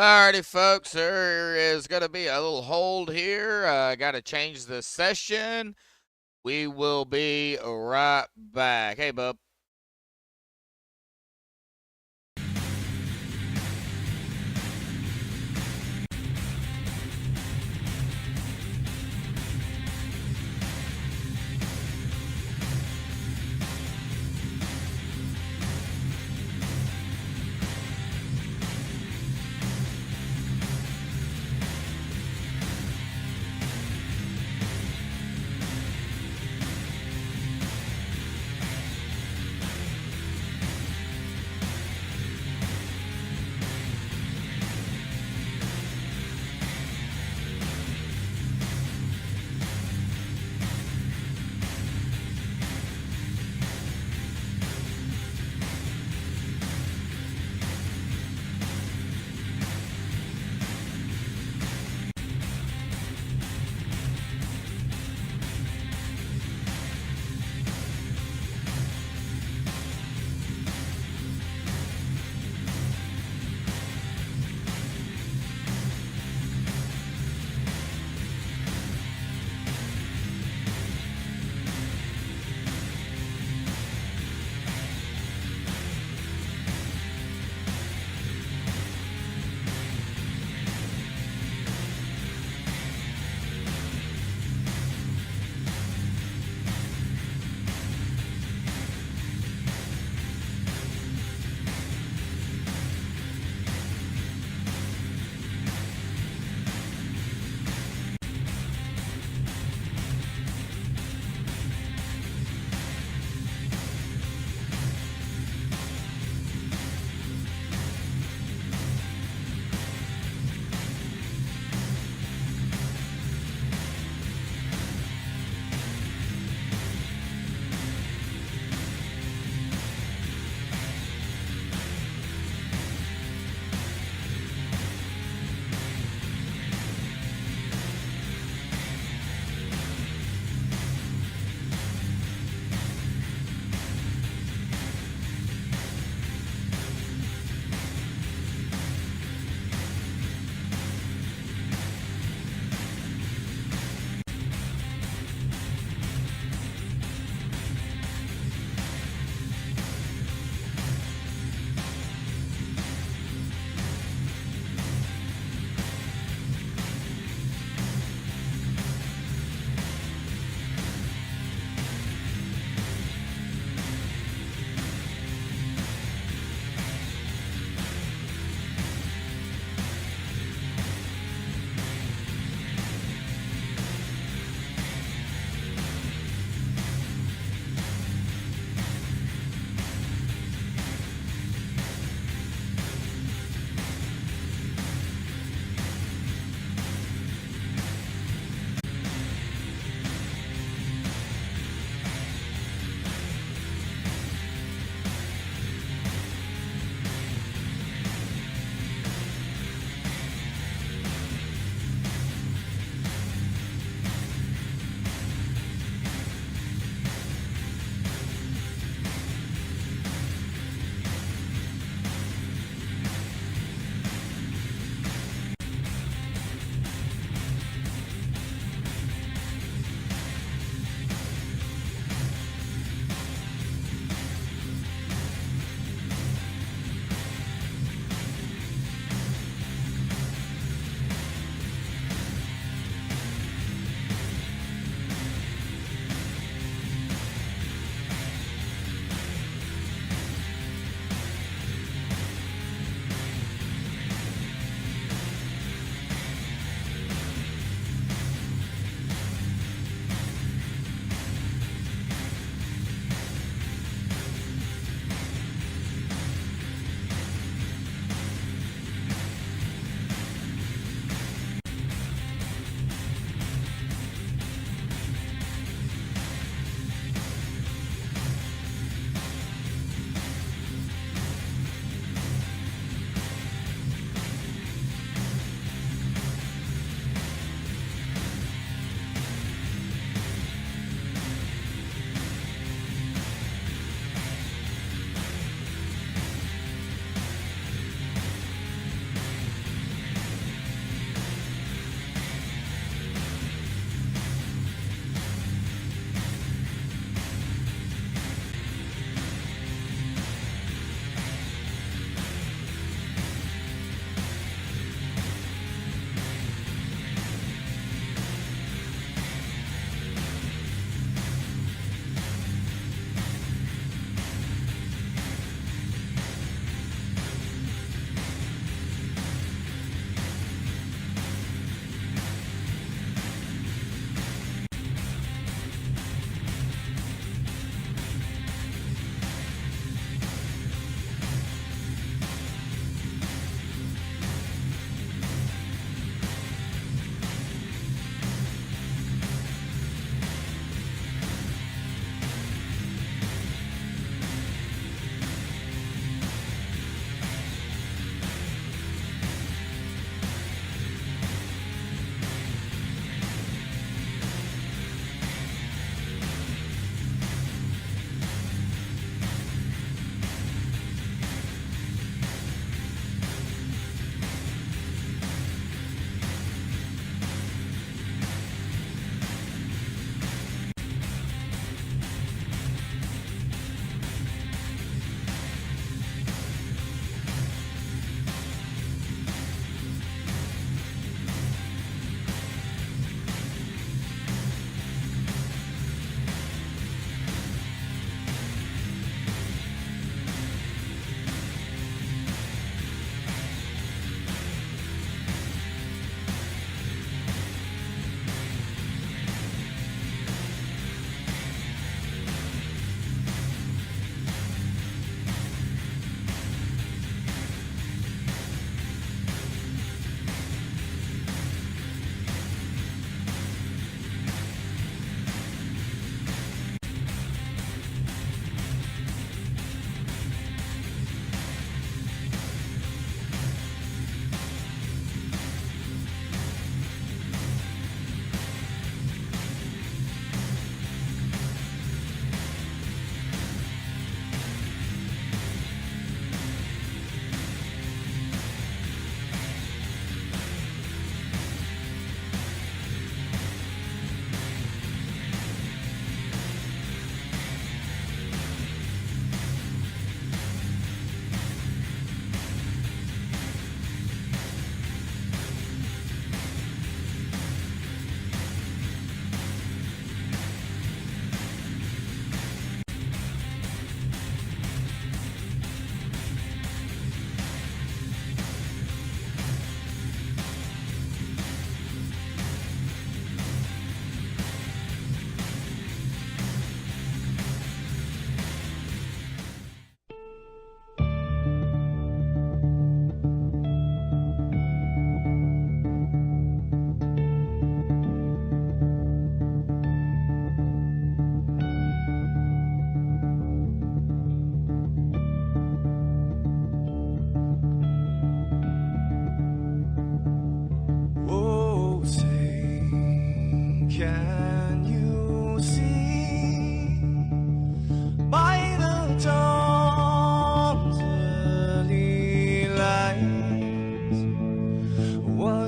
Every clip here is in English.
Alrighty, folks, there is going to be a little hold here. Got to change the session. We will be right back. Hey, bub.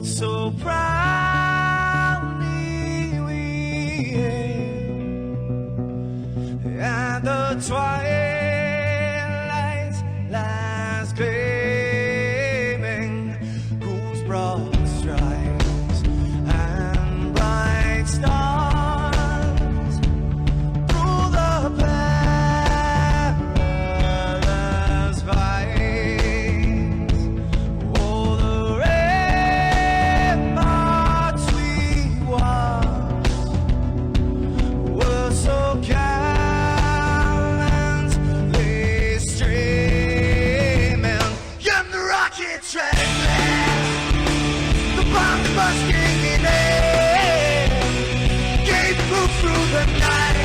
so proudly we hailed at the twilight's last gleaming, whose broad stripes and bright stars through the perilous fight. Oh, the ramparts we watched were so gallantly streaming, and the rockets trembling, the bombs bursting in air, gave proof through the night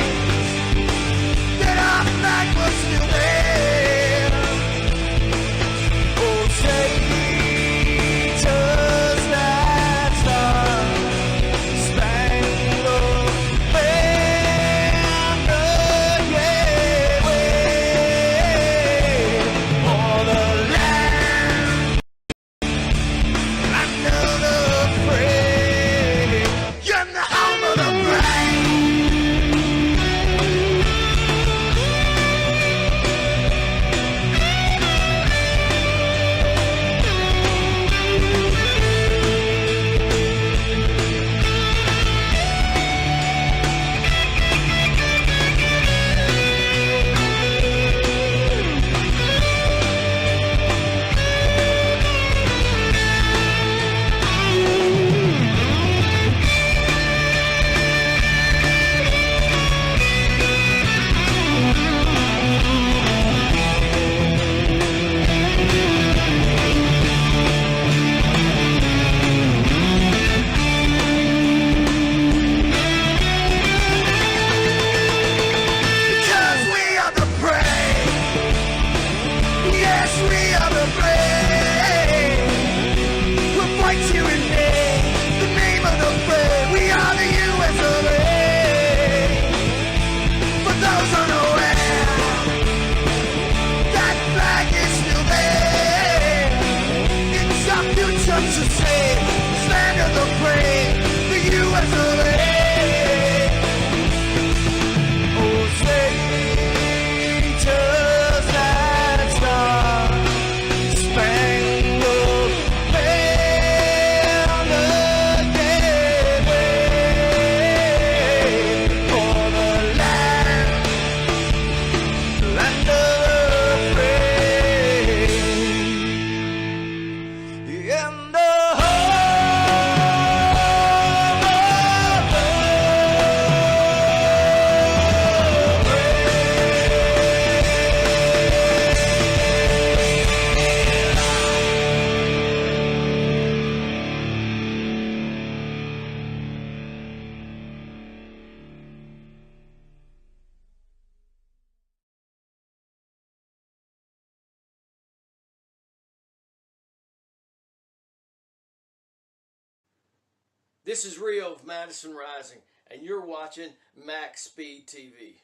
that our flag was still there. Oh, traitors that star-spangled banner, yeah, wave for the land under the free, and the home of the brave. Because we are the brave. Yes, we are the brave. We'll fight you in name, the name of the brave. We are the US of A. For those unaware, that flag is still there. It's our future to save, this land of the brave, the US of A. Oh, traitors that star-spangled banner, yeah, wave for the land of the free, and the This is Rio of Madison Rising, and you're watching MaxspeedTV.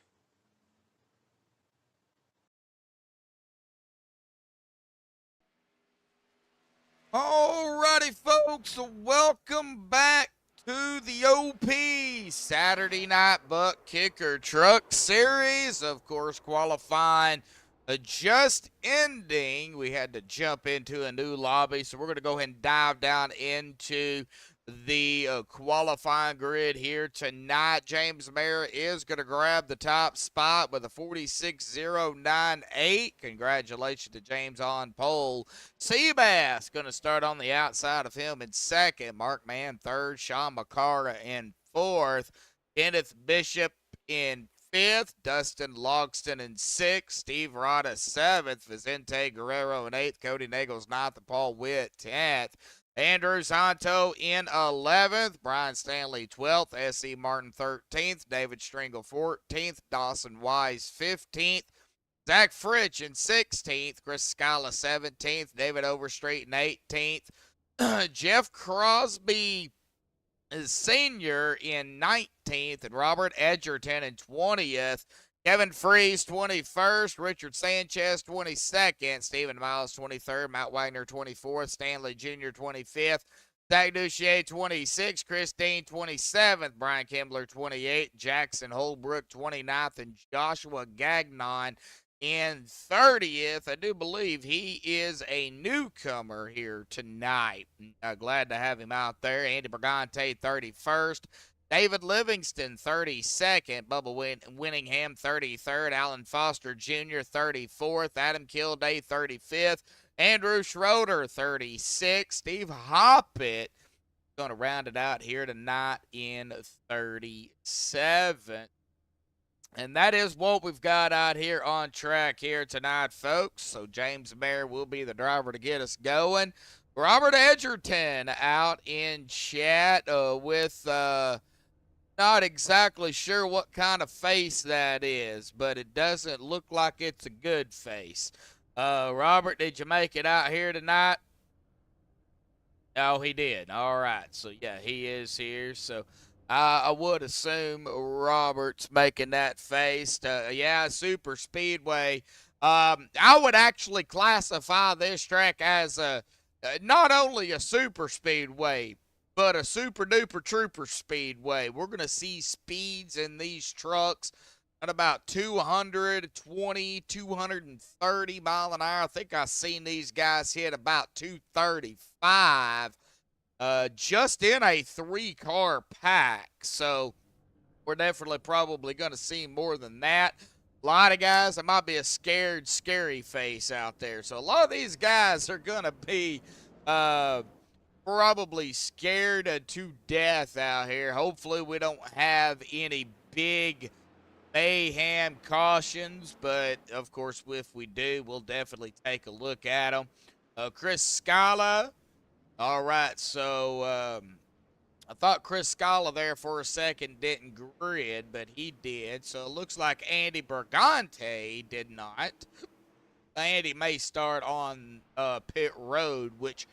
Alrighty, folks, welcome back to the OP Saturday Night Buttkicker Truck Series. Of course, qualifying just ending. We had to jump into a new lobby, so we're going to go ahead and dive down into the qualifying grid here tonight. James Mayer is going to grab the top spot with a 46.098. Congratulations to James on pole. Seabass going to start on the outside of him in second. Mark Mann third. Sean McCara in fourth. Kenneth Bishop in fifth. Dustin Logston in sixth. Steve Rada seventh. Vicente Guerrero in eighth. Cody Nagels ninth. And Paul Witt 10th. Andrew Santo in 11th. Brian Stanley 12th. S.E. Martin 13th. David Stringle 14th. Dawson Wise 15th. Zach Fritch in 16th. Chris Scala 17th. David Overstreet in 18th. Jeff Crosby Sr. in 19th. And Robert Edgerton in 20th. Kevin Freeze, 21st. Richard Sanchez, 22nd. Stephen Miles, 23rd. Matt Wagner, 24th. Stanley Jr., 25th. Zach Duchier 26, Christine 27th, Brian Kimbler 28, Jackson Holbrook 29th, and Joshua Gagnon in 30th. I do believe he is a newcomer here tonight. Glad to have him out there. Andy Brigante 31st. David Livingston 32nd, Bubba Winningham 33rd, Alan Foster Jr. 34th, Adam Kilday 35th, Andrew Schroeder 36th, Steve Hoppett going to round it out here tonight in 37th. And that is what we've got out here on track here tonight, folks. So James Mayer will be the driver to get us going. Robert Edgerton out in chat with not exactly sure what kind of face that is, but it doesn't look like it's a good face. Robert, did you make it out here tonight? Oh, he did. All right. So, yeah, he is here. So, I would assume Robert's making that face. Yeah, Superspeedway. I would actually classify this track as not only a superspeedway, but a super duper trooper speedway. We're going to see speeds in these trucks at about 220, 230 mile an hour. I think I've seen these guys hit about 235 just in a 3-car pack. So we're definitely probably going to see more than that. A lot of guys, there might be a scared, scary face out there. So a lot of these guys are going to be probably scared to death out here. Hopefully we don't have any big mayhem cautions, but of course if we do, we'll definitely take a look at them. Chris Scala. All right, so I thought Chris Scala there for a second didn't grid, but he did. So it looks like Andy Bergante did not. Andy may start on pit road, which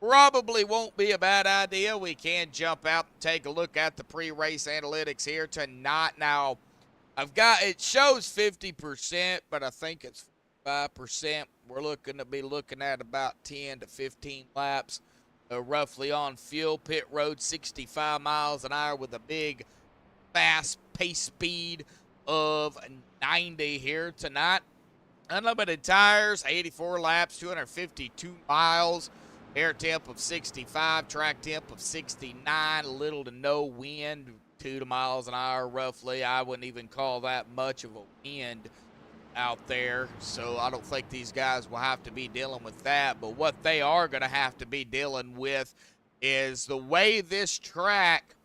probably won't be a bad idea. We can jump out and take a look at the pre-race analytics here tonight. Now, it shows 50%, but I think it's 5%. We're looking to be looking at about 10 to 15 laps roughly on fuel. Pit road 65 miles an hour with a big fast pace speed of 90 here tonight. Unlimited tires, 84 laps, 252 miles. Air temp of 65, track temp of 69, little to no wind, 2 miles an hour roughly. I wouldn't even call that much of a wind out there, so I don't think these guys will have to be dealing with that. But what they are going to have to be dealing with is the way this track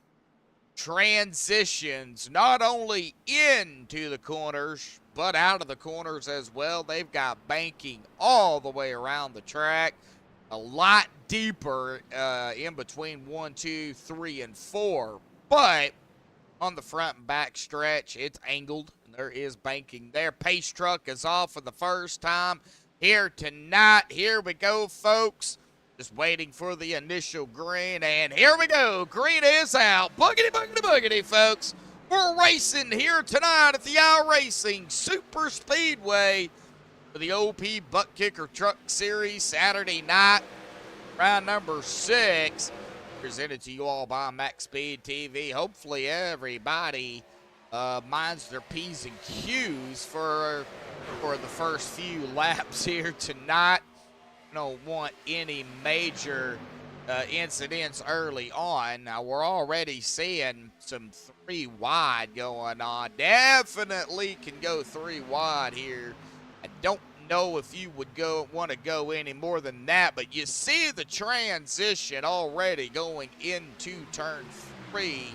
transitions not only into the corners, but out of the corners as well. They've got banking all the way around the track. A lot deeper in between 1, 2, 3, and 4. But on the front and back stretch, it's angled. And there is banking there. Pace truck is off for the first time here tonight. Here we go, folks. Just waiting for the initial green. And here we go. Green is out. Boogity, boogity, boogity, folks. We're racing here tonight at the iRacing Superspeedway for the OP Buttkicker Truck Series Saturday night, round number 6, presented to you all by MaxspeedTV. Hopefully everybody minds their P's and Q's for the first few laps here tonight. Don't want any major incidents early on. Now we're already seeing some 3 wide going on. Definitely can go 3 wide here. I don't know if you would want to go any more than that, but you see the transition already going into turn 3.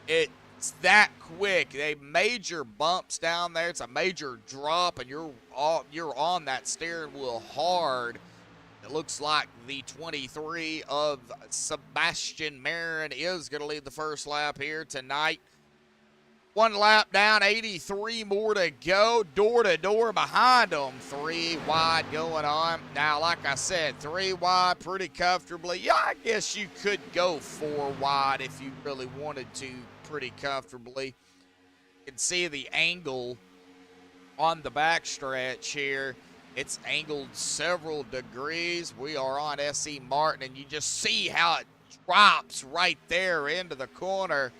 It's that quick. They major bumps down there. It's a major drop, and you're on that steering wheel hard. It looks like the 23 of Sebastian Marin is going to lead the first lap here tonight. 1 lap down, 83 more to go. Door to door behind them. 3 wide going on. Now, like I said, 3 wide pretty comfortably. Yeah, I guess you could go 4 wide if you really wanted to pretty comfortably. You can see the angle on the backstretch here. It's angled several degrees. We are on SC Martin, and you just see how it drops right there into the corner.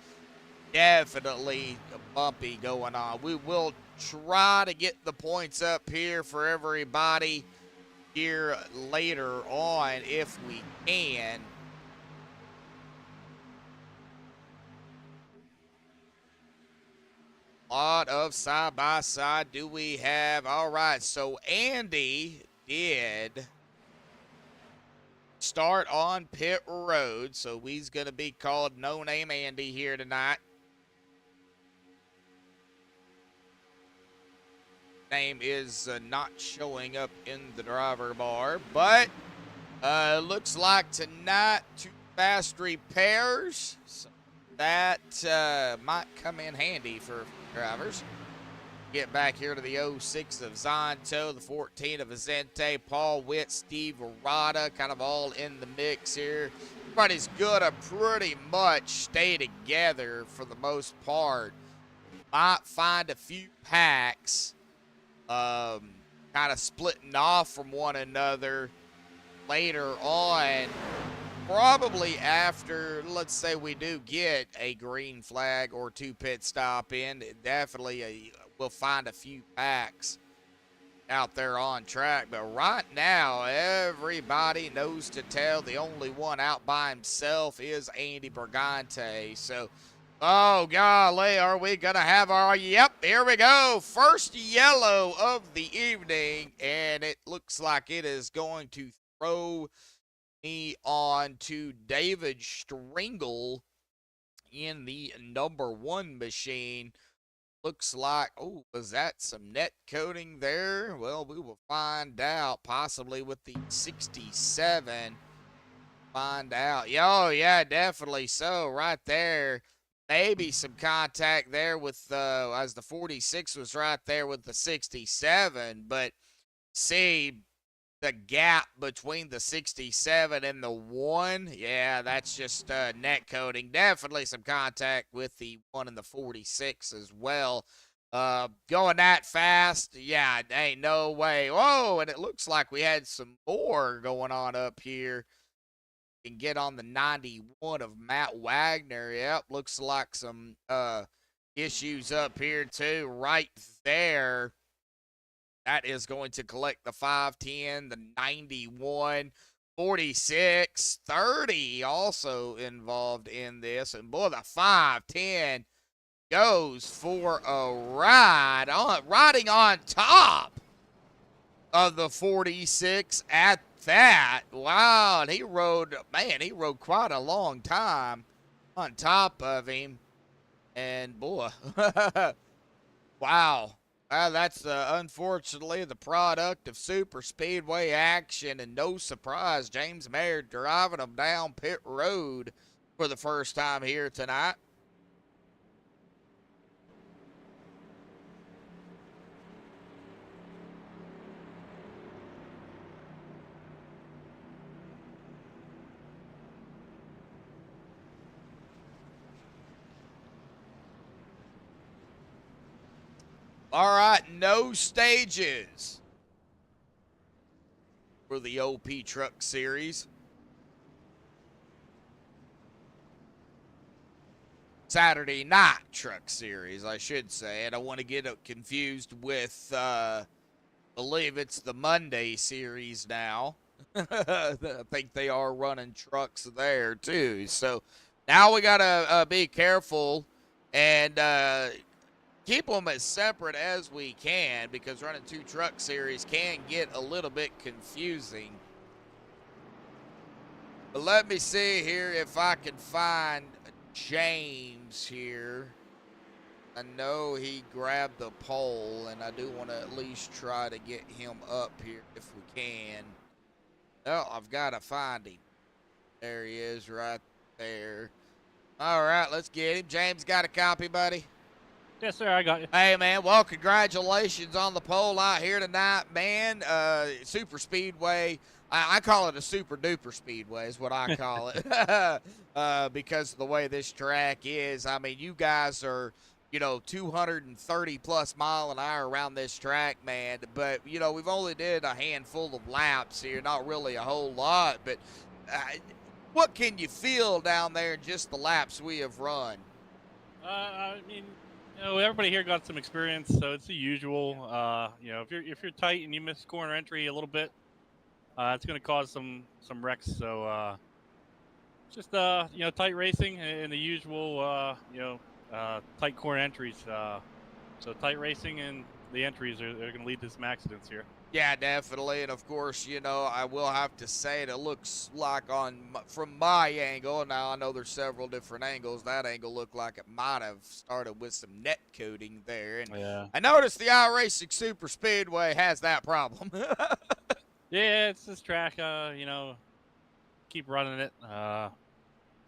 Definitely bumpy going on. We will try to get the points up here for everybody here later on if we can. Lot of side-by-side do we have. All right, so Andy did start on pit road, so he's going to be called No Name Andy here tonight. Name is not showing up in the driver bar, but looks like tonight 2 fast repairs. So that might come in handy for drivers. Get back here to the 06 of Zonto, the 14 of Azente, Paul Witt, Steve Arata, kind of all in the mix here. Everybody's gonna pretty much stay together for the most part. Might find a few packs kind of splitting off from one another later on. Probably after, let's say we do get a green flag or 2 pit stop in, definitely we'll find a few packs out there on track. But right now, everybody knows to tell. The only one out by himself is Andy Brigante. So, oh, golly, are we going to have our, yep, here we go. First yellow of the evening, and it looks like it is going to throw me on to David Stringle in the number 1 machine. Looks like, oh, was that some net coating there? Well, we will find out, possibly with the 67. Find out. Oh, yeah, definitely so, right there. Maybe some contact there with, as the 46 was right there with the 67, but see, the gap between the 67 and the 1, yeah, that's just net coating. Definitely some contact with the 1 and the 46 as well. Going that fast, yeah, ain't no way. Whoa, and it looks like we had some more going on up here. Can get on the 91 of Matt Wagner. Yep, looks like some issues up here too, right there. That is going to collect the 510, the 91, 46, 30 also involved in this. And boy, the 510 goes for a ride, riding on top of the 46 at that. Wow, and he rode quite a long time on top of him. And boy, wow. That's unfortunately the product of super speedway action, and no surprise, James Mayer driving them down pit road for the first time here tonight. All right, no stages for the OP Truck Series. Saturday Night Truck Series, I should say. I don't want to get confused with, I believe it's the Monday Series now. I think they are running trucks there, too. So now we got to be careful and keep them as separate as we can, because running 2 truck series can get a little bit confusing. But let me see here if I can find James here. I know he grabbed the pole, and I do want to at least try to get him up here if we can. Oh, I've got to find him. There he is right there. All right, let's get him. James, got a copy, buddy? Yes, sir, I got you. Hey, man, well, congratulations on the pole out here tonight, man. Super Speedway. I call it a super duper speedway is what I call it because of the way this track is. I mean, you guys are 230 plus mile an hour around this track, man. But, we've only did a handful of laps here, not really a whole lot. But what can you feel down there in just the laps we have run? I mean, everybody here got some experience, so it's the usual. If you're tight and you miss corner entry a little bit, it's going to cause some wrecks. So just tight racing and the usual tight corner entries. So tight racing and the entries are going to lead to some accidents here. Yeah, definitely. And of course, I will have to say it looks like from my angle, now I know there's several different angles, that angle looked like it might have started with some net coating there. And Yeah. I noticed the iRacing Superspeedway has that problem. Yeah, it's this track. Keep running it.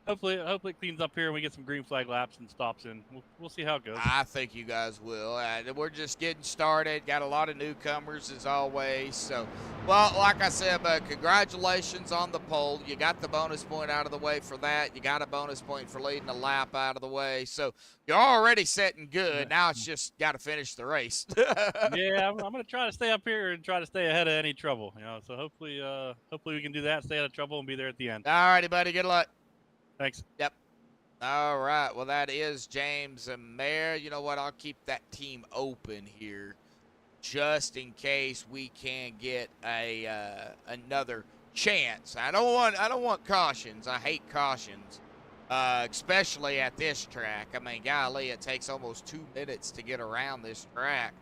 Hopefully it cleans up here and we get some green flag laps and stops in. We'll see how it goes. I think you guys will. We're just getting started. Got a lot of newcomers as always. So, well, like I said, but congratulations on the pole. You got the bonus point out of the way for that. You got a bonus point for leading the lap out of the way. So you're already setting good. Now it's just got to finish the race. Yeah, I'm going to try to stay up here and try to stay ahead of any trouble. So hopefully we can do that, stay out of trouble, and be there at the end. All righty, buddy. Good luck. Thanks. Yep. All right. Well, that is James and Mayor. You know what? I'll keep that team open here just in case we can get another chance. I don't want cautions. I hate cautions, especially at this track. I mean, golly, it takes almost 2 minutes to get around this track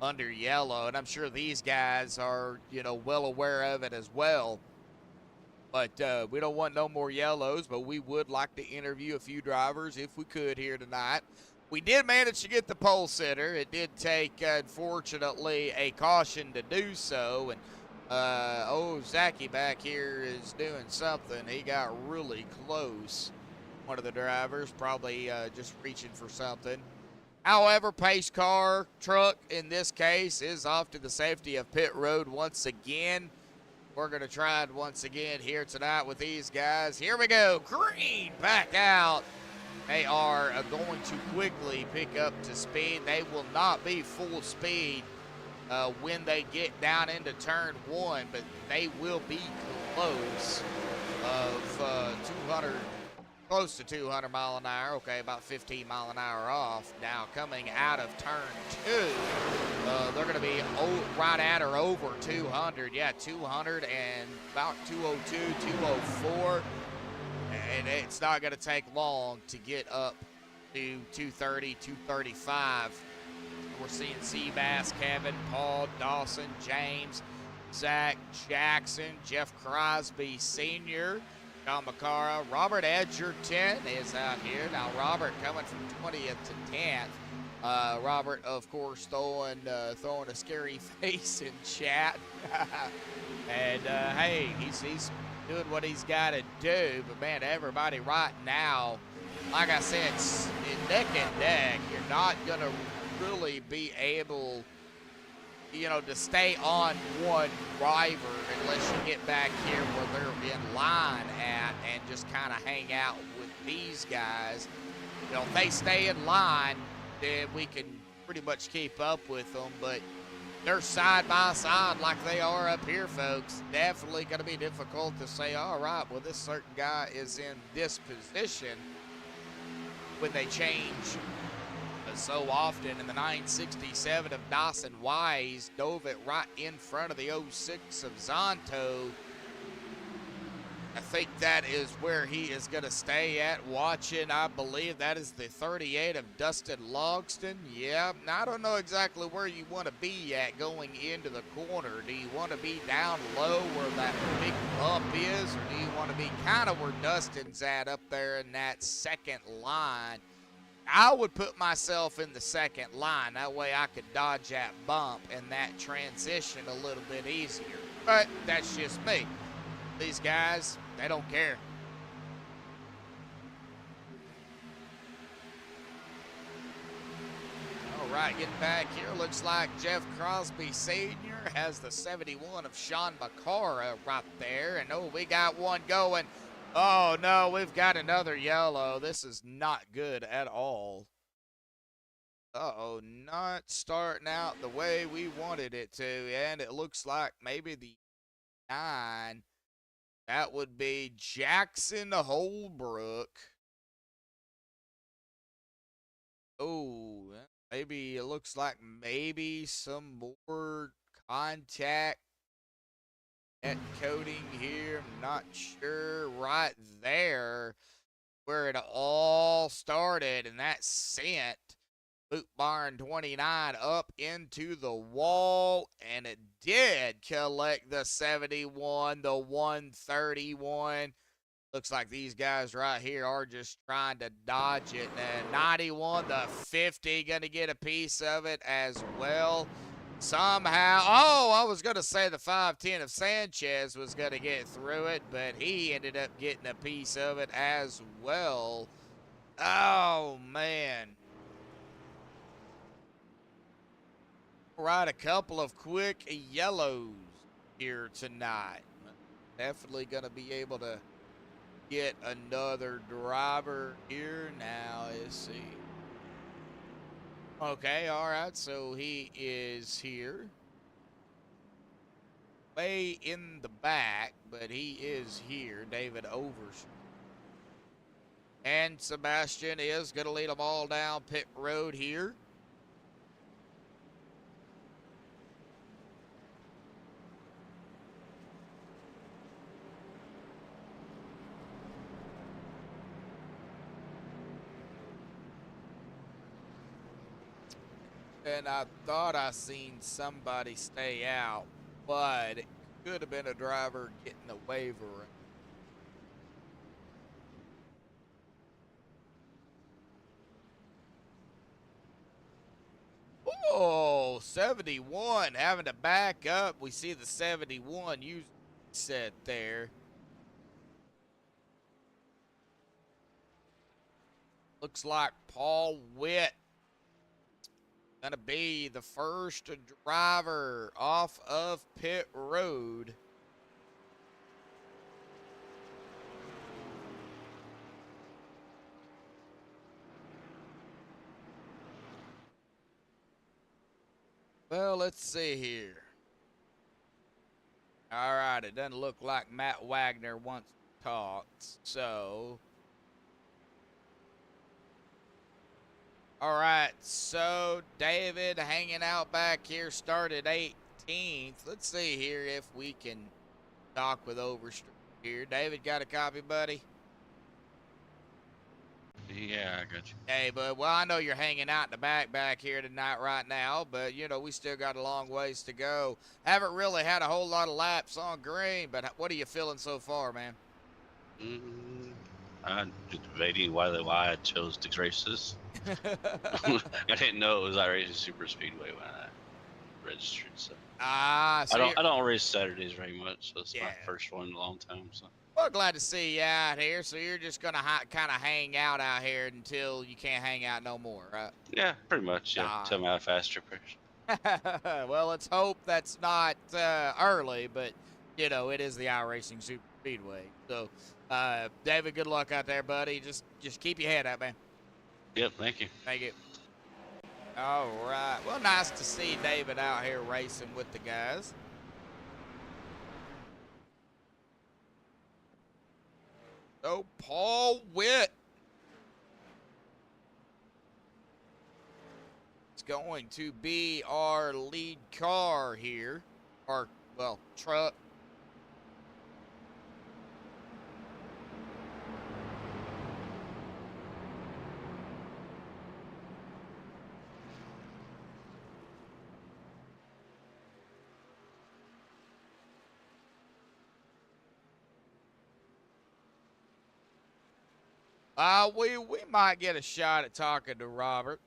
under yellow, and I'm sure these guys are, well aware of it as well. But we don't want no more yellows, but we would like to interview a few drivers if we could here tonight. We did manage to get the pole sitter. It did take, unfortunately, a caution to do so. And, Zachy back here is doing something. He got really close. One of the drivers probably just reaching for something. However, pace car, truck in this case, is off to the safety of pit road once again. We're going to try it once again here tonight with these guys. Here we go. Green back out. They are going to quickly pick up to speed. They will not be full speed when they get down into turn one, but they will be close of 200, close to 200 mile an hour. Okay, about 15 mile an hour off. Now coming out of turn two, they're going to be right at or over 200. Yeah, 200 and about 202, 204. And it's not going to take long to get up to 230, 235. We're seeing Seabass, Kevin, Paul, Dawson, James, Zach Jackson, Jeff Crosby Sr., John McCara, Robert Edgerton is out here. Now, Robert coming from 20th to 10th. Robert, of course, throwing a scary face in chat. And, hey, he's doing what he's got to do. But, man, everybody right now, like I said, it's neck and neck. You're not going to really be able, to stay on one driver unless you get back here where they're in line at and just kind of hang out with these guys. If they stay in line, then we can pretty much keep up with them. But they're side by side like they are up here, folks. Definitely going to be difficult to say, all right, well, this certain guy is in this position when they change so often. In the 967 of Dawson Wise, dove it right in front of the 06 of Zonto. I think that is where he is going to stay at watching. I believe that is the 38 of Dustin Logston. Yeah, now I don't know exactly where you want to be at going into the corner. Do you want to be down low where that big bump is, or do you want to be kind of where Dustin's at up there in that second line? I would put myself in the second line. That way I could dodge that bump and that transition a little bit easier. But that's just me. These guys, they don't care. All right, getting back here. Looks like Jeff Crosby Sr. has the 71 of Sean McCara right there. And, oh, we got one going. Oh, no, we've got another yellow. This is not good at all. Uh-oh, not starting out the way we wanted it to, and it looks like maybe the 9, that would be Jackson Holbrook. Oh, maybe it looks like maybe some more contact at coding here. I'm not sure. Right there where it all started, and that sent Boot Barn 29 up into the wall, and it did collect the 71, the 131. Looks like these guys right here are just trying to dodge it. And 91, the 50, going to get a piece of it as well. Somehow, oh, I was going to say the 510 of Sanchez was going to get through it, but he ended up getting a piece of it as well. Oh, man. All right, a couple of quick yellows here tonight. Definitely going to be able to get another driver here now. Let's see. Okay, all right, so he is here. Way in the back, but he is here. David Overs. And Sebastian is going to lead them all down pit road here. And I thought I seen somebody stay out, but it could have been a driver getting a waiver. Oh, 71 having to back up. We see the 71 you set there. Looks like Paul Witt gonna be the first driver off of pit road. Well, let's see here. All right, it doesn't look like Matt Wagner wants to talk, so. All right, so David hanging out back here, started 18th. Let's see here if we can talk with Overstreet here. David, got a copy, buddy? Yeah, I got you. Hey, bud, well, I know you're hanging out in the back here tonight right now, but, you know, we still got a long ways to go. Haven't really had a whole lot of laps on green, but what are you feeling so far, man? I'm just debating why I chose these races. I didn't know it was iRacing Superspeedway when I registered, so. So I don't race Saturdays very much, so it's Yeah. my first one in a long time. So. Well, glad to see you out here. So you're just gonna kind of hang out here until you can't hang out no more, right? Yeah, pretty much. Yeah, Nah. till I'm out of fast trippers. Well, let's hope that's not early, but you know it is the iRacing Super Speedway. So, David, good luck out there, buddy. Just keep your head up, man. Yep, thank you. Thank you. All right. Well, nice to see David out here racing with the guys. So, Paul Witt is going to be our lead car here. Or, well, truck. We might get a shot at talking to Robert.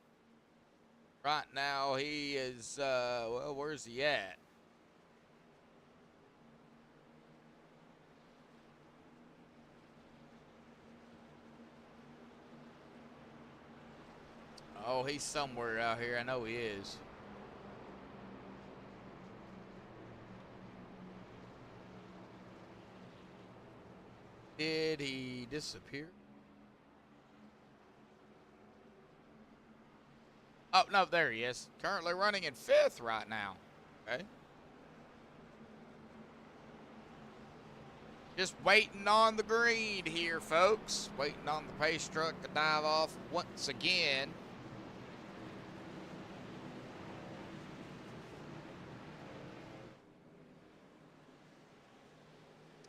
Right now he is well, where's he at? Oh, he's somewhere out here. I know he is. Did he disappear? Oh, no, there he is. Currently running in 5th right now. Okay. Just waiting on the green here, folks. Waiting on the pace truck to dive off once again.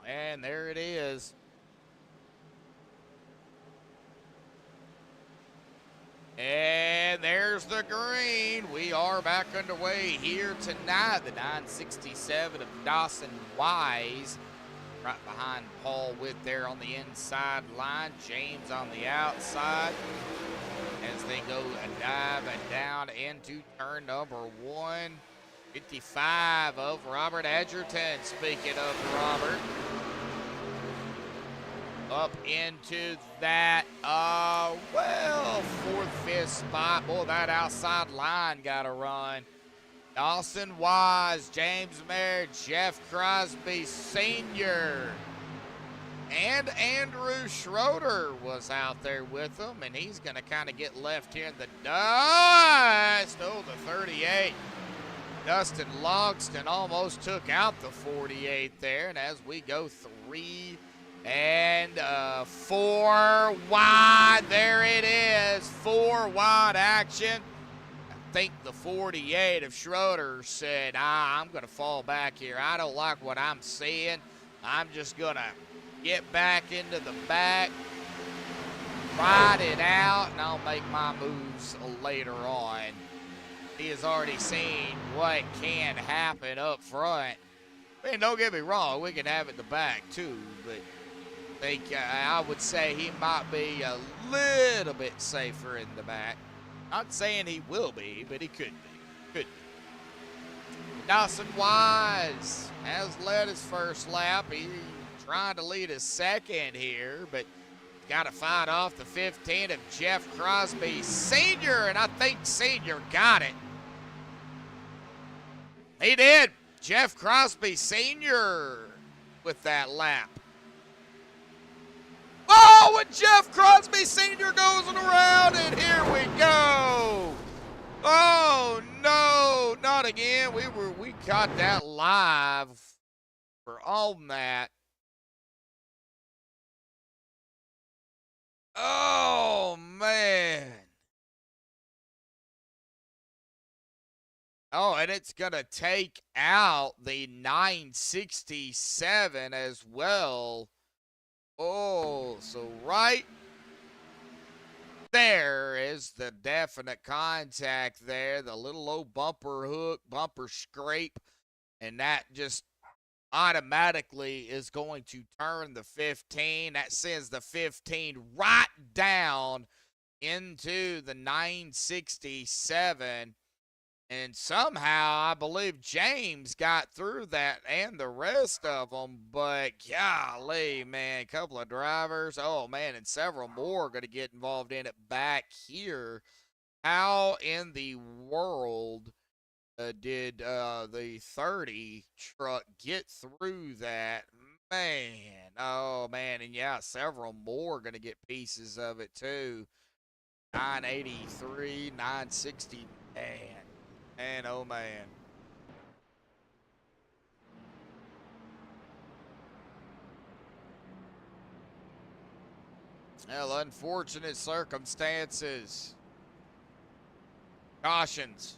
And there it is. And there's the green. We are back underway here tonight. The 967 of Dawson Wise. Right behind Paul Witt there on the inside line. James on the outside. As they go a dive and down into turn number 1. 55 of Robert Edgerton. Speaking of Robert. Up into that, well, 4th, 5th spot. Boy, that outside line got a run. Dawson Wise, James Merritt, Jeff Crosby Sr. And Andrew Schroeder was out there with them, and he's going to kind of get left here in the dust. Oh, the 38. Dustin Logston almost took out the 48 there, and as we go 3 and 4 wide, there it is, 4 wide action. I think the 48 of Schroeder said, I'm going to fall back here. I don't like what I'm seeing. I'm just going to get back into the back, ride it out, and I'll make my moves later on. He has already seen what can happen up front. I mean, don't get me wrong, we can have it in the back too, but I would say he might be a little bit safer in the back. Not saying he will be, but he could be. Could be. Dawson Wise has led his first lap. He's trying to lead his second here, but got to fight off the 15 of Jeff Crosby Sr., and I think Sr. got it. He did. Jeff Crosby Sr. with that lap. Oh, and Jeff Crosby Sr. goes around, and here we go. Oh, no, not again. We caught that live. We're on that. Oh, man. Oh, and it's going to take out the 967 as well. Oh, so right there is the definite contact there. The little old bumper hook, bumper scrape, and that just automatically is going to turn the 15. That sends the 15 right down into the 967. And somehow, I believe James got through that and the rest of them. But golly, man, a couple of drivers. Oh, man, and several more are going to get involved in it back here. How in the world did the 30 truck get through that? Man, oh, man. And, yeah, several more are going to get pieces of it, too. 983, 960, man. And oh man. Well, unfortunate circumstances. Cautions.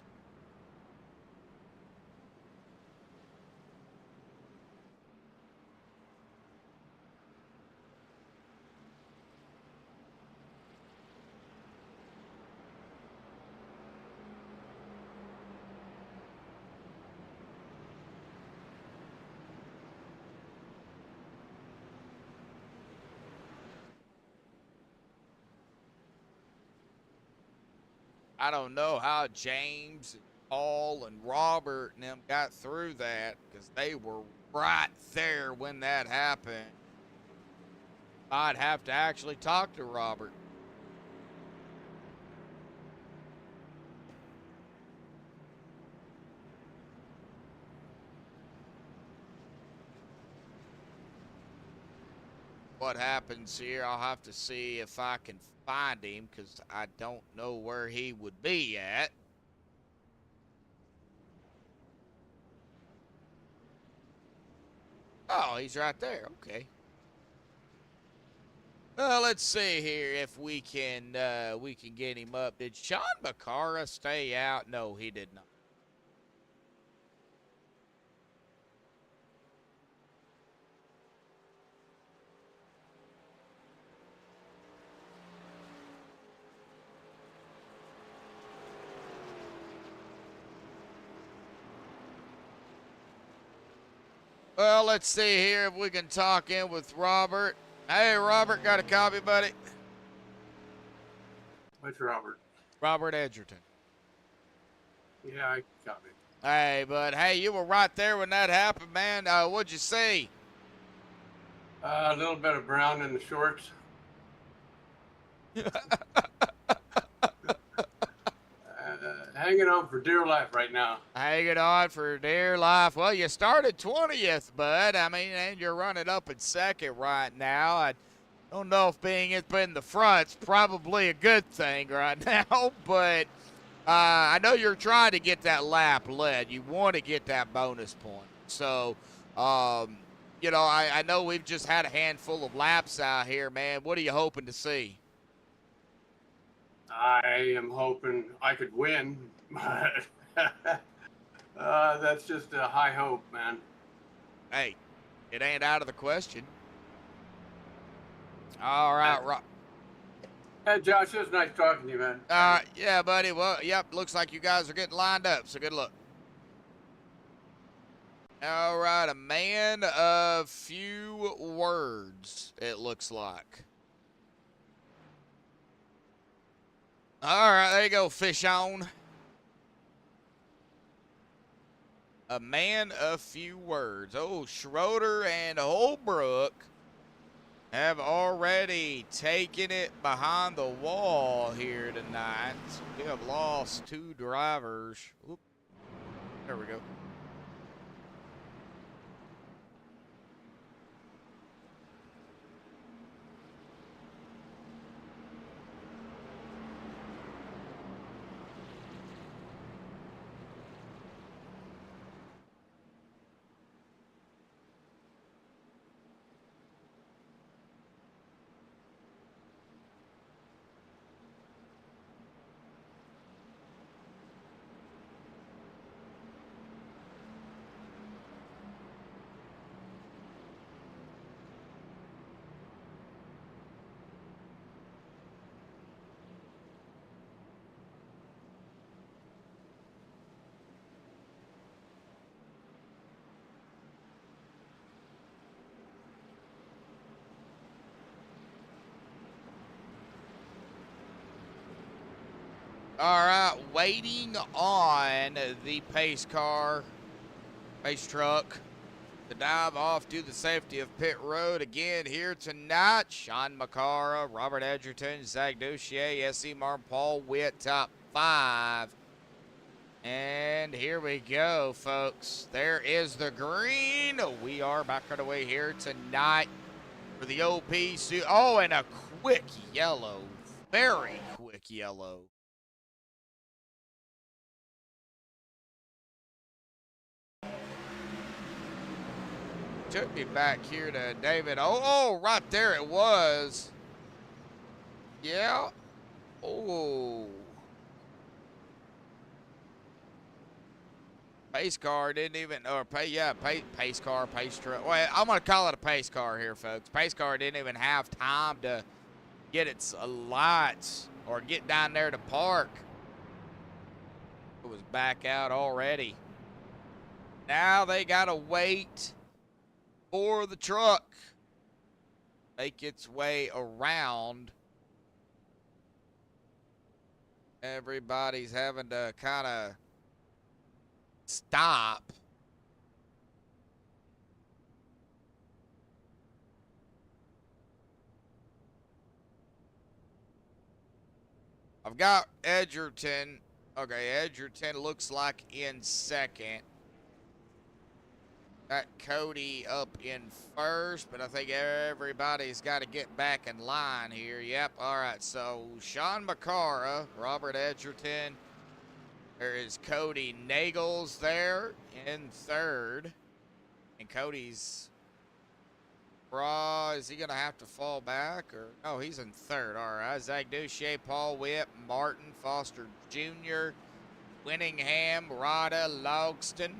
I don't know how James, and Paul, and Robert and them got through that because they were right there when that happened. I'd have to actually talk to Robert. what happens here. I'll have to see if I can find him because I don't know where he would be at. Oh, he's right there. Okay. Well, let's see here if we can get him up. Did Sean Bacara stay out? No, he did not. Well, let's see here if we can talk in with Robert. Hey, Robert, got a copy, buddy? Which Robert? Robert Edgerton. Yeah, I copy. Hey, bud. Hey, you were right there when that happened, man. What'd you see? A little bit of brown in the shorts. Hanging on for dear life right now. Hanging on for dear life. Well, you started 20th, bud. I mean, and you're running up in second right now. I don't know if being up in the front's probably a good thing right now, but I know you're trying to get that lap led. You want to get that bonus point. So, you know, I know we've just had a handful of laps out here, man. What are you hoping to see? I am hoping I could win, but that's just a high hope, man. Hey, it ain't out of the question. All right, Hey, Josh, it was nice talking to you, man. yeah, buddy. Well, yep, looks like you guys are getting lined up, so good luck. All right, a man of few words, it looks like. All right, there you go, fish on. A man of few words. Oh, Schroeder and Holbrook have already taken it behind the wall here tonight. We have lost 2 drivers. Oop. There we go. All right, waiting on the pace truck to dive off to the safety of pit road again here tonight. Sean Macara, Robert Edgerton, Zach Duchier, S.E. Martin, Paul Witt, top 5. And here we go, folks. There is the green. We are back on the way here tonight for the OP. Oh, and a quick yellow. Very quick yellow. Took me back here to David. Oh, right there it was. Yeah. Oh. Pace car didn't even, or pace car, pace truck. Well, I'm going to call it a pace car here, folks. Pace car didn't even have time to get its lights or get down there to park. It was back out already. Now they got to wait for the truck make its way around. Everybody's having to kind of stop. I've got Edgerton. Okay, Edgerton looks like in second. Got Cody up in first, but I think everybody's got to get back in line here. Yep, all right, so Sean McCara, Robert Edgerton. There is Cody Nagels there in third. And Cody's, is he going to have to fall back? Or no, he's in third. All right, Zach Duche, Paul Whip, Martin, Foster Jr., Winningham, Rada, Logston.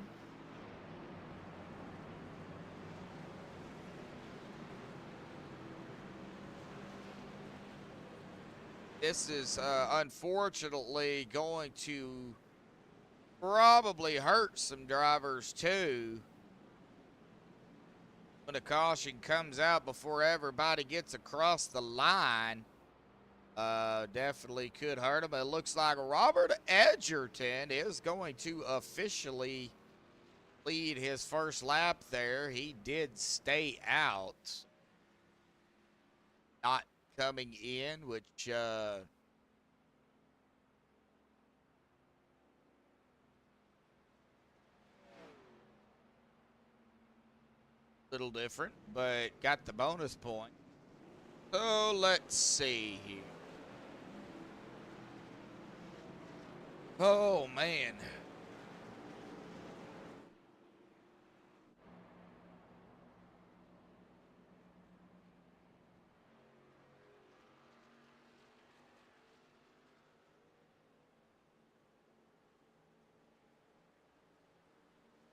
This is unfortunately going to probably hurt some drivers too. When a caution comes out before everybody gets across the line, definitely could hurt them. It looks like Robert Edgerton is going to officially lead his first lap there. He did stay out, not coming in, which little different, but got the bonus point. So let's see here. Oh man.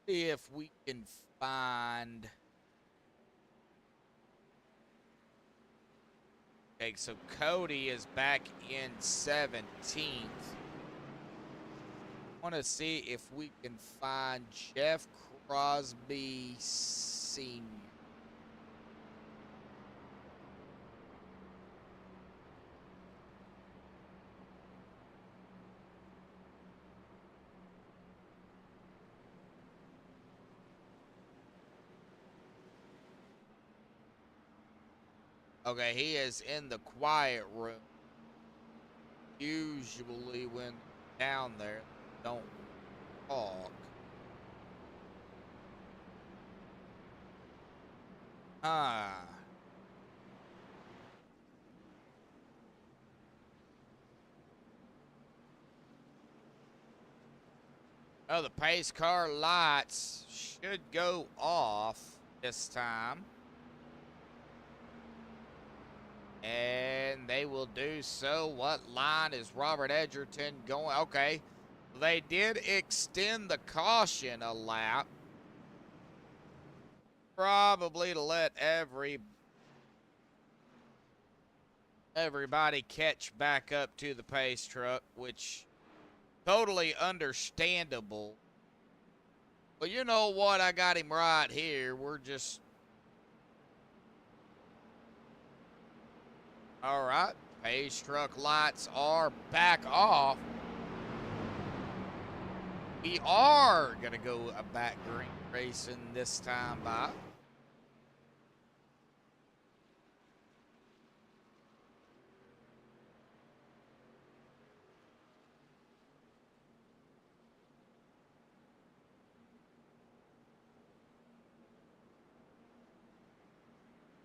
See if we can find. Okay, so Cody is back in 17th. I want to see if we can find Jeff Crosby Sr. Okay, he is in the quiet room. Usually when down there, don't talk. Oh, the pace car lights should go off this time. And they will do so. What line is Robert Edgerton going? Okay. They did extend the caution a lap. Probably to let everybody catch back up to the pace truck, which totally understandable. But you know what? I got him right here. We're just... All right, pace truck lights are back off. We are going to go a back green racing this time by.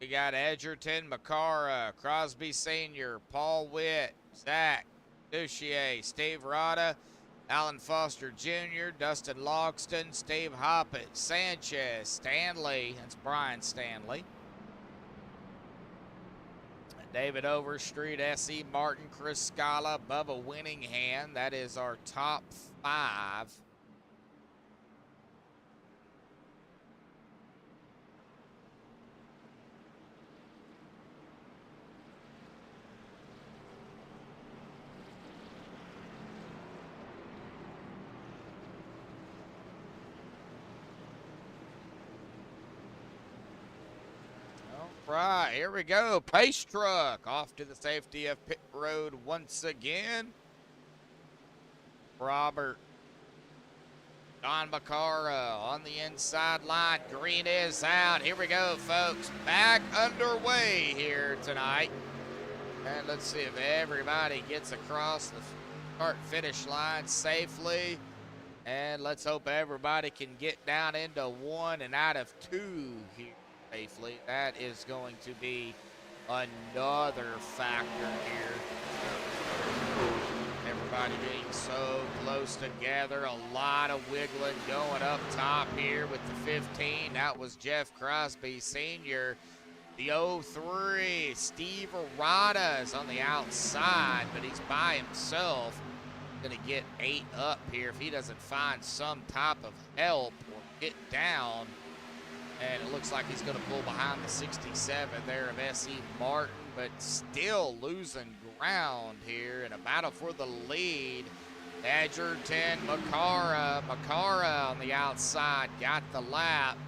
We got Edgerton, McCara, Crosby Sr., Paul Witt, Zach Duchier, Steve Rada, Alan Foster Jr., Dustin Logston, Steve Hoppett, Sanchez, Stanley, that's Brian Stanley, David Overstreet, S.E. Martin, Chris Scala, Bubba Winningham. That is our top 5. Right, here we go. Pace truck off to the safety of pit road once again. Robert John McCara on the inside line. Green is out. Here we go, folks. Back underway here tonight. And let's see if everybody gets across the start-finish line safely. And let's hope everybody can get down into 1 and out of 2 here safely. That is going to be another factor here. Everybody being so close together. A lot of wiggling going up top here with the 15. That was Jeff Crosby Sr. The 03, Steve Arata is on the outside, but he's by himself. Going to get 8 up here if he doesn't find some type of help or get down. And it looks like he's going to pull behind the 67 there of S.E. Martin, but still losing ground here in a battle for the lead. Edgerton, Makara on the outside, got the lap.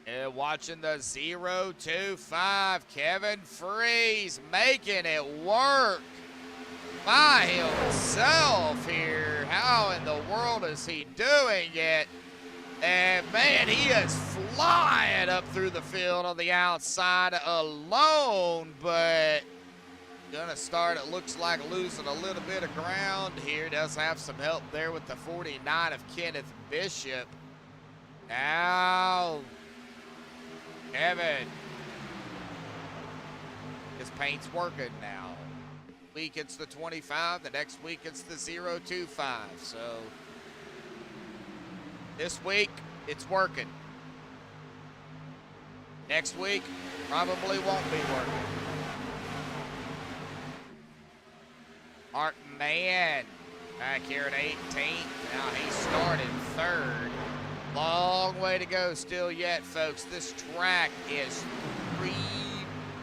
And watching the 0-2-5, Kevin Freeze making it work by himself here. How in the world is he doing it? And man, he is flying up through the field on the outside alone, but gonna start, it looks like, losing a little bit of ground here. Does have some help there with the 49 of Kenneth Bishop. Now, Kevin, his paint's working now. Week it's the 25, the next week it's the 0-2-5. So this week it's working. Next week probably won't be working. Mark Mann back here at 18th. Now he started 3rd. Long way to go still yet, folks. This track is 3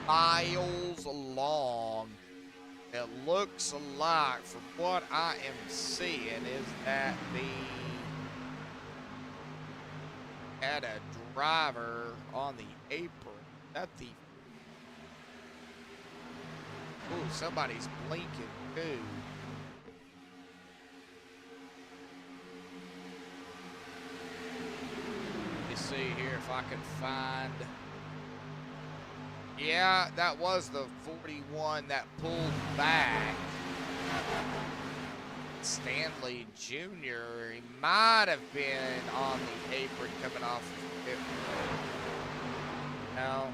miles long. It looks like, from what I am seeing, is that had a driver on the apron. That the somebody's blinking too. Let me see here if I can find. Yeah, that was the 41 that pulled back. Stanley Jr. He might have been on the apron coming off of it. No.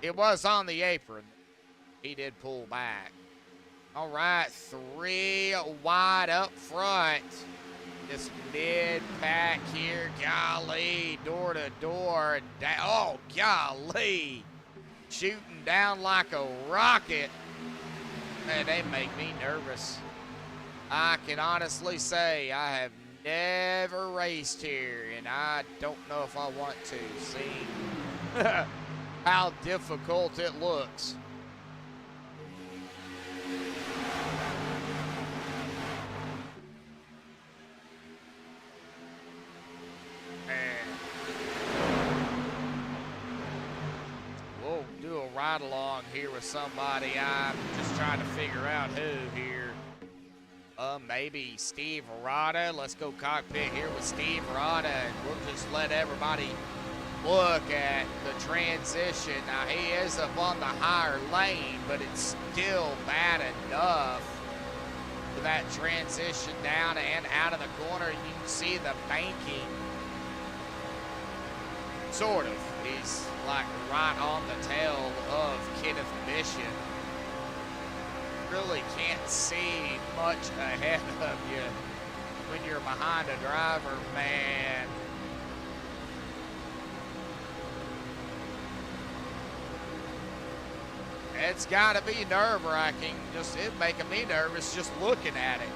It was on the apron. He did pull back. All right, 3 wide up front. This mid-pack here, golly, door to door. Oh, golly. Shooting down like a rocket. Man, they make me nervous. I can honestly say I have never raced here, and I don't know if I want to, see how difficult it looks. We'll do a ride along here with somebody. I'm just trying to figure out who here. Maybe Steve Arata. Let's go cockpit here with Steve Arata, and we'll just let everybody look at the transition. Now, he is up on the higher lane, but it's still bad enough for that transition down and out of the corner. You can see the banking. Sort of. He's like right on the tail of Kenneth Bishop. Really can't see much ahead of you when you're behind a driver, man. It's got to be nerve-wracking. Just it making me nervous just looking at it.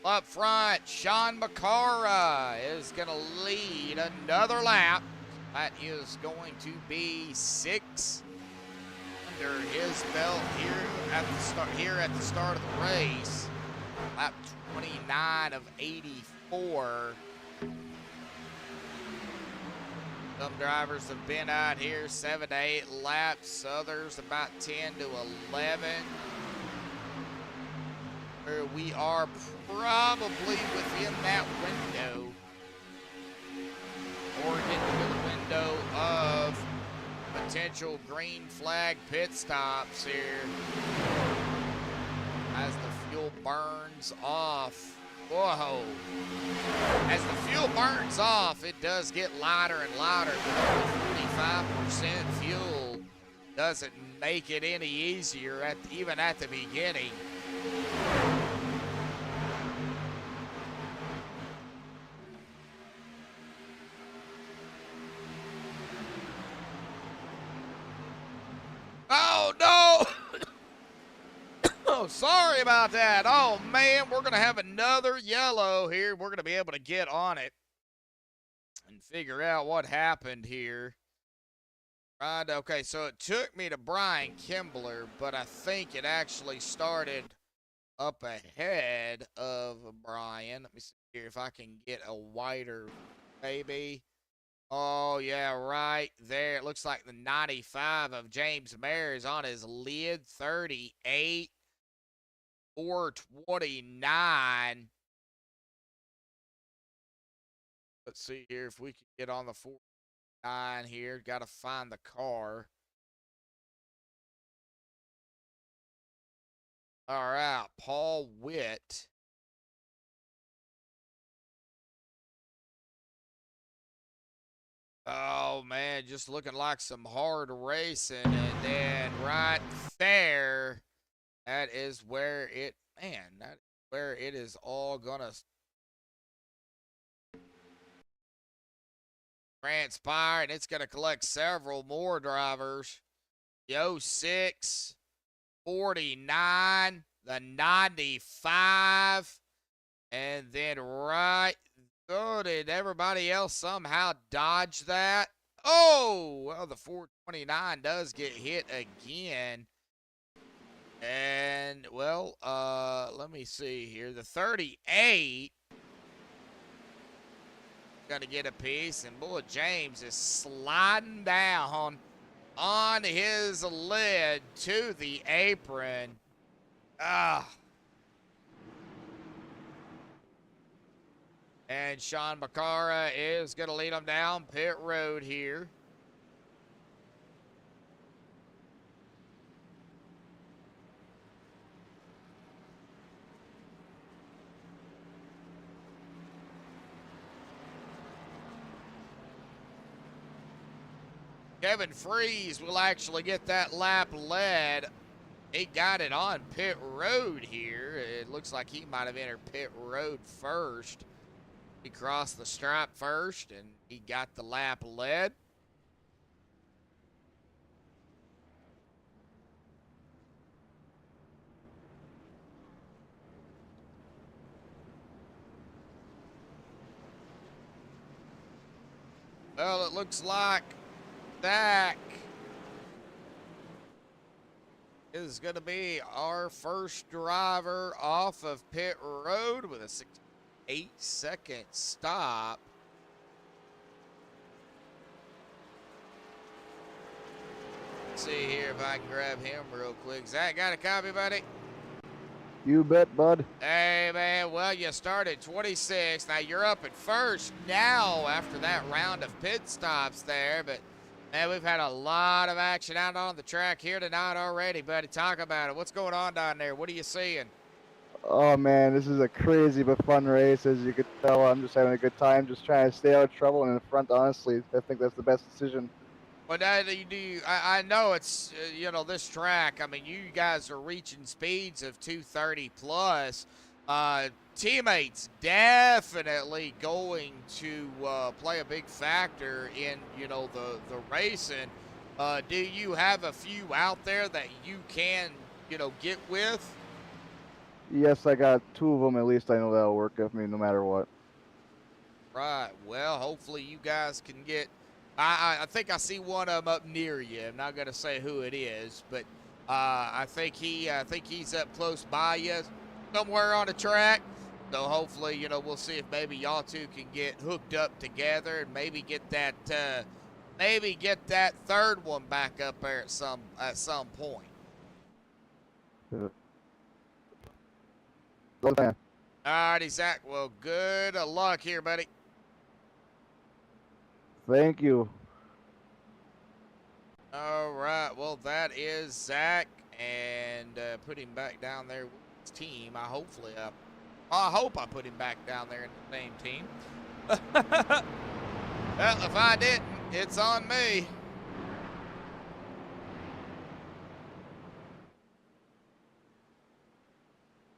Up front, Sean Makara is going to lead another lap. That is going to be 6 under his belt here at the start of the race. Lap 29 of 84. Some drivers have been out here 7 to 8 laps, others about 10 to 11. Where we are probably within that window, or into the window of potential green flag pit stops here as the fuel burns off. Whoa. As the fuel burns off, it does get lighter and lighter, but 45% fuel doesn't make it any easier even at the beginning. Oh, no! Oh, sorry about that. Oh, man, we're going to have another yellow here. We're going to be able to get on it and figure out what happened here. Right, okay, so it took me to Brian Kimbler, but I think it actually started up ahead of Brian. Let me see here if I can get a wider, maybe. Oh, yeah, right there. It looks like the 95 of James Mayer is on his lid. 38, 429. Let's see here if we can get on the 49 here. Got to find the car. All right, Paul Witt. Oh, man, just looking like some hard racing. And then right there, that is where it, man, that's where it is all going to transpire. And it's going to collect several more drivers. The 06, 49, the 95, and then right. Oh, did everybody else somehow dodge that? Oh, well, the 429 does get hit again. And, well, let me see here. The 38 going to get a piece. And, boy, James is sliding down on his lid to the apron. Ah. And Sean Macara is going to lead him down pit road here. Kevin Freeze will actually get that lap led. He got it on pit road here. It looks like he might have entered pit road first. He crossed the stripe first, and he got the lap led. Well, it looks like Zach is going to be our first driver off of pit road with a 8-second stop. Let's see here if I can grab him real quick. Zach, got a copy, buddy? You bet, bud. Hey, man, well, you started 26. Now you're up at first now after that round of pit stops there. But, man, we've had a lot of action out on the track here tonight already, buddy. Talk about it. What's going on down there? What are you seeing? Oh, man, this is a crazy but fun race. As you could tell, I'm just having a good time, just trying to stay out of trouble. And in front, honestly, I think that's the best decision. Well, I know it's, this track, I mean, you guys are reaching speeds of 230 plus. Teammates definitely going to play a big factor in, the racing. Do you have a few out there that you can, get with? Yes, I got 2 of them at least. I know that'll work with me no matter what. Right. Well, hopefully you guys can get. I think I see one of them up near you. I'm not gonna say who it is, but I think he's up close by you, somewhere on the track. So hopefully, we'll see if maybe y'all two can get hooked up together and maybe get that maybe get that third one back up there at some point. Man. Alrighty, Zach. Well, good luck here, buddy. Thank you. All right. Well, that is Zach, and put him back down there with his team. I hope I put him back down there in the same team. Well, if I didn't, it's on me.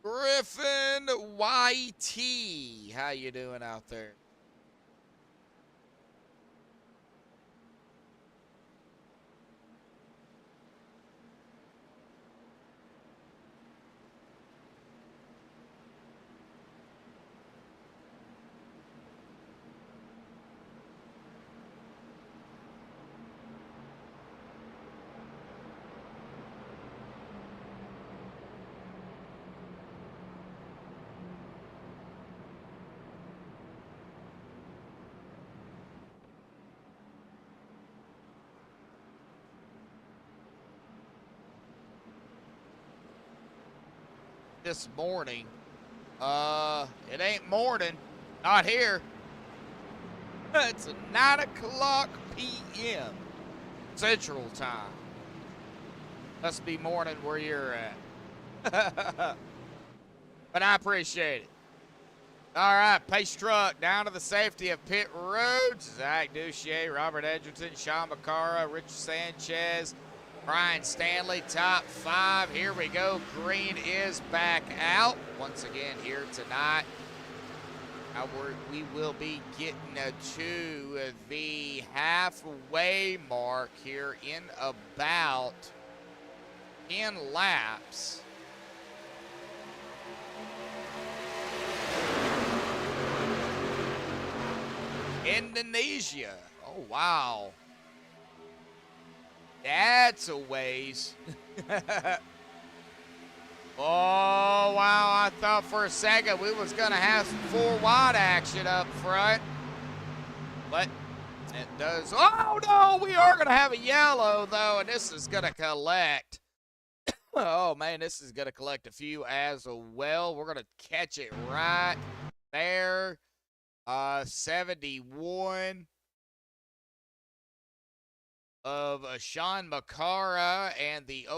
Griffin YT, how you doing out there? This morning. It ain't morning. Not here. It's 9 o'clock p.m. Central Time. Must be morning where you're at. But I appreciate it. All right, pace truck down to the safety of pit road. Zach Duchier, Robert Edgerton, Sean McCara, Richard Sanchez, Brian Stanley, top 5. Here we go. Green is back out once again here tonight. We will be getting to the halfway mark here in about 10 laps. Indonesia. Oh, wow. That's a ways. Oh, wow. I thought for a second we was going to have some 4-wide action up front. But it does. Oh, no. We are going to have a yellow, though, and this is going to collect. Oh, man, this is going to collect a few as well. We're going to catch it right there. 71 of Sean McCara and the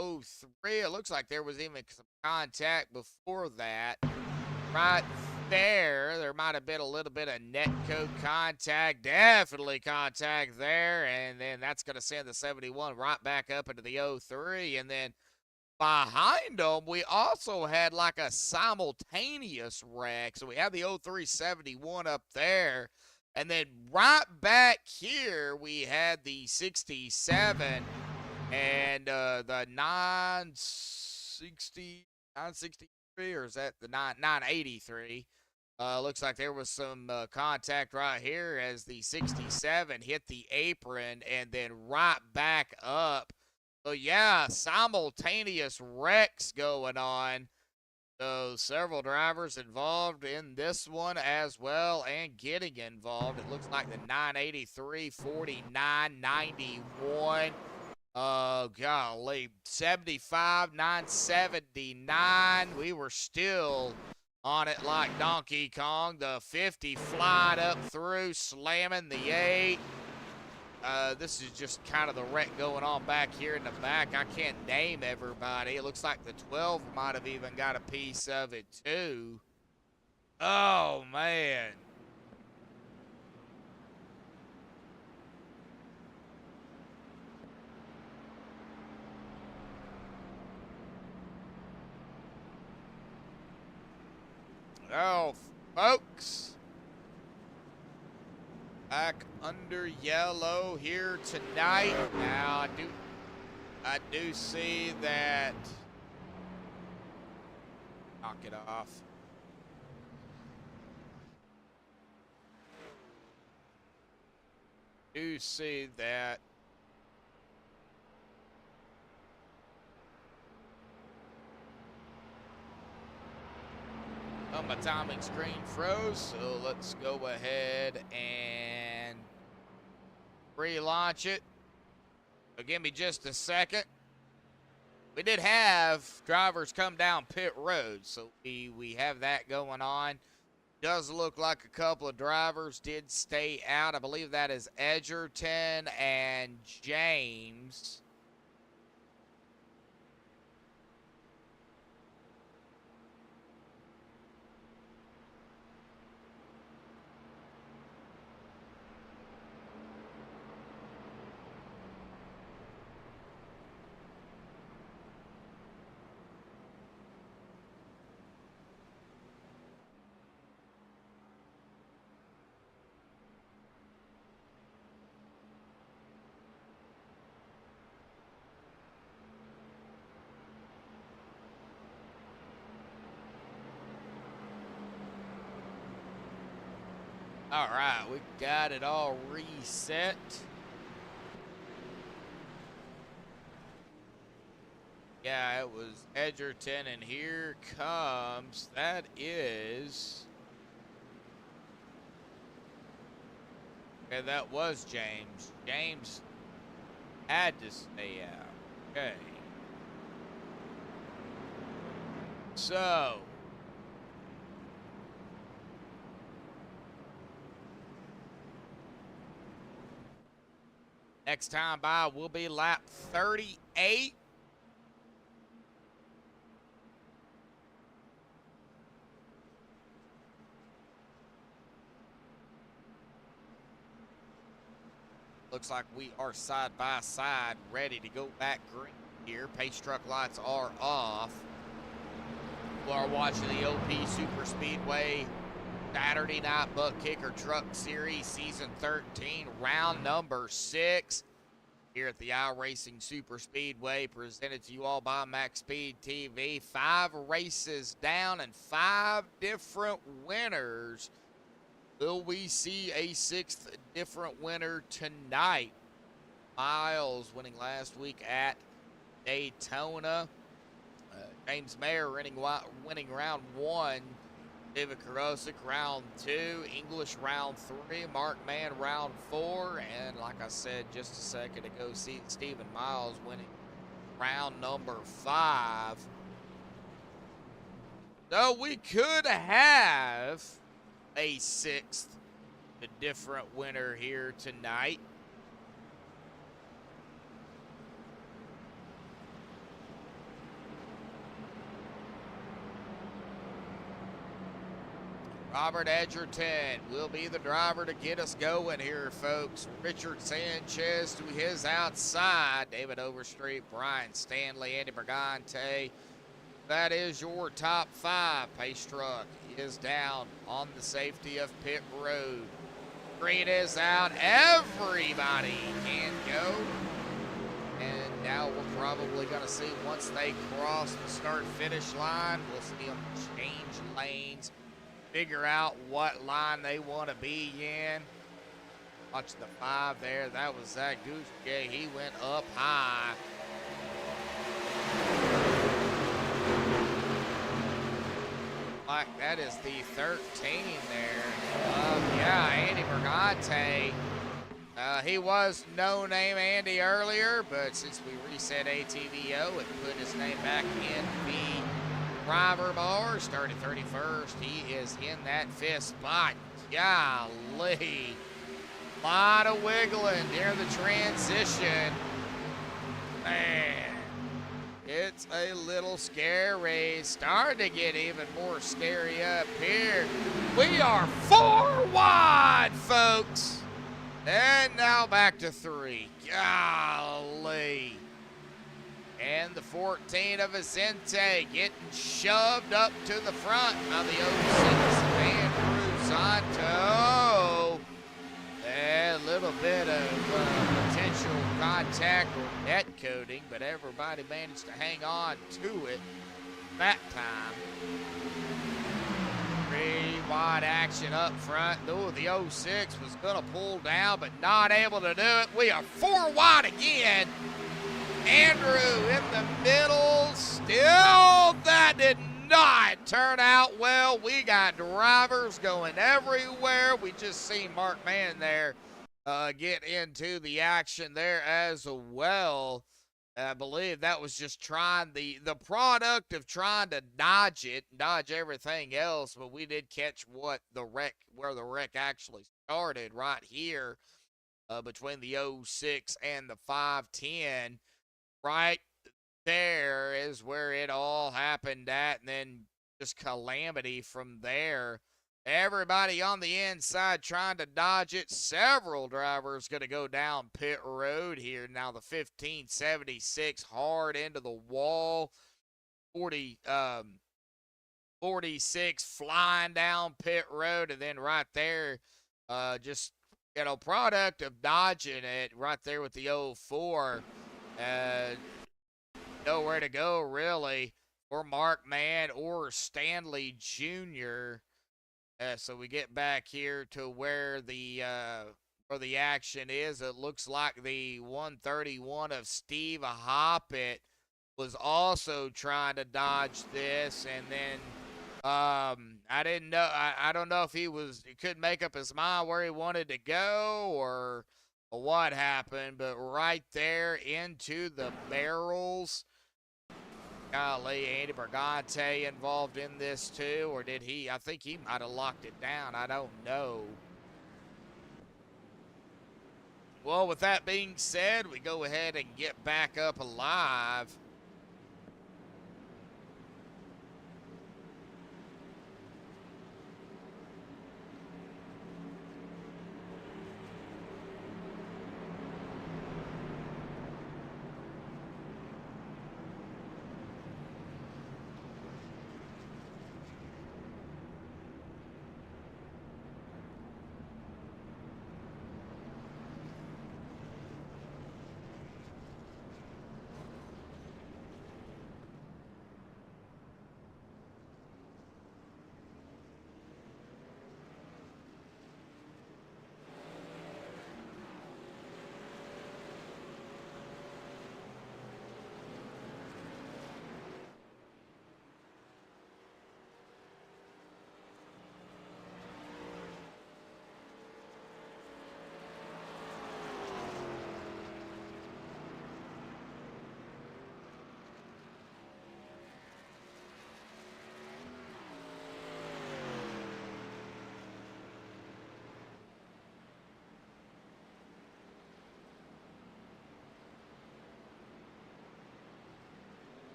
03. It looks like there was even some contact before that. Right there, there might have been a little bit of netcode contact. Definitely contact there. And then that's going to send the 71 right back up into the 03. And then behind them, we also had like a simultaneous wreck. So we have the 0371 up there. And then right back here, we had the 67 and the 963, or is that the 983? Looks like there was some contact right here as the 67 hit the apron and then right back up. So, yeah, simultaneous wrecks going on. So, several drivers involved in this one as well and getting involved. It looks like the 983, 49, 91. Golly, 75, 979. We were still on it like Donkey Kong. The 50 flying up through, slamming the 8. This is just kind of the wreck going on back here in the back. I can't name everybody. It looks like the 12 might have even got a piece of it too. Oh, man. Oh, folks. Back under yellow here tonight. Now, I do see that. Knock it off. Do see that. Oh, my timing screen froze, so let's go ahead and relaunch it. So give me just a second. We did have drivers come down pit road, so we have that going on. Does look like a couple of drivers did stay out. I believe that is Edgerton and James. All right, we got it all reset. Yeah, it was Edgerton, and here comes, that is, okay, that was James. James had to stay out. Okay. So, next time by will be lap 38. Looks like we are side by side, ready to go back green here. Pace truck lights are off. We are watching the OP Superspeedway Saturday Night Buttkicker Truck Series Season 13, round number 6 here at the iRacing Superspeedway, presented to you all by MaxspeedTV. 5 races down and 5 different winners. Will we see a 6th different winner tonight? Miles winning last week at Daytona. James Mayer winning round 1. David Karosik round 2. English round 3. Mark Mann round 4. And like I said just a second ago, Stephen Miles winning round number 5. So we could have a 6th different winner here tonight. Robert Edgerton will be the driver to get us going here, folks. Richard Sanchez to his outside. David Overstreet, Brian Stanley, Andy Brigante. That is your top 5. Pace truck is down on the safety of pit road. Green is out. Everybody can go. And now we're probably going to see, once they cross the start-finish line, we'll see them change lanes, figure out what line they want to be in. Watch the 5 there. That was Zach Gouche. He went up high. Like that is the 13 there. Yeah, Andy Brigante. He was no name Andy earlier, but since we reset ATVO, it put his name back in the driver bar. Started 31st. He is in that 5th spot. Golly. Lot of wiggling near the transition. Man. It's a little scary. Starting to get even more scary up here. We are 4 wide, folks. And now back to 3. Golly. And the 14 of Vicente getting shoved up to the front by the 06 Andrew Santo. A little bit of potential contact or net coating, but everybody managed to hang on to it that time. 3 wide action up front. Oh, the 06 was going to pull down, but not able to do it. We are 4 wide again. Andrew in the middle. Still, that did not turn out well. We got drivers going everywhere. We just seen Mark Mann there get into the action there as well. I believe that was just trying the product of trying to dodge everything else, but we did catch where the wreck actually started right here between the 06 and the 510. Right there is where it all happened at, and then just calamity from there. Everybody on the inside trying to dodge it. Several drivers going to go down pit road here. Now the 1576 hard into the wall. 46 flying down pit road. And then right there, just, product of dodging it right there with the 04. Nowhere to go, really, for Mark Mann or Stanley Jr., so we get back here to where the action is. It looks like the 131 of Steve Hoppett was also trying to dodge this, and then I didn't know. I don't know if he couldn't make up his mind where he wanted to go or what happened, but right there into the barrels. Golly, Andy Bergante involved in this too, or did he? I think he might have locked it down. I don't know. Well, with that being said, we go ahead and get back up alive.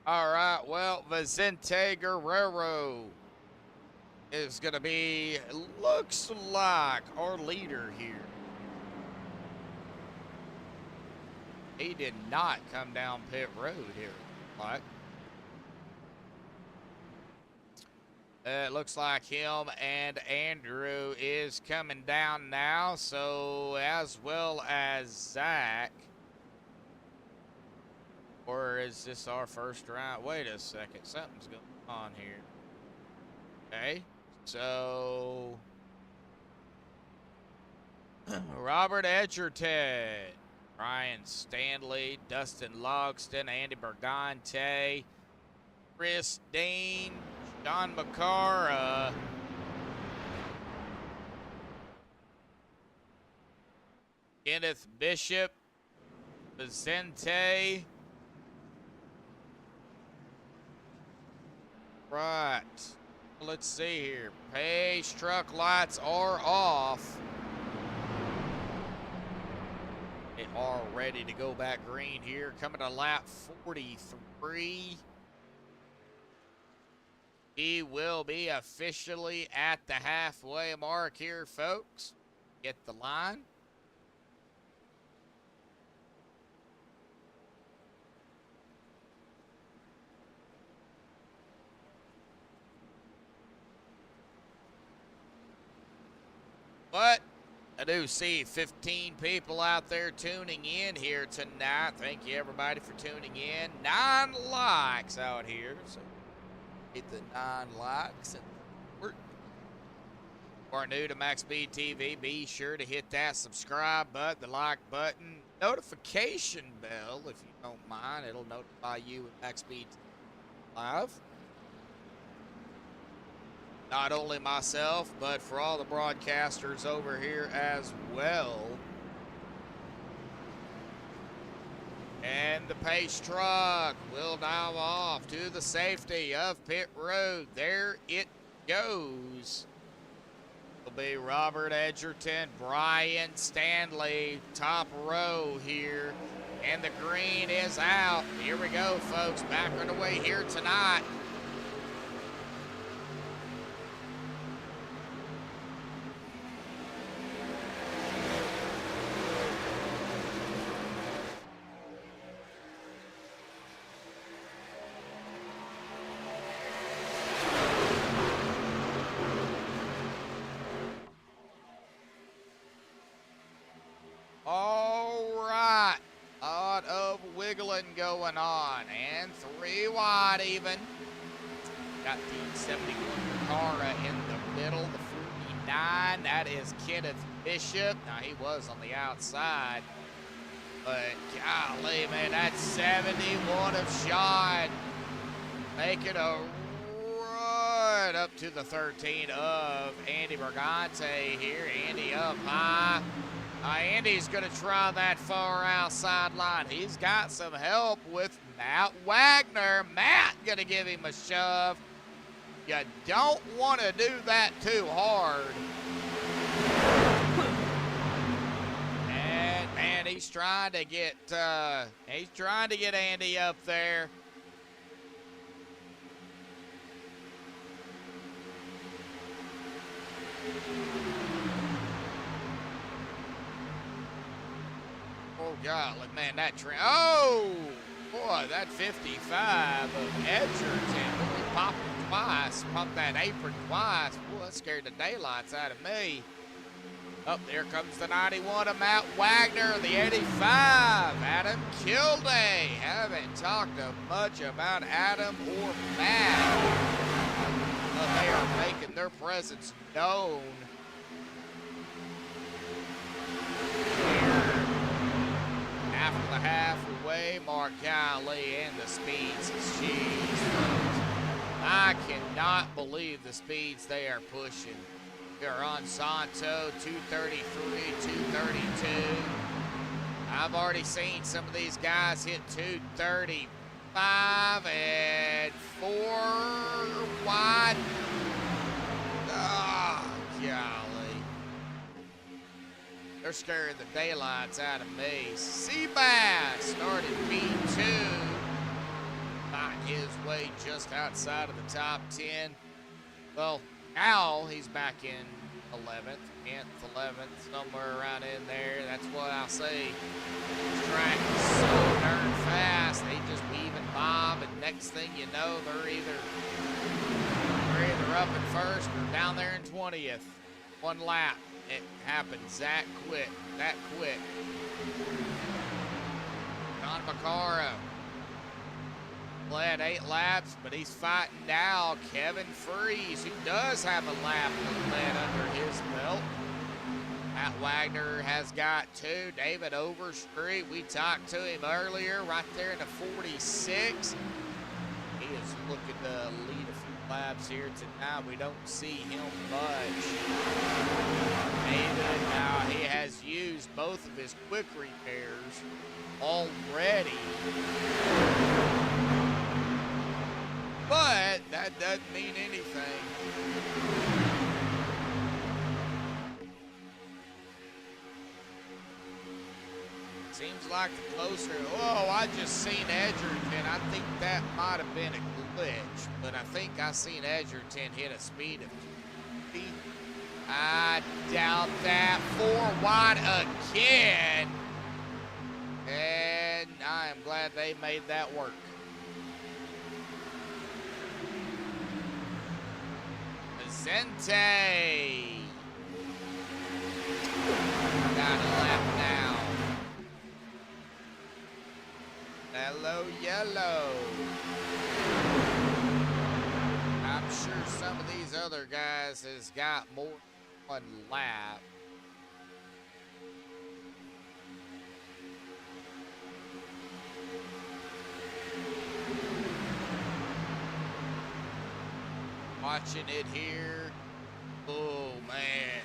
All right, well, Vicente Guerrero is going to be, looks like, our leader here. He did not come down pit road here, like. It looks like him and Andrew is coming down now, so as well as Zach. Or is this our first round? Wait a second. Something's going on here. Okay. So, Robert Edgerton, Ryan Stanley, Dustin Logston, Andy Bergante, Chris Dean, John McCara, Kenneth Bishop, Vicente. Right. Let's see here. Pace truck lights are off. They are ready to go back green here. Coming to lap 43. He will be officially at the halfway mark here, folks. Get the line. But I do see 15 people out there tuning in here tonight. Thank you, everybody, for tuning in. 9 likes out here. So hit the 9 likes. And are new to MaxspeedTV, be sure to hit that subscribe button, the like button, notification bell if you don't mind. It'll notify you when MaxspeedTV live. Not only myself, but for all the broadcasters over here as well. And the pace truck will now off to the safety of pit road. There it goes. It'll be Robert Edgerton, Brian Stanley, top row here. And the green is out. Here we go, folks. Back on the way here tonight. Going on, and 3 wide even. Got the 71 Cara in the middle, the 49. That is Kenneth Bishop. Now he was on the outside, but golly, man, that's 71 of Sean making a run up to the 13 of Andy Bergante here. Andy up high. Andy's going to try that far outside line. He's got some help with Matt Wagner. Matt going to give him a shove. You don't want to do that too hard. And man, he's trying to get Andy up there. Oh, God, man, that trend. Oh, boy, that 55 of Edgerton really popped twice, popped that apron twice. Boy, that scared the daylights out of me. Up there comes the 91 of Matt Wagner, the 85, Adam Kilday. Haven't talked much about Adam or Matt, but they are making their presence known. After the halfway mark, golly, and the speeds, jeez. I cannot believe the speeds they are pushing. They're on Santo, 233, 232. I've already seen some of these guys hit 235 and 4 wide. Oh, golly. They're scaring the daylights out of me. Seabass started P2. Find his way just outside of the top 10. Well, now he's back in 11th, 10th, 11th, somewhere around in there. That's what I'll say. This track is so darn fast. They just weave and bob, and next thing you know, they're either up in first or down there in 20th. One lap. It happens that quick. John Maccaro led 8 laps, but he's fighting now Kevin Freeze, who does have a lap led under his belt. Matt Wagner has got 2. David Overstreet, we talked to him earlier, right there in the 46. He is looking to lead a few laps here tonight. We don't see him much. David, now he has used both of his quick repairs already. But that doesn't mean anything. Seems like the closer. Oh, I just seen Edgerton. I think that might have been a glitch, but I think I seen Edgerton hit a speed of 2. I doubt that. 4 wide again. And I am glad they made that work. Vicente. Got a lap now. Hello, yellow. I'm sure some of these other guys has got more one lap. Watching it here. Oh, man.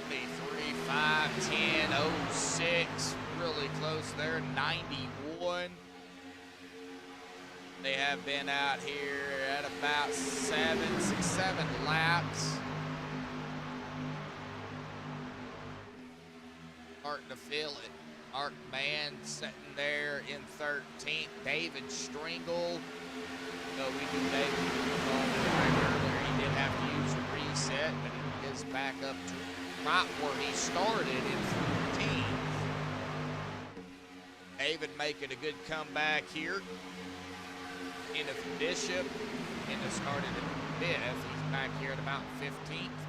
23, 5, 10, 06. Really close there. 91. They have been out here at about 7 laps. Starting to feel it. Mark Mann sitting there in 13th. David Stringle. So we knew David was on the track earlier. He did have to use a reset, but he is back up to right where he started in 14th. David making a good comeback here. Kenneth Bishop, Kenneth started in 5th. He's back here at about 15th.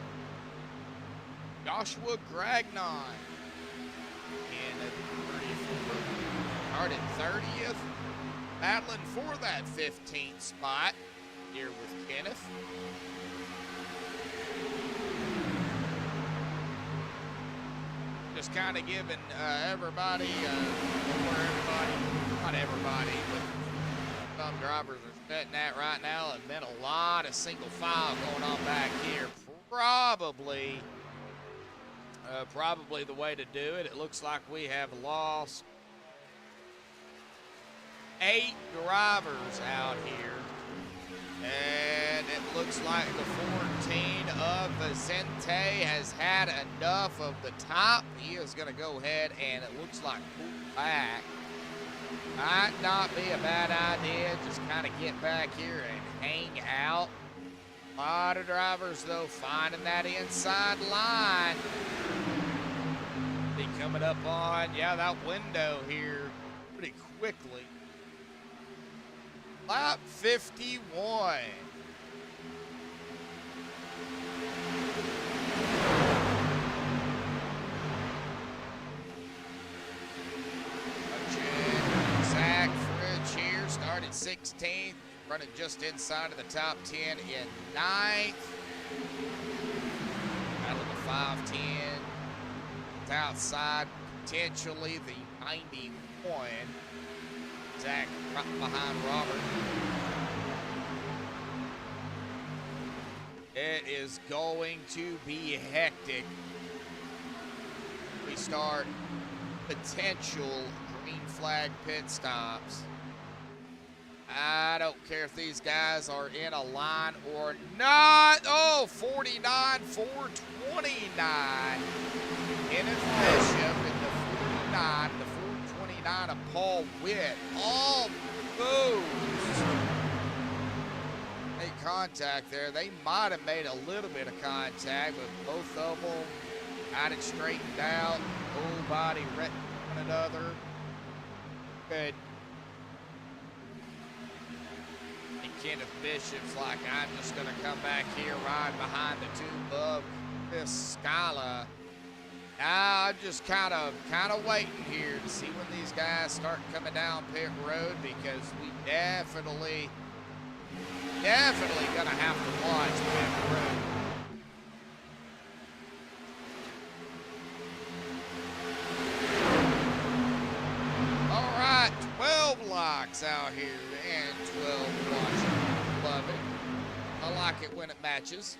Joshua Gragnon in 34th. Started 30th. Battling for that 15th spot here with Kenneth. Just kind of giving everybody, not everybody, but some drivers are sitting at right now. There's been a lot of single file going on back here. Probably the way to do it. It looks like we have lost 8 drivers out here. And it looks like the 14 of Vicente has had enough of the top. He is going to go ahead and it looks like pull back. Might not be a bad idea. Just kind of get back here and hang out. A lot of drivers, though, finding that inside line. Be coming up on, yeah, that window here pretty quickly. Lap 51. Zach Fridge here started 16th, running just inside of the top 10 in 9th. Out of the 5-10. It's outside, potentially the 91. Zach right behind Robert. It is going to be hectic. We start potential green flag pit stops. I don't care if these guys are in a line or not. Oh, 49, 429. Kenneth Bishop in the 49, the 429 of Paul Witt. Almost made contact there. They might have made a little bit of contact, but both of them got it straightened out. Full body right one another. Good. And Kenneth Bishop's like, I'm just going to come back here, ride behind the two of Chris Scala. Now I'm just kind of waiting here to see when these guys start coming down pit road, because we definitely gonna have to watch pit road. All right, 12 locks out here and 12 watching. Love it. I like it when it matches.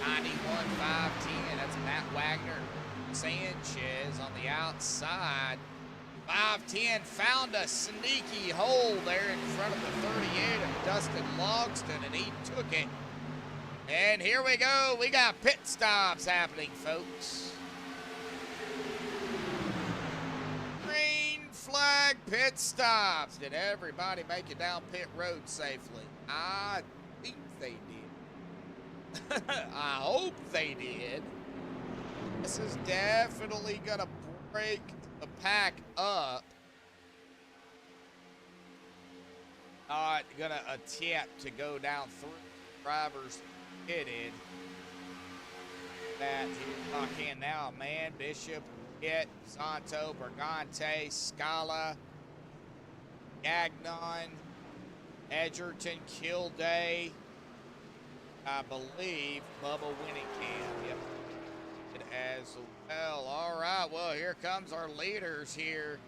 91, 5, 10. That's Matt Wagner. Sanchez on the outside. 5-10 found a sneaky hole there in front of the 38 of Dustin Logston, and he took it. And here we go. We got pit stops happening, folks. Green flag pit stops. Did everybody make it down pit road safely? I think they did. I hope they did. This is definitely gonna break the pack up. Not gonna attempt to go down through drivers pitted. That he lock in now, man. Bishop, Pitt, Santo, Bergante, Scala, Gagnon, Edgerton, Kilday, I believe Bubba Winningham. Yep. As well. All right. Well, here comes our leaders here.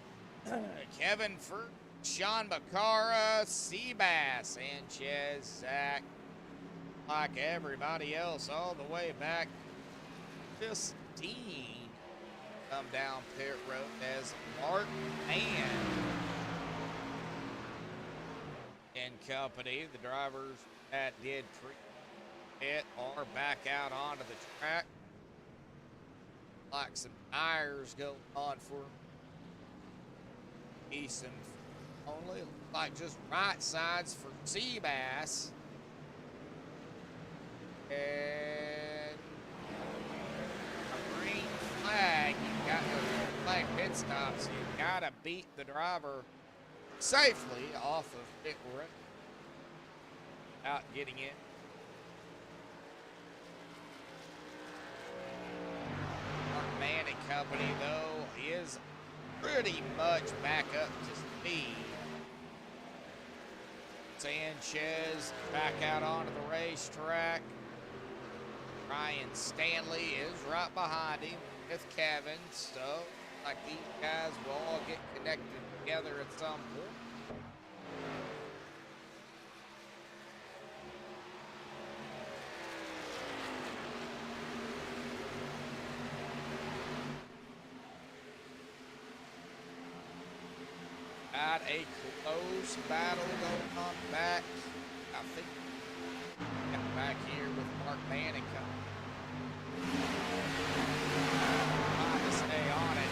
Kevin Furt, Sean Macara, Seabass, Sanchez, Zach, like everybody else, all the way back. 15 come down pit road as Mark Mann and company. The drivers that did pre-pit are back out onto the track. Like some tires going on for Easton only. Like just right sides for Seabass. And a green flag. You got the flag pit stops. You gotta beat the driver safely off of pit road without getting in. Man and company, though, is pretty much back up to speed. Sanchez back out onto the racetrack. Ryan Stanley is right behind him with Kevin, so like these guys will all get connected together at some point. Got a close battle going on back. I think back here with Mark Manning trying to stay on it.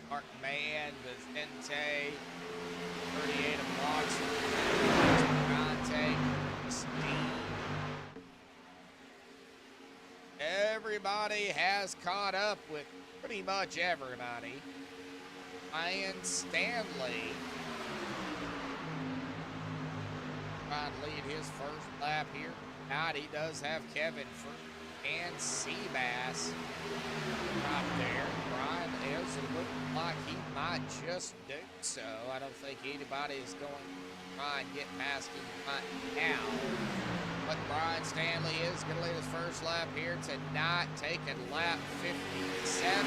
Mark Mann, Vicente, 38 of Moxley, Conte, Steve. Everybody has caught up with pretty much everybody. Ryan Stanley trying to lead his first lap here. Out he does have Kevin Furt and Seabass right there. Ryan is looking like he might just do so. I don't think anybody is going to try and get past him right now. But Brian Stanley is going to lead his first lap here tonight, taking lap 57.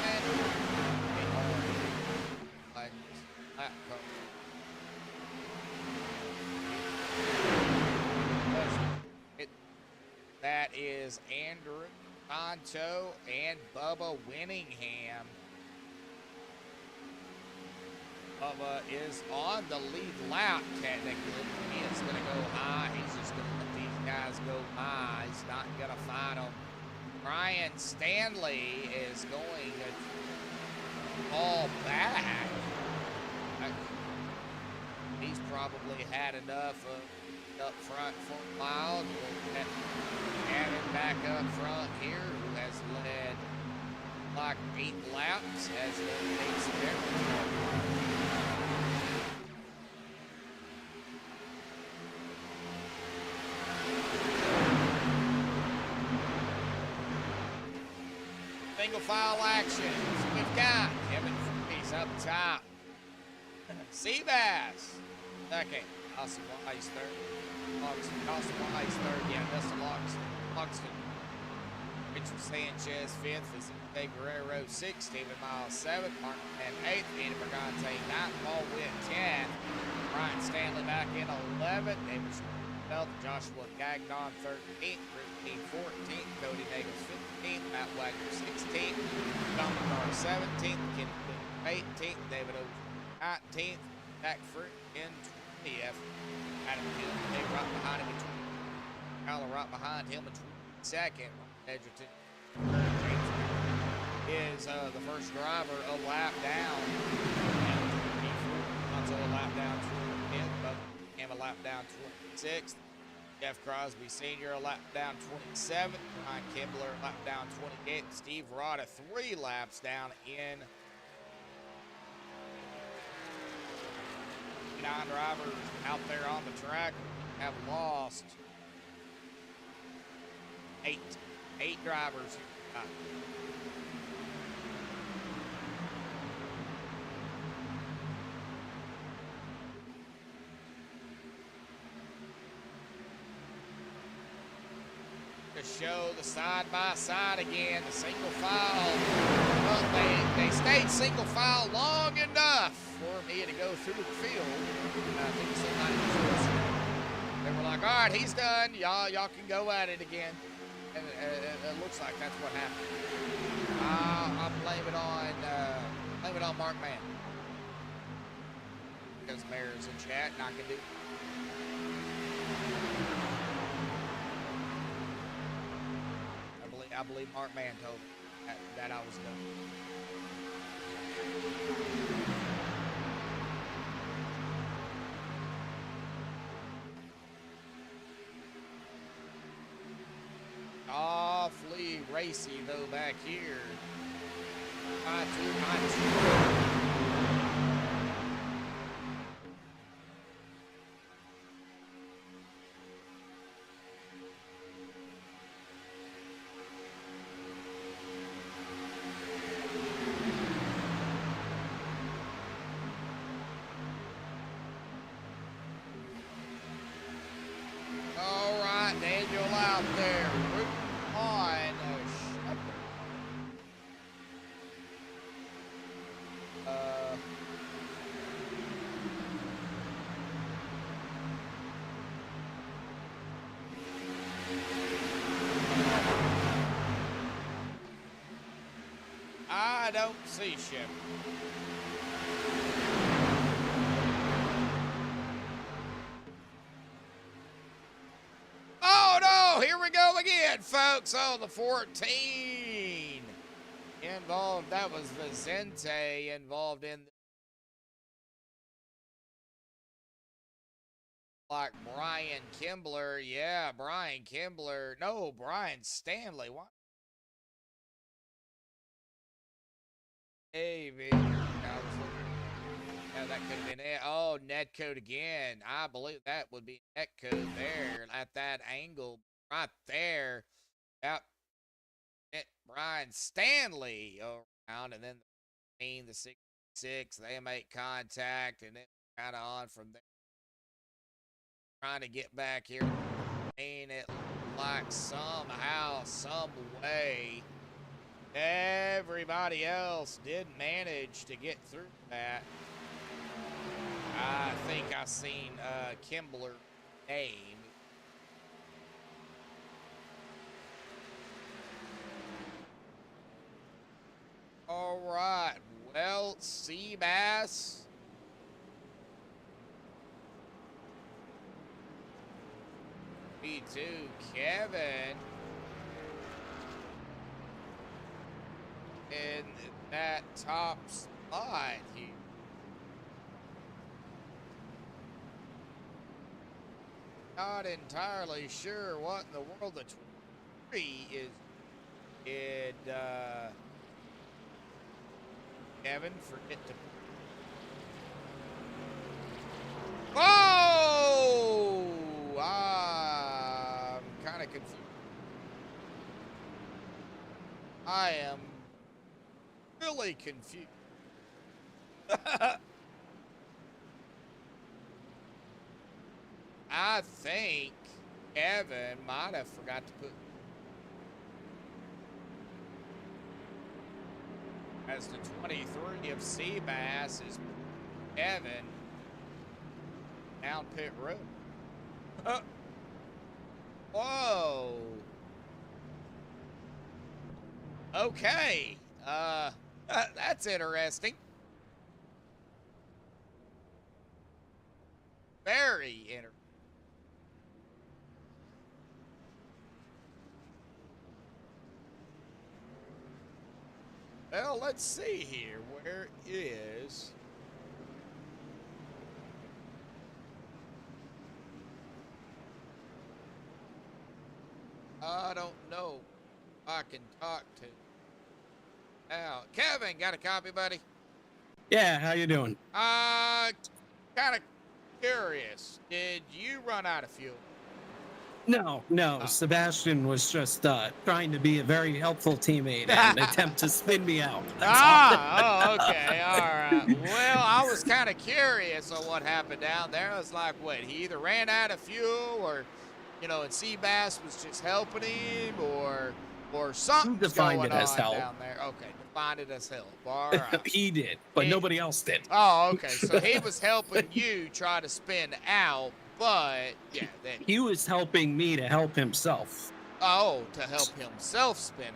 That is Andrew Tonto and Bubba Winningham. Bubba is on the lead lap technically. He is going to go high. He's just going to let these guys go high. He's not going to fight them. Brian Stanley is going to fall back. He's probably had enough of up front for a while. Gavin back up front here, who has led like 8 laps as it takes everyone. Single file actions. We've got Kevin Freeze up top. Seabass second. Austin Wise third. Austin Wise third. Yeah, Dustin Loxton. Richard Sanchez fifth. Vicente Guerrero sixth. Stephen Miles seventh. Martin and eighth. Andy Bergante ninth. Paul Witt 10th. Brian Stanley back in 11th. David 12th. Joshua Gagnon 13th. Rick 14th. Cody Nagels 15th. Matt Wagner 16th. Don McCarr 17th. Kenny 18th. David O 19th. Zach Frick in 20th. Adam Hill, they right behind him in 20th. Kyler right behind him in 22nd. Edgerton is the first driver a lap down. Alonso a lap down 25th. Buckingham a lap down 26th. Jeff Crosby Sr. a lap down 27th. Ryan Kibler a lap down 28th. Steve Rada 3 laps down in 9 drivers out there on the track have lost 8 drivers. show the side-by-side again, the single file. Well, they stayed single file long enough for me to go through the field. I think somebody was they were like, all right, he's done. Y'all can go at it again. And it looks like that's what happened. I'll blame it on Mark Man. Because Mayor's in chat and I can do. I believe Mark Man told me that I was done. Awfully racy though back here. Not too. All right, Daniel out there. Root on. I don't see Shep. Oh no, here we go again, folks. Oh, the 14 involved. That was Vicente involved in like Brian Kimbler. Yeah, Brian Kimbler. No, Brian Stanley. What? Hey, man. Yeah, that could have been it. Oh, netcode again. I believe that would be netcode there at that angle right there. Yep. Brian Stanley around, and then the 66, they make contact, and then kind of on from there. Trying to get back here. Ain't it like somehow, some way, everybody else did manage to get through that. I think I seen Kimbler name. All right, well, Seabass. B2, Kevin. In that top spot here. Not entirely sure what in the world the 23 is. Did Kevin forget to? Oh! I'm kind of confused. I am really confused. I think Kevin might have forgot to put as the 23 of Seabass is Kevin down pit road. Whoa. Okay. That's interesting. Very interesting. Well, let's see here. Where is... I don't know if I can talk to... Now, Kevin, got a copy, buddy? Yeah, how you doing? Kind of curious. Did you run out of fuel? No, Oh. Sebastian was just trying to be a very helpful teammate and attempt to spin me out. That's Oh, okay, all right. Well, I was kind of curious on what happened down there. I was like, what, he either ran out of fuel or you know, and Seabass was just helping him, or something's defined going it as on help. down there. Okay, defined it as help. All right. He did, but He- nobody else did. Oh, okay. So he was helping you try to spin out, but yeah, then He was helping me to help himself. to help himself spin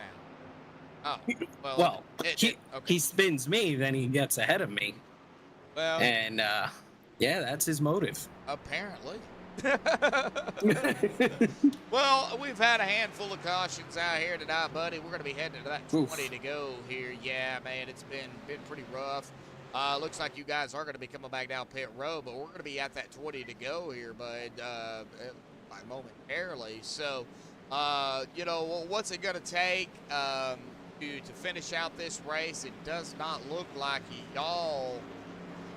out. Oh, Well, okay. he spins me, then he gets ahead of me. Well, And yeah, that's his motive. apparently. Well, we've had a handful of cautions out here tonight, buddy. We're going to be heading to that 20 to go here. Yeah, man, it's been pretty rough. Looks like you guys are going to be coming back down pit road, but we're going to be at that 20 to go here, bud, momentarily. So, you know, what's it going to take to finish out this race? It does not look like y'all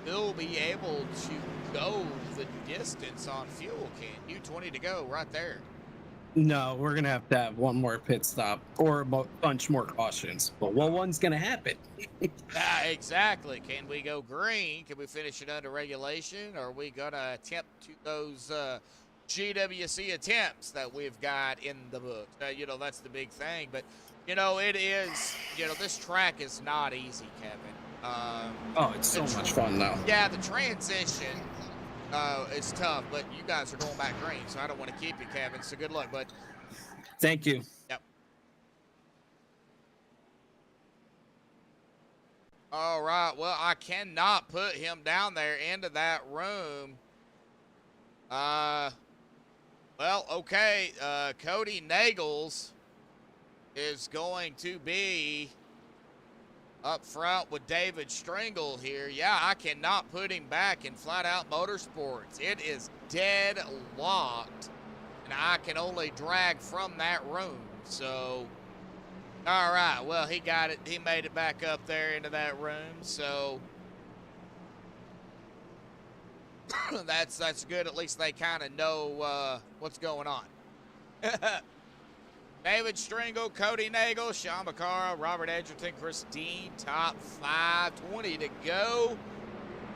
will be able to go the distance on fuel, can you? 20 to go right there. No, we're going to have one more pit stop or a bunch more cautions. But one's going to happen. Exactly. Can we go green? Can we finish it under regulation? Or are we going to attempt to those GWC attempts that we've got in the book? You know, that's the big thing. But, you know, it is, you know, this track is not easy, Kevin. Oh, it's so much fun, though. Yeah, the transition is tough, but you guys are going back green, so I don't want to keep you, Kevin. So good luck, bud. Thank you. Yep. All right. Well, I cannot put him down there into that room. Well, okay. Cody Nagels is going to be up front with David Stringle here. Yeah, I cannot put him back in Flat Out Motorsports. It is dead locked, and I can only drag from that room. So, all right. Well, he got it. He made it back up there into that room. So, that's good. At least they kind of know what's going on. David Stringle, Cody Nagel, Sean McCara, Robert Edgerton, Christine, top 5, 20 to go.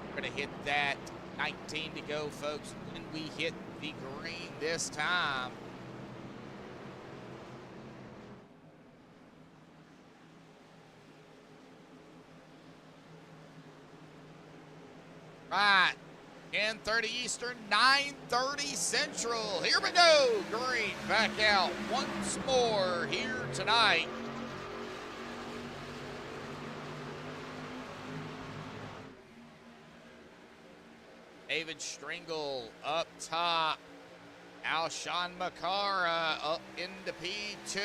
We're going to hit that 19 to go, folks, when we hit the green this time. Right. 10:30 Eastern, 9:30 Central. Here we go. Green back out once more here tonight. David Stringle up top. Alshon Makara up into P2.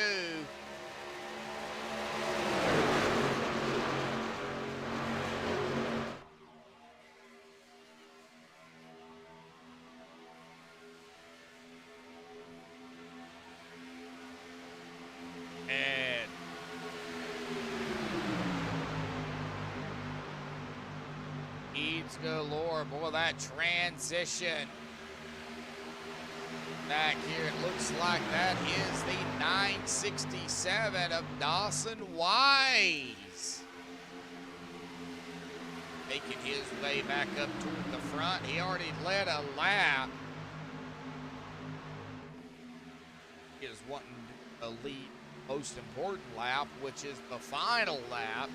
Galore. Boy, that transition back here, it looks like that is the 967 of Dawson Wise. Making his way back up toward the front. He already led a lap. He is wanting to lead most important lap, which is the final lap.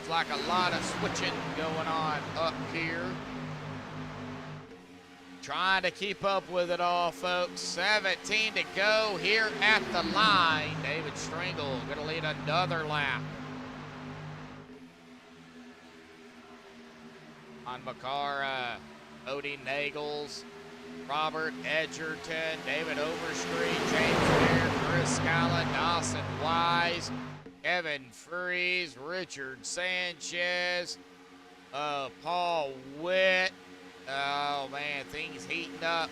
Like a lot of switching going on up here. Trying to keep up with it all, folks. 17 to go here at the line. David Stringle going to lead another lap. On Makara, Cody Nagels, Robert Edgerton, David Overstreet, James Bear, Chris Scala, Dawson Wise, Kevin Freeze, Richard Sanchez, Paul Witt. Oh, man, things heating up.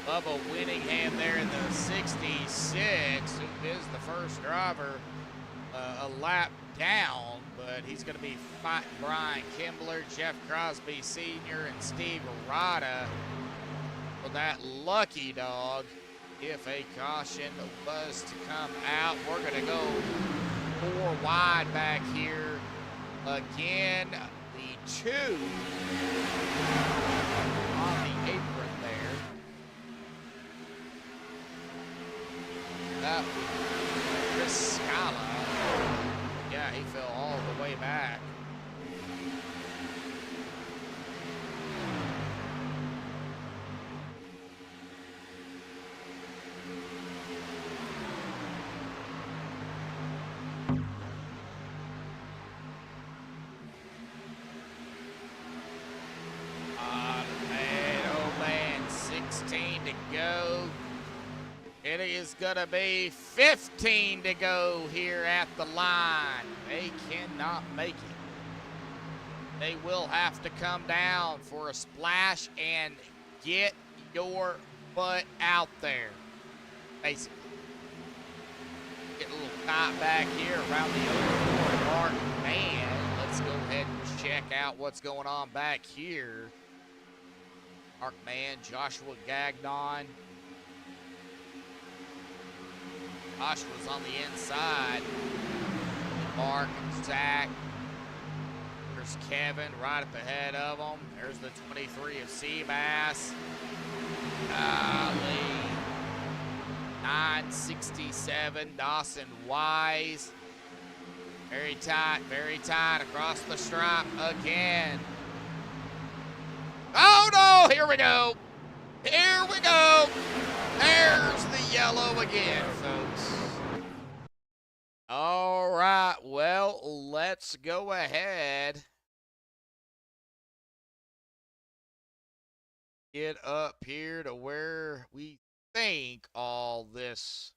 Bubba Winningham there in the 66, who is the first driver a lap down, but he's going to be fighting Brian Kimbler, Jeff Crosby Sr., and Steve Arata. Well, that lucky dog, if a caution was to come out, we're going to go 4 wide back here. Again, the 2 on the apron there. That was Chris Scala. Yeah, he fell all the way back. Oh man, 16 to go. It is gonna be 15 to go here at the line. They cannot make it. They will have to come down for a splash and get your butt out there, basically. Get a little tight back here around the overboard mark. Man, let's go ahead and check out what's going on back here. Mark Man, Joshua Gagnon. Josh was on the inside. Mark, Zach. There's Kevin right up ahead of him. There's the 23 of Seabass. Golly. 967, Dawson Wise. Very tight across the stripe again. Oh no, here we go. Here we go. There's the yellow again, folks. All right, well, let's go ahead. Get up here to where we think all this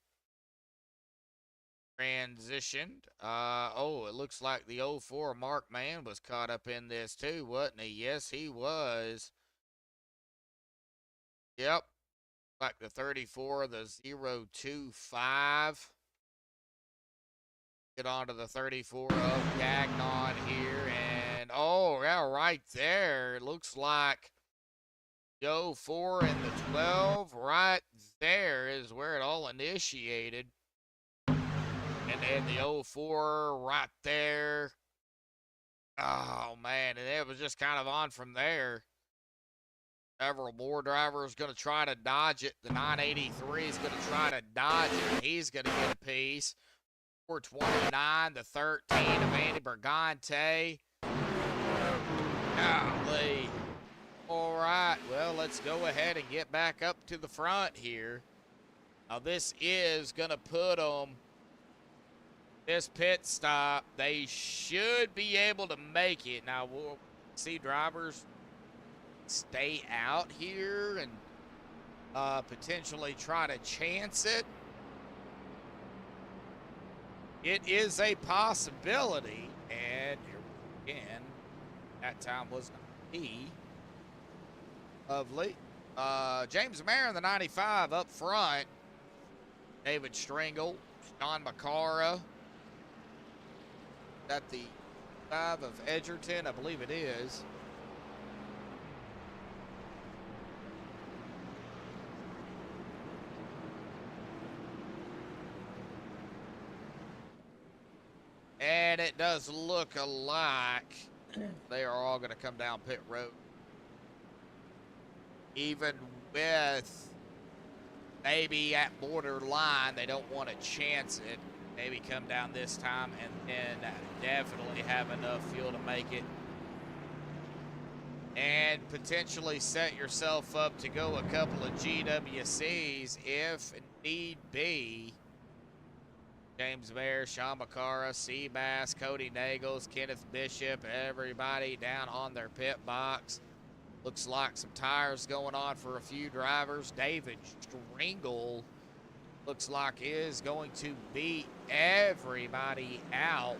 transitioned. Oh, it looks like the 04 Mark Man was caught up in this too, wasn't he? Yes, he was. Yep. Like the 34, the 025. Get onto the 34 of Gagnon here. And, oh, yeah, right there. It looks like the 04 and the 12 right there is where it all initiated. And then the 04 right there. Oh, man. And it was just kind of on from there. Several more drivers going to try to dodge it. The 983 is going to try to dodge it. He's going to get a piece. 429, the 13 of Andy Bergante. Golly. All right, well, let's go ahead and get back up to the front here. Now, this is going to put them, this pit stop, they should be able to make it. Now, we'll see drivers stay out here and potentially try to chance it. It is a possibility, and here again, that time was not me. Lovely. James Mayer in the 95 up front. David Stringle, Sean McCara. That the 5 of Edgerton, I believe it is. And it does look alike. They are all going to come down pit road. Even with maybe at borderline, they don't want to chance it. Maybe come down this time and then definitely have enough fuel to make it. And potentially set yourself up to go a couple of GWCs if need be. James Mayer, Sean McCara, Seabass, Cody Nagels, Kenneth Bishop, everybody down on their pit box. Looks like some tires going on for a few drivers. David Stringle looks like is going to beat everybody out.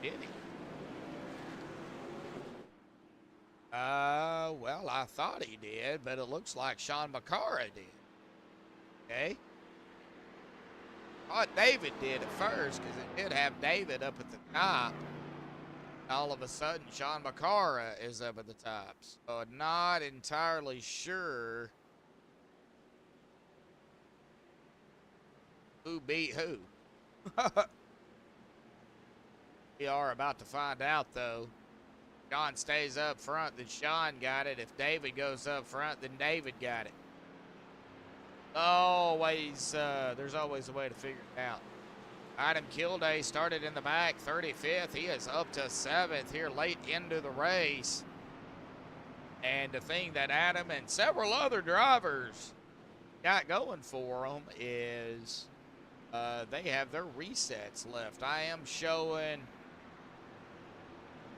Did he? Well, I thought he did, but it looks like Sean McCara did. Okay. thought David did at first because it did have David up at the top. All of a sudden, Sean McCara is up at the top. So not entirely sure who beat who. We are about to find out, though. Sean stays up front, then Sean got it. If David goes up front, then David got it. Always, there's always a way to figure it out. Adam Kilday started in the back, 35th. He is up to 7th here late into the race. And the thing that Adam and several other drivers got going for them is they have their resets left. I am showing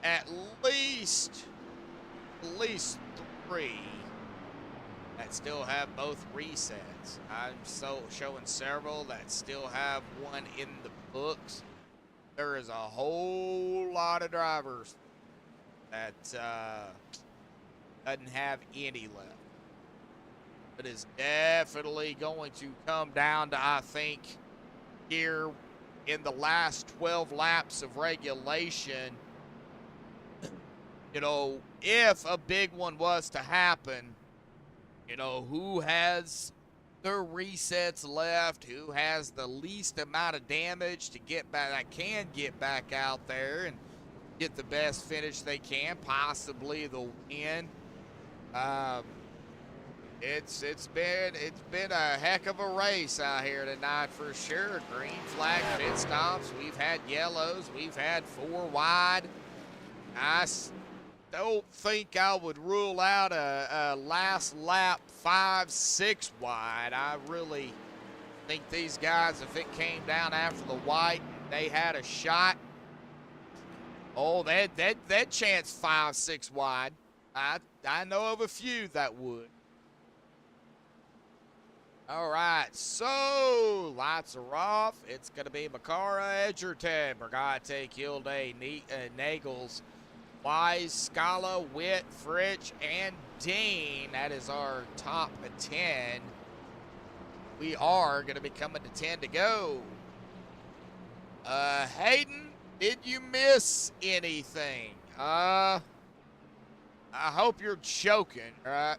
at least 3 that still have both resets. I'm showing several that still have one in the books. There is a whole lot of drivers that doesn't have any left. It is definitely going to come down to, I think, here in the last 12 laps of regulation, you know, if a big one was to happen, you know, who has their resets left, who has the least amount of damage to get back, that can get back out there and get the best finish they can, possibly the win. It's been a heck of a race out here tonight for sure. Green flag pit stops. We've had yellows. We've had 4 wide. I don't think I would rule out a last lap 5-6 wide. I really think these guys, if it came down after the white, they had a shot. Oh, that chance 5-6 wide. I know of a few that would. All right, so lights are off. It's going to be Makara, Edgerton, Brigate, Kilday, Nagels, Wise, Scala, Witt, Fritch, and Dean. That is our top 10. We are going to be coming to 10 to go. Hayden, did you miss anything? I hope you're joking, right?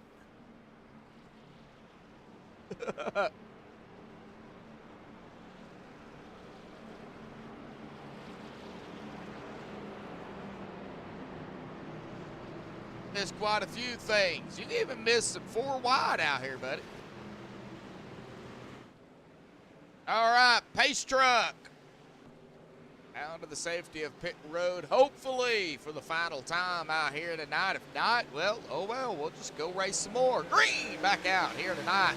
Missed quite a few things. You even missed some 4 wide out here, buddy. All right, pace truck. Down to the safety of pit road, hopefully for the final time out here tonight. If not, well, oh well, we'll just go race some more. Green back out here tonight.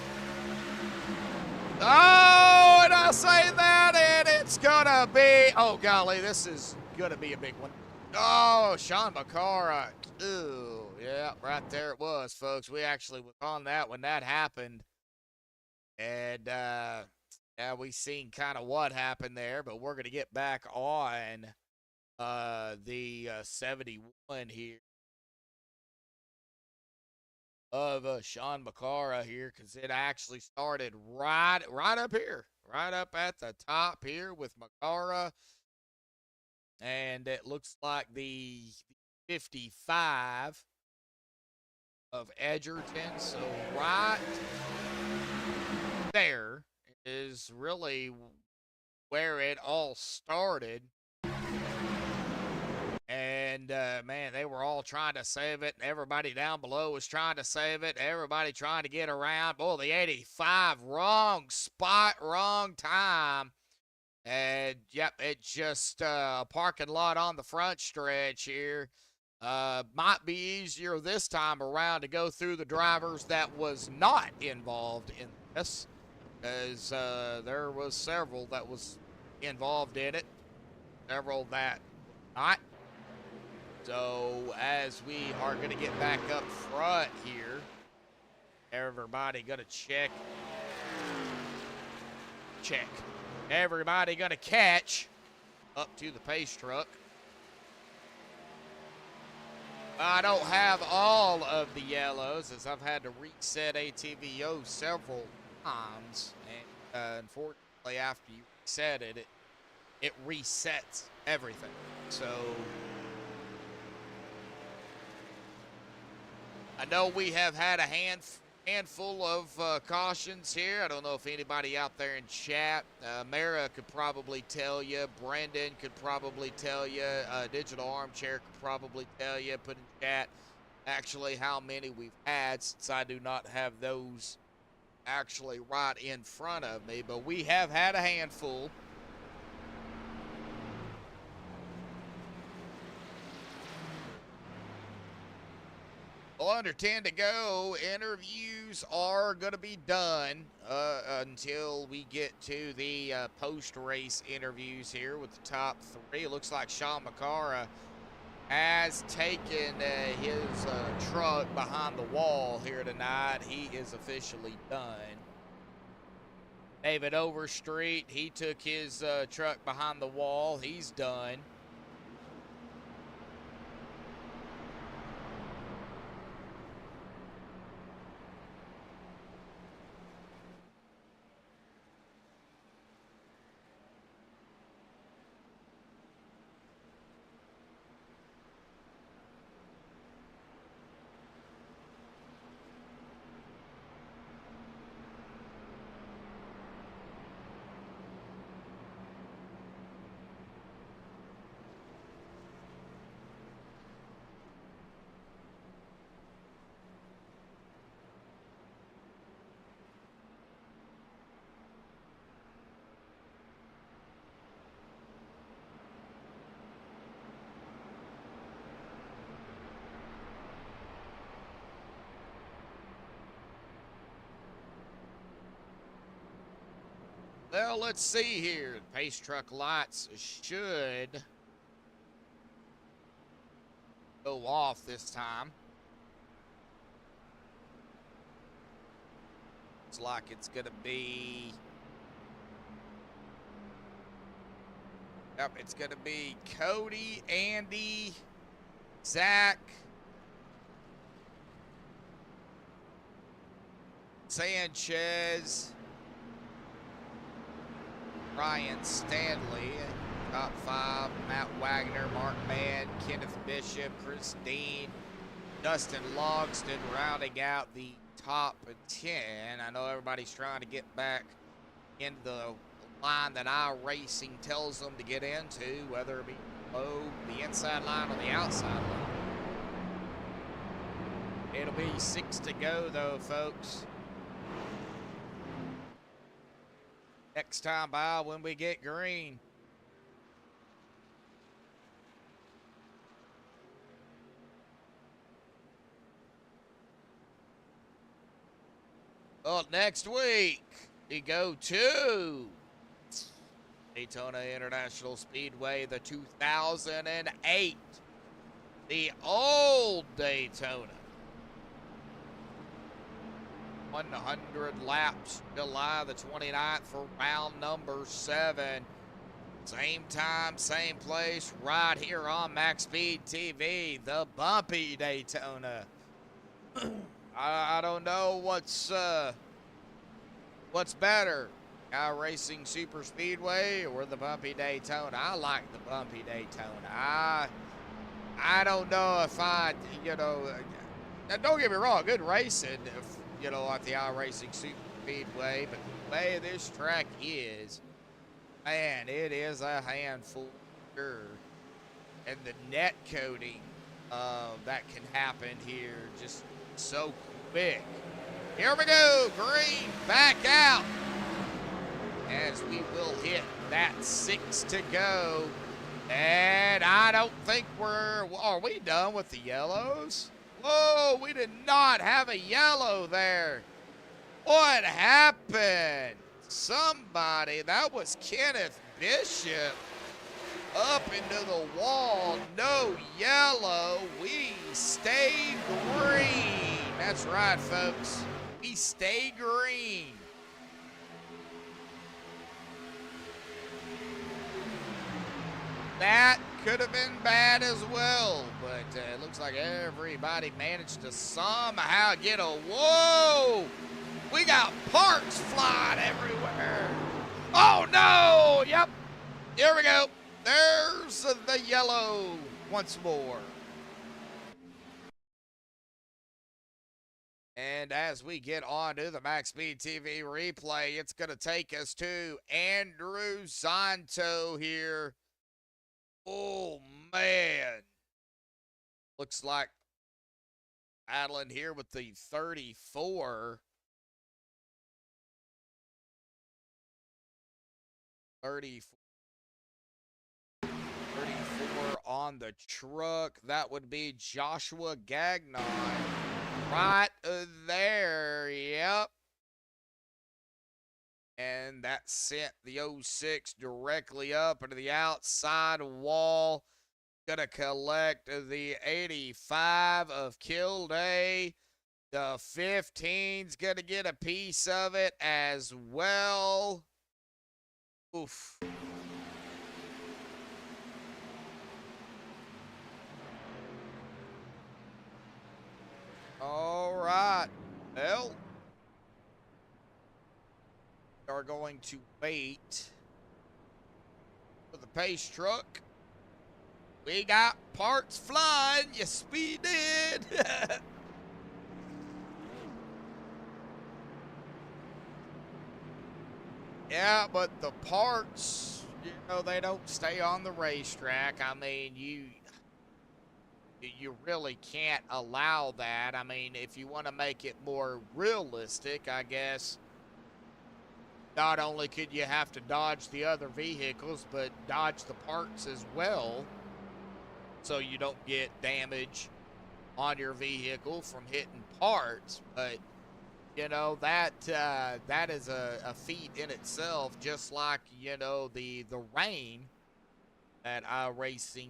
Oh, and I say that, and it's gonna be, oh golly, this is gonna be a big one. Oh, Sean Makara. Ooh, yeah, right there it was, folks. We actually was on that when that happened. And, yeah, we seen kind of what happened there, but we're going to get back on the 71 here of Sean Makara here, because it actually started right up here, right up at the top here with Makara. And it looks like the 55 of Edgerton. So right there is really where it all started. And, man, they were all trying to save it. Everybody down below was trying to save it. Everybody trying to get around. Boy, the 85, wrong spot, wrong time. And, yep, it's just a parking lot on the front stretch here. Might be easier this time around to go through the drivers that was not involved in this, as there was several that was involved in it, several that not. So as we are going to get back up front here, everybody going to check. Everybody going to catch up to the pace truck. I don't have all of the yellows, as I've had to reset ATVO several times. And unfortunately, after you said it resets everything. So I know we have had a handful of cautions here. I don't know if anybody out there in chat, Mara could probably tell you, Brendan could probably tell you, Digital Armchair could probably tell you, put in chat actually how many we've had, since I do not have those actually right in front of me, but we have had a handful. Well, under 10 to go. Interviews are going to be done until we get to the post-race interviews here with the top three. It looks like Sean McCara has taken his truck behind the wall here tonight. He is officially done. David Overstreet, he took his truck behind the wall. He's done. Well, let's see here. Pace truck lights should go off this time. Looks like it's going to be... Yep, it's going to be Cody, Andy, Zach, Sanchez, Ryan Stanley, top 5, Matt Wagner, Mark Mann, Kenneth Bishop, Chris Dean, Dustin Logston rounding out the top 10. I know everybody's trying to get back into the line that iRacing tells them to get into, whether it be below the inside line or the outside line. It'll be 6 to go though, folks. Next time by when we get green. Well, next week we go to Daytona International Speedway, the 2008, the old Daytona. 100 laps, July the 29th for round number 7. Same time, same place, right here on MaxspeedTV, the bumpy Daytona. I don't know what's better, iRacing Superspeedway or the bumpy Daytona. I like the bumpy Daytona. I don't know if don't get me wrong, good racing, at the iRacing Superspeedway, but the way this track is, man, it is a handful, sure. And the net coating that can happen here just so quick. Here we go, green, back out, as we will hit that 6 to go. And I don't think are we done with the yellows? Whoa, we did not have a yellow there. What happened? Somebody, that was Kenneth Bishop, up into the wall. No yellow. We stayed green. That's right, folks. We stay green. That could have been bad as well, but it looks like everybody managed to somehow get a... Whoa! We got parts flying everywhere. Oh, no! Yep. Here we go. There's the yellow once more. And as we get on to the MaxspeedTV replay, it's going to take us to Andrew Zonto here. Oh, man. Looks like battling here with the 34. 34 on the truck. That would be Joshua Gagnon. Right there. Yep. And that sent the 06 directly up into the outside wall. Gonna collect the 85 of Kilday. The 15's gonna get a piece of it as well. Oof. All right. Well, we are going to wait for the pace truck. We got parts flying. You speeded. Yeah, but the parts, you know, they don't stay on the racetrack. I mean, you really can't allow that. I mean, if you want to make it more realistic, I guess, not only could you have to dodge the other vehicles, but dodge the parts as well, so you don't get damage on your vehicle from hitting parts. But you know, that is a feat in itself, just like, you know, the rain that iRacing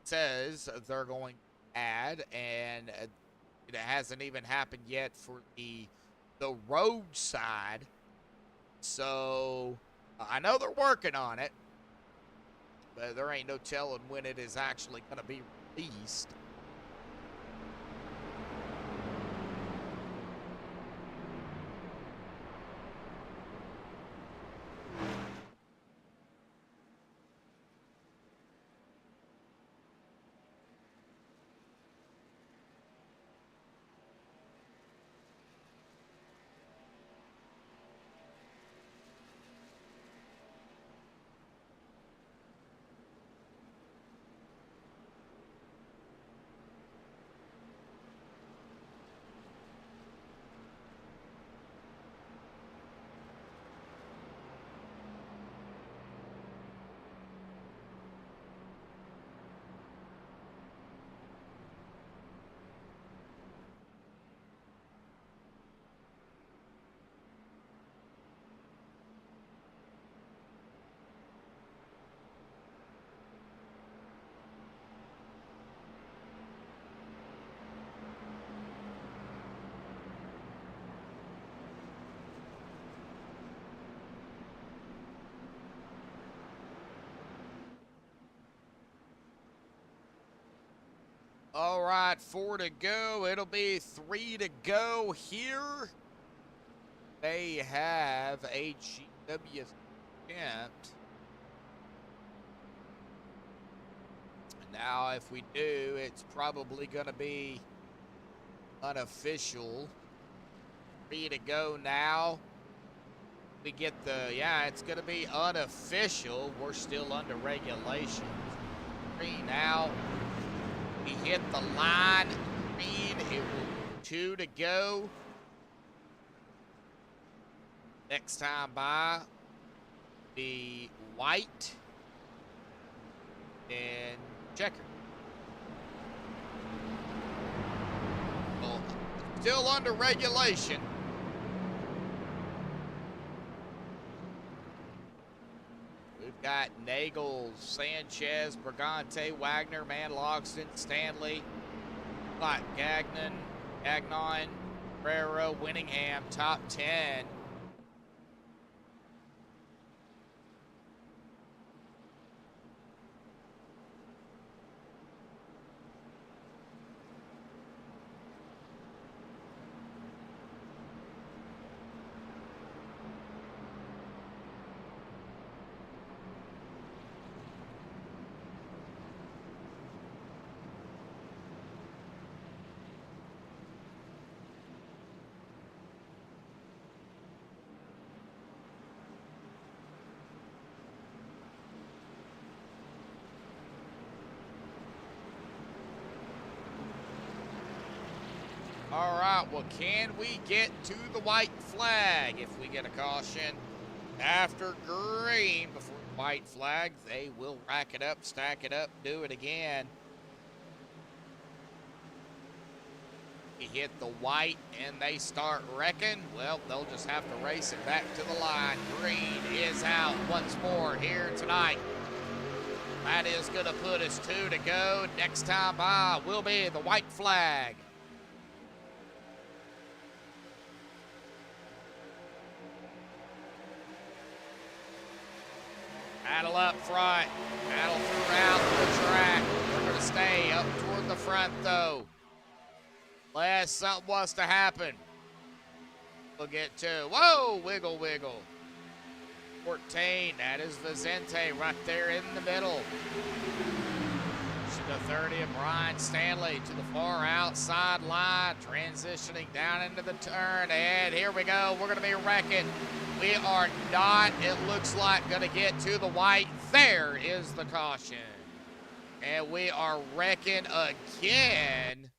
says they're going to add, and it hasn't even happened yet for the road side. So I know they're working on it, but there ain't no telling when it is actually going to be released. All right, 4 to go. It'll be 3 to go here. They have a GWC Attempts. Now, if we do, it's probably going to be unofficial. 3 to go now. We get the, yeah, it's going to be unofficial. We're still under regulations. 3 now. We hit the line. Green. It will 2 to go. Next time by, be white and checker. Well, still under regulation. We've got Nagel, Sanchez, Brigante, Wagner, Manloxton, Stanley, like Gagnon, Ferrero, Winningham, top 10. All right, well, can we get to the white flag if we get a caution? After green, before the white flag, they will rack it up, stack it up, do it again. We hit the white and they start wrecking. Well, they'll just have to race it back to the line. Green is out once more here tonight. That is going to put us 2 to go. Next time by will be the white flag. Battle up front. Battle throughout the track. We're going to stay up toward the front, though. Unless something was to happen. We'll get to, whoa, wiggle, wiggle. 14, that is Vicente right there in the middle. To the 30 of Brian Stanley to the far outside line, transitioning down into the turn, and here we go. We're going to be wrecking. We are not, it looks like, going to get to the white. There is the caution. And we are wrecking again.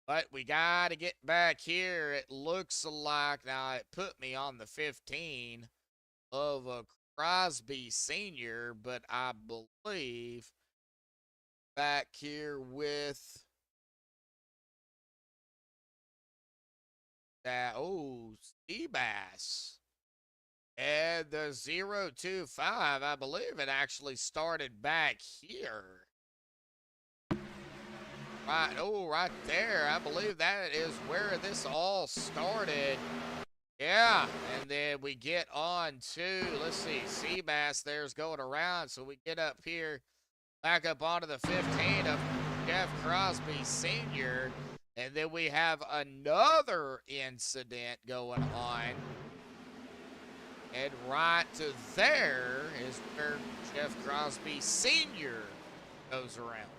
But we got to get back here. It looks like, now it put me on the 15 of a Crosby Sr., but I believe back here with that, oh, Seabass. And the 025, I believe it actually started back here. Right, oh, right there. I believe that is where this all started. Yeah, and then we get on to, let's see, Seabass there's going around. So we get up here, back up onto the 15 of Jeff Crosby Sr. And then we have another incident going on. And right to there is where Jeff Crosby Sr. goes around.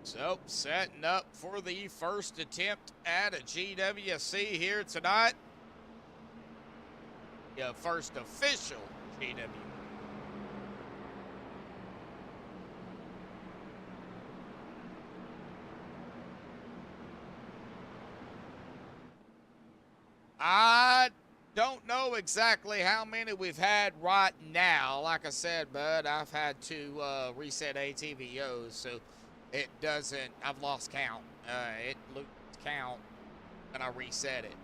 So, setting up for the first attempt at a GWC here tonight. Yeah, first official GW. I don't know exactly how many we've had right now. Like I said, bud, I've had to reset ATVOs, so it doesn't, I've lost count. It loses count when I reset it.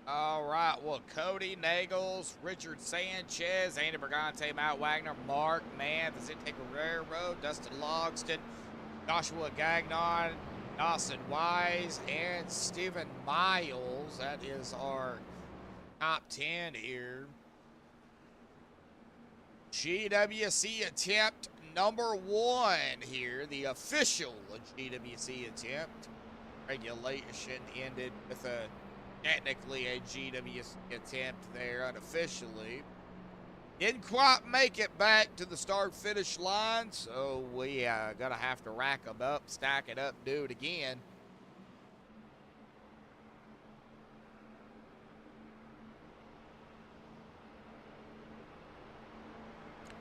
All right, well, Cody Nagels, Richard Sanchez, Andy Brigante, Matt Wagner, Mark Mann, Vicente Guerrero, Dustin Logston, Joshua Gagnon, Dawson Wise, and Stephen Miles. That is our top 10 here. GWC attempt number 1 here, the official GWC attempt. Regulation ended with a technically a GWC attempt there unofficially. Didn't quite make it back to the start-finish line, so we gonna have to rack them up, stack it up, do it again.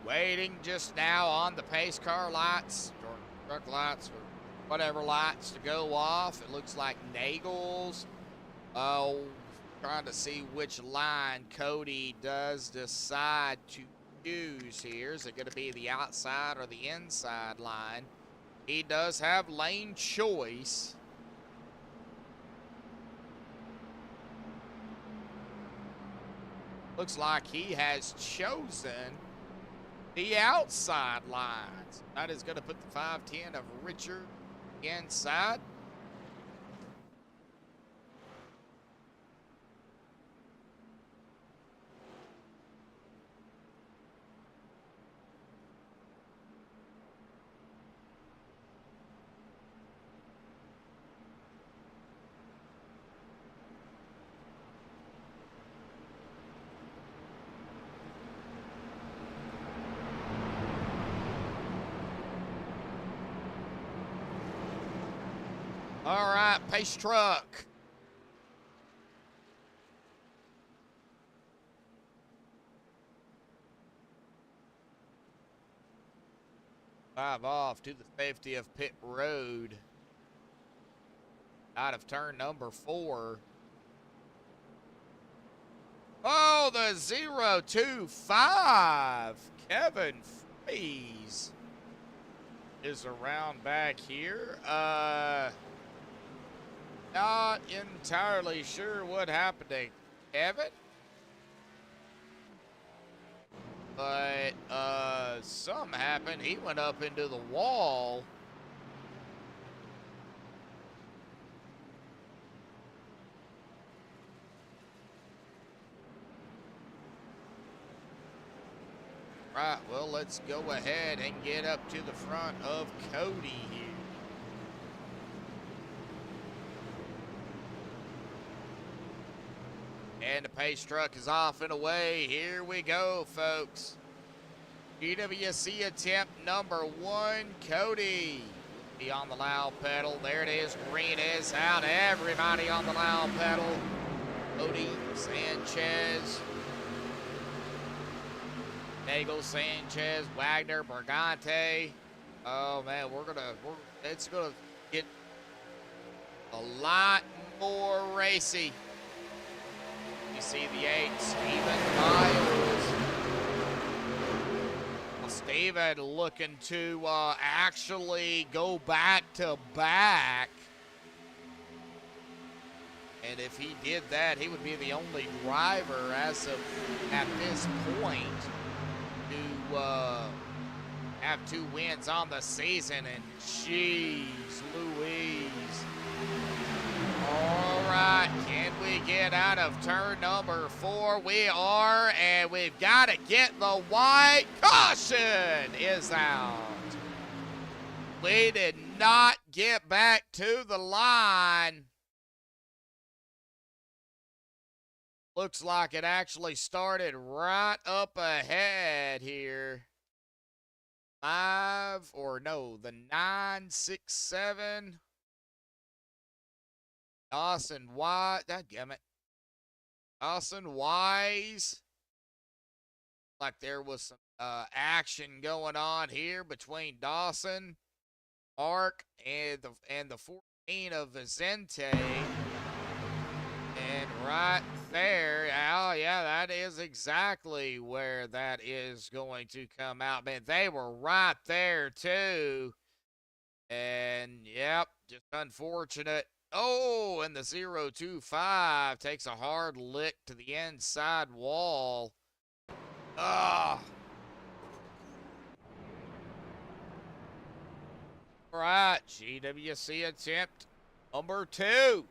Waiting just now on the pace car lights, or truck lights, or whatever lights to go off. It looks like Nagels. Trying to see which line Cody does decide to choose here. Is it going to be the outside or the inside line? He does have lane choice. Looks like he has chosen the outside lines. That is going to put the 510 of Richard inside. All right, pace truck. Five off to the safety of pit road. Out of turn number 4. Oh, the 025. Kevin Freeze is around back here. Not entirely sure what happened to Kevin. But something happened. He went up into the wall. Right, well, let's go ahead and get up to the front of Cody here. And the pace truck is off and away. Here we go, folks. GWC attempt number 1, Cody. Be on the loud pedal. There it is. Green is out. Everybody on the loud pedal. Cody, Sanchez, Nagel, Sanchez, Wagner, Bergante. Oh man, it's gonna get a lot more racy. You see the 8, Steven Miles. Well, Steven looking to actually go back to back. And if he did that, he would be the only driver as of at this point to have 2 wins on the season. And jeez Louise. All right, can we get out of turn number 4? We are, and we've got to get the white. Caution is out. We did not get back to the line. Looks like it actually started right up ahead here. The 967. Dawson Wise. Dadgummit. Dawson Wise. Like there was some action going on here between Dawson, Mark, and the 14 of Vicente. And right there, oh yeah, that is exactly where that is going to come out. Man, they were right there too. And yep, just unfortunate. Oh, and the 025 takes a hard lick to the inside wall. Ah. All right, GWC attempt number 2.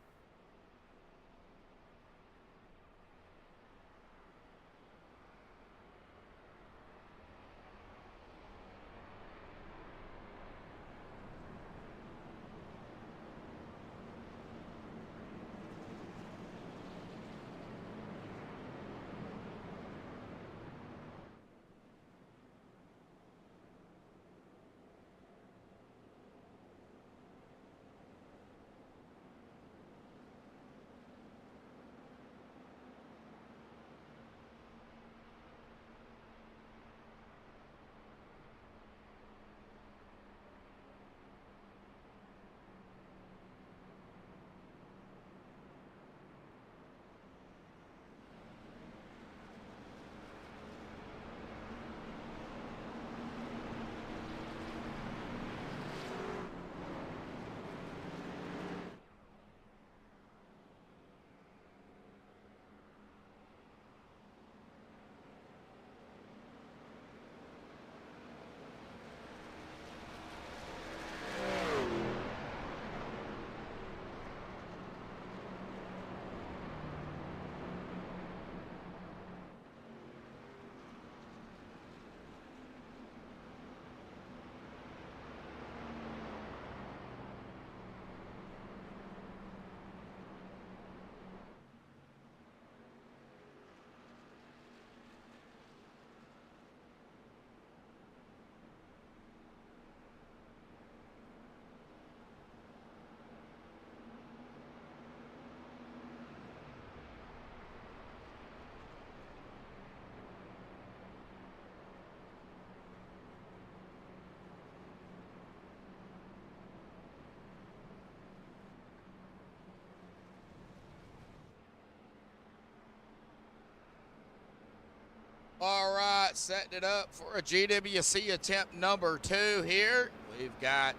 All right, setting it up for a GWC attempt number 2 here. We've got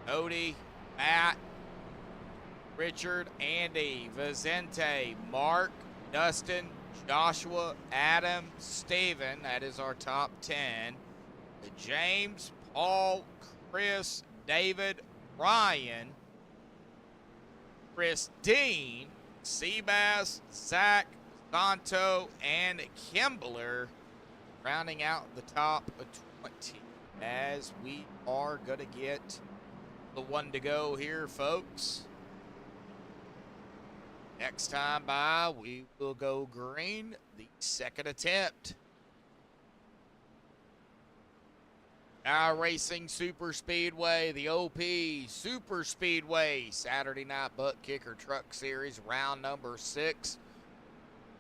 Cody, Matt, Richard, Andy, Vicente, Mark, Dustin, Joshua, Adam, Steven. That is our top 10. James, Paul, Chris, David, Ryan, Christine, Seabass, Zach, Santo, and Kimbler, rounding out the top 20 as we are going to get the one to go here, folks. Next time by, we will go green, the second attempt. iRacing Superspeedway, the OP Superspeedway Saturday Night Buttkicker Truck Series, round number 6.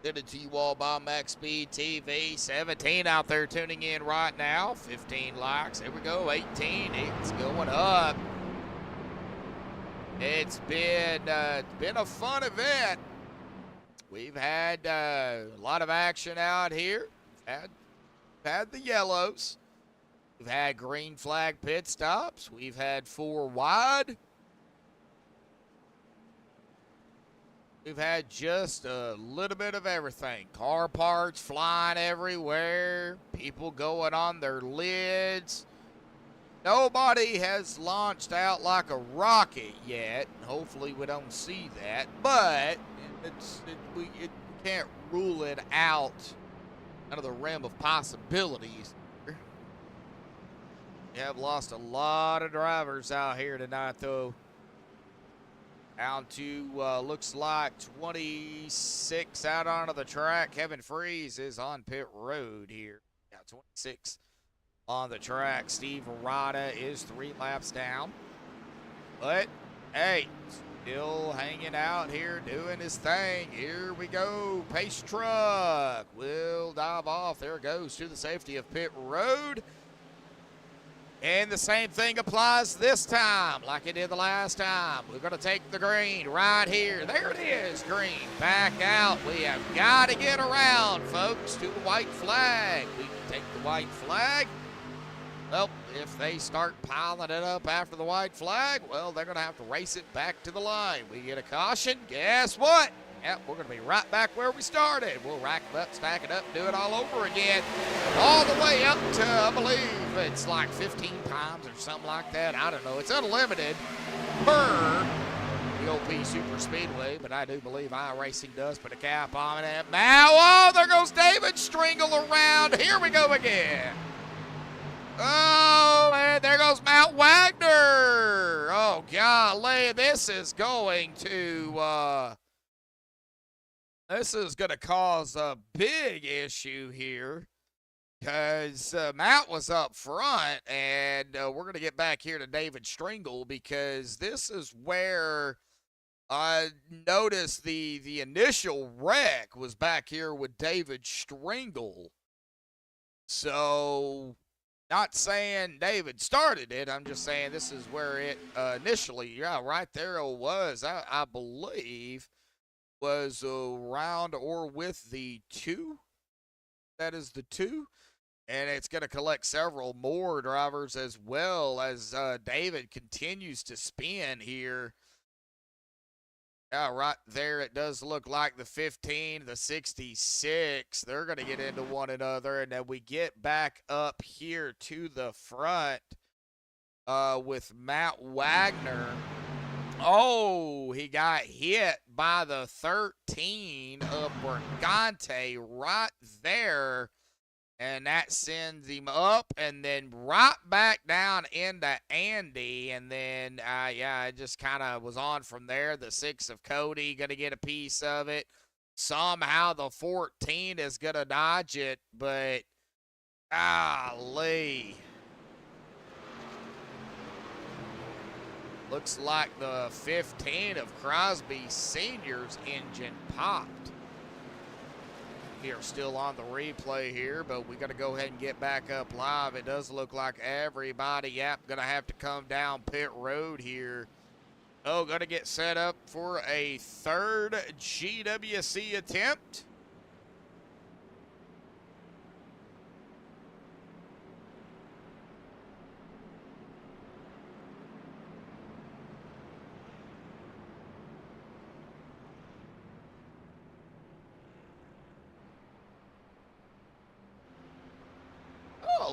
Did it to you all by MaxspeedTV. 17 out there tuning in right now. 15 likes. Here we go. 18. It's going up. It's been a fun event. We've had a lot of action out here. Had the yellows. We've had green flag pit stops. We've had 4 wide. We've had just a little bit of everything. Car parts flying everywhere. People going on their lids. Nobody has launched out like a rocket yet. Hopefully we don't see that. But we can't rule it out of the realm of possibilities. We have lost a lot of drivers out here tonight, though. Down to, looks like 26 out onto the track. Kevin Freeze is on pit road here. Yeah, 26 on the track. Steve Arata is 3 laps down. But, hey, still hanging out here doing his thing. Here we go. Pace truck will dive off. There it goes to the safety of pit road. And the same thing applies this time like it did the last time. We're going to take the green right here. There it is, green. Back out. We have got to get around, folks, to the white flag. We can take the white flag. Well, if they start piling it up after the white flag, well, they're going to have to race it back to the line. We get a caution. Guess what? Yep, we're going to be right back where we started. We'll rack it up, stack it up, do it all over again. All the way up to, I believe, it's like 15 times or something like that. I don't know. It's unlimited per the OP Superspeedway, but I do believe iRacing does put a cap on it. Now, oh, there goes David Stringle around. Here we go again. Oh, and there goes Mount Wagner. Oh, golly, this is going to... This is going to cause a big issue here because Matt was up front, and we're going to get back here to David Stringle because this is where I noticed the initial wreck was back here with David Stringle. So, not saying David started it. I'm just saying this is where it initially, yeah, right there it was, I believe. Was around or with the 2. That is the 2. And it's going to collect several more drivers as well as David continues to spin here. Yeah, right there it does look like the 15, the 66. They're going to get into one another. And then we get back up here to the front with Matt Wagner. Oh, he got hit by the 13 of Bergante right there. And that sends him up and then right back down into Andy. And then, yeah, it just kind of was on from there. The 6 of Cody going to get a piece of it. Somehow the 14 is going to dodge it, but golly. Looks like the 15 of Crosby Sr.'s engine popped. We are still on the replay here, but we got to go ahead and get back up live. It does look like everybody, yep, going to have to come down pit road here. Oh, going to get set up for a 3rd GWC attempt.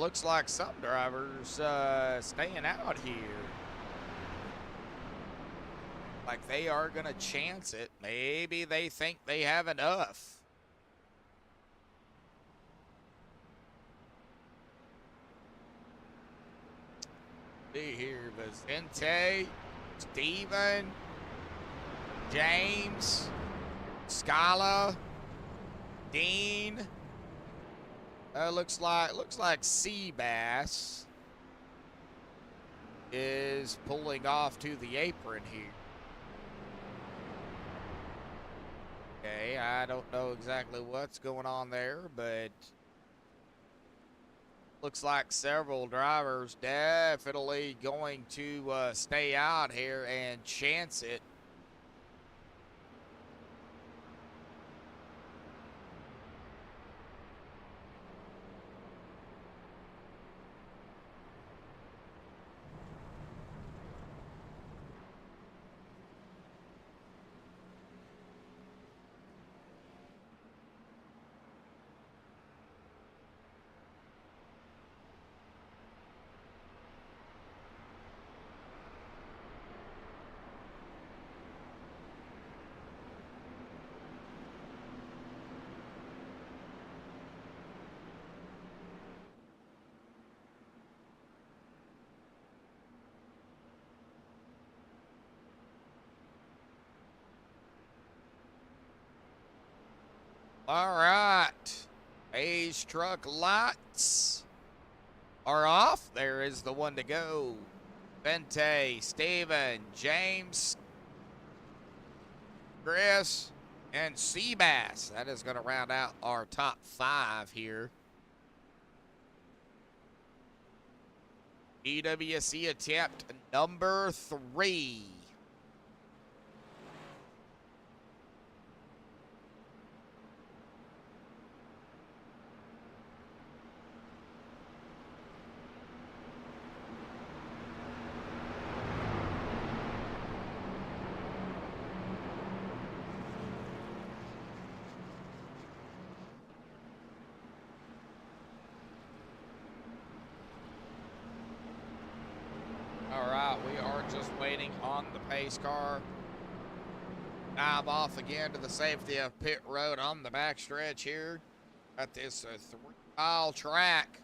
looks like some drivers staying out here. Like they are going to chance it. Maybe they think they have enough. See here, Vicente, Steven, James, Scala, Dean. Looks like Seabass is pulling off to the apron here. Okay, I don't know exactly what's going on there, but looks like several drivers definitely going to stay out here and chance it. All right, A's truck lights are off. There is the one to go. Vente, Steven, James, Chris, and Seabass. That is going to round out our top 5 here. GWC attempt number 3. Waiting on the pace car. Dive off again to the safety of pit road on the backstretch here at this 3-mile track.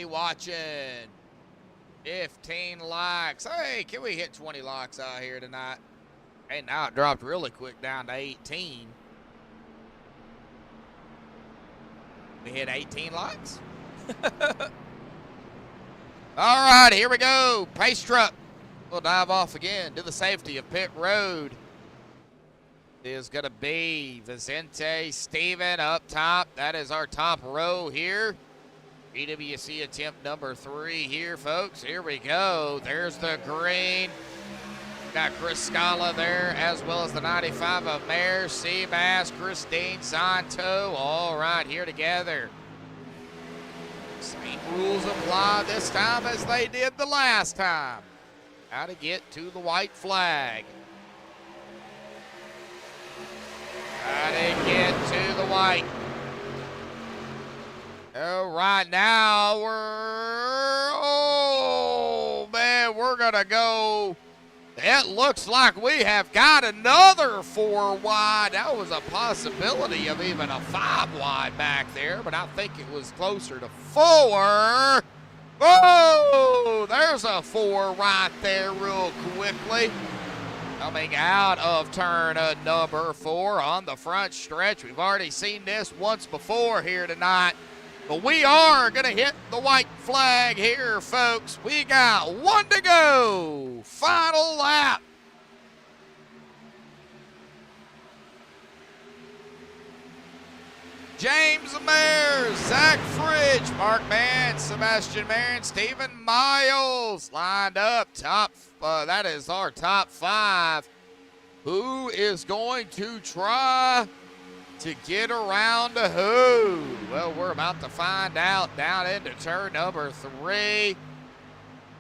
Watching 15 likes. Hey, can we hit 20 likes out here tonight? Hey, now it dropped really quick down to 18. We hit 18 likes. All right, here we go. Pace truck will dive off again to the safety of pit road. It is going to be Vicente, Steven up top. That is our top row here. GWC attempt number 3 here, folks. Here we go. There's the green. Got Chris Scala there, as well as the 95 of Mayor, Seabass, Christine Santo, all right here together. Same rules apply this time as they did the last time. How to get to the white flag. How to get to the white. All right, now we're going to go. It looks like we have got another 4 wide. That was a possibility of even a 5 wide back there, but I think it was closer to 4. Oh, there's a 4 right there real quickly. Coming out of turn number 4 on the front stretch. We've already seen this once before here tonight. But we are going to hit the white flag here, folks. We got 1 to go. Final lap. James Mayer, Zach Fridge, Mark Mann, Sebastian Marin, Stephen Miles lined up. That is our top 5. Who is going to try to get around to who? Well, we're about to find out down into turn number 3.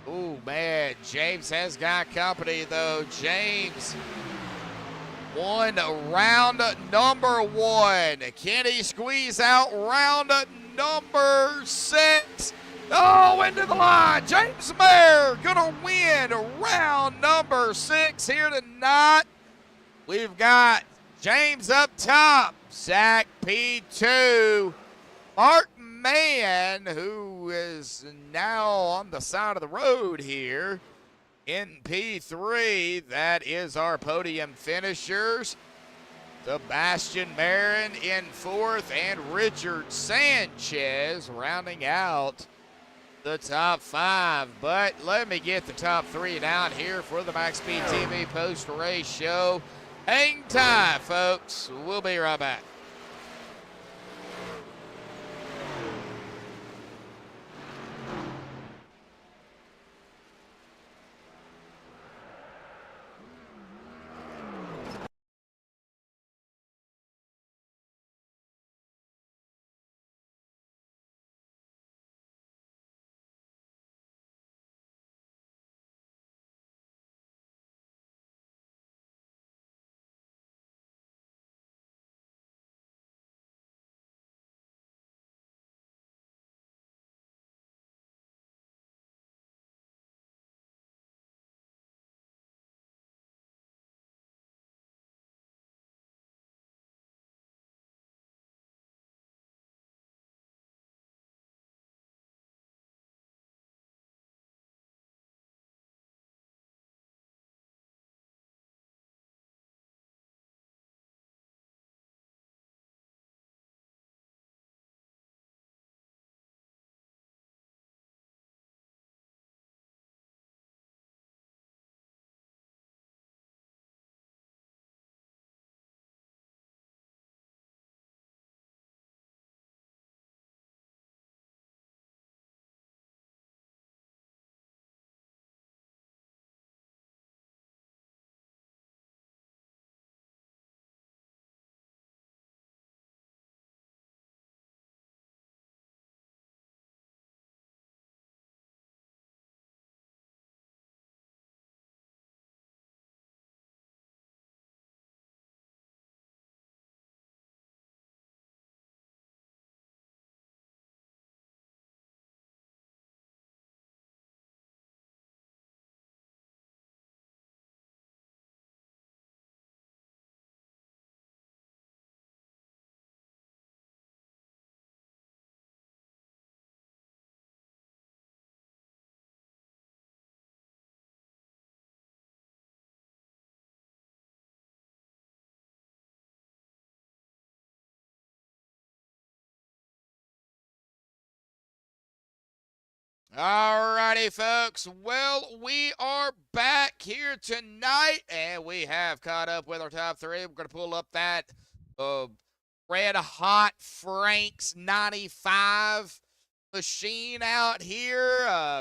Oh, man, James has got company, though. James won round number 1. Can he squeeze out round number 6? Oh, into the line. James Mayer gonna win round number 6 here tonight. We've got James up top, Zach P2, Mark Mann, who is now on the side of the road here in P3. That is our podium finishers. Sebastian Marin in 4th, and Richard Sanchez rounding out the top 5. But let me get the top 3 down here for the MaxspeedTV post-race show. Hang tight, folks. We'll be right back. Alrighty, folks. Well, we are back here tonight, and we have caught up with our top 3. We're going to pull up that Red Hot Frank's 95 machine out here,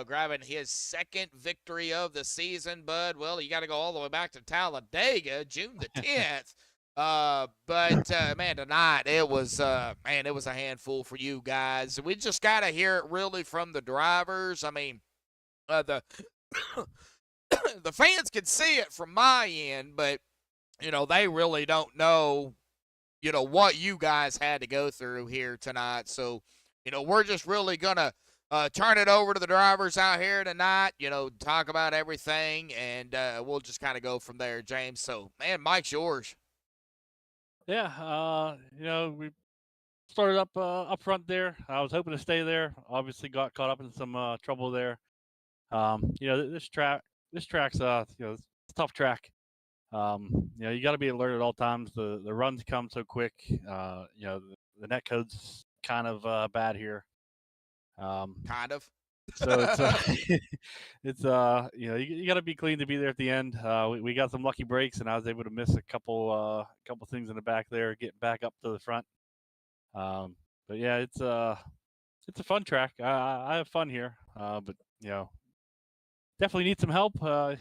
grabbing his 2nd victory of the season, bud. Well, you got to go all the way back to Talladega, June the 10th. But man, tonight it was a handful for you guys. We just got to hear it really from the drivers. I mean, the the fans can see it from my end, but they really don't know what you guys had to go through here tonight. So we're just really gonna turn it over to the drivers out here tonight. Talk about everything, and we'll just kind of go from there, James. So, man, Mike's yours. Yeah, we started up front there. I was hoping to stay there. Obviously, got caught up in some trouble there. This track's it's a tough track. You got to be alert at all times. The runs come so quick. The net code's kind of bad here. Kind of. So it's you got to be clean to be there at the end. We got some lucky breaks, and I was able to miss a couple things in the back there, getting back up to the front. But yeah, it's a fun track. I have fun here, but definitely need some help, to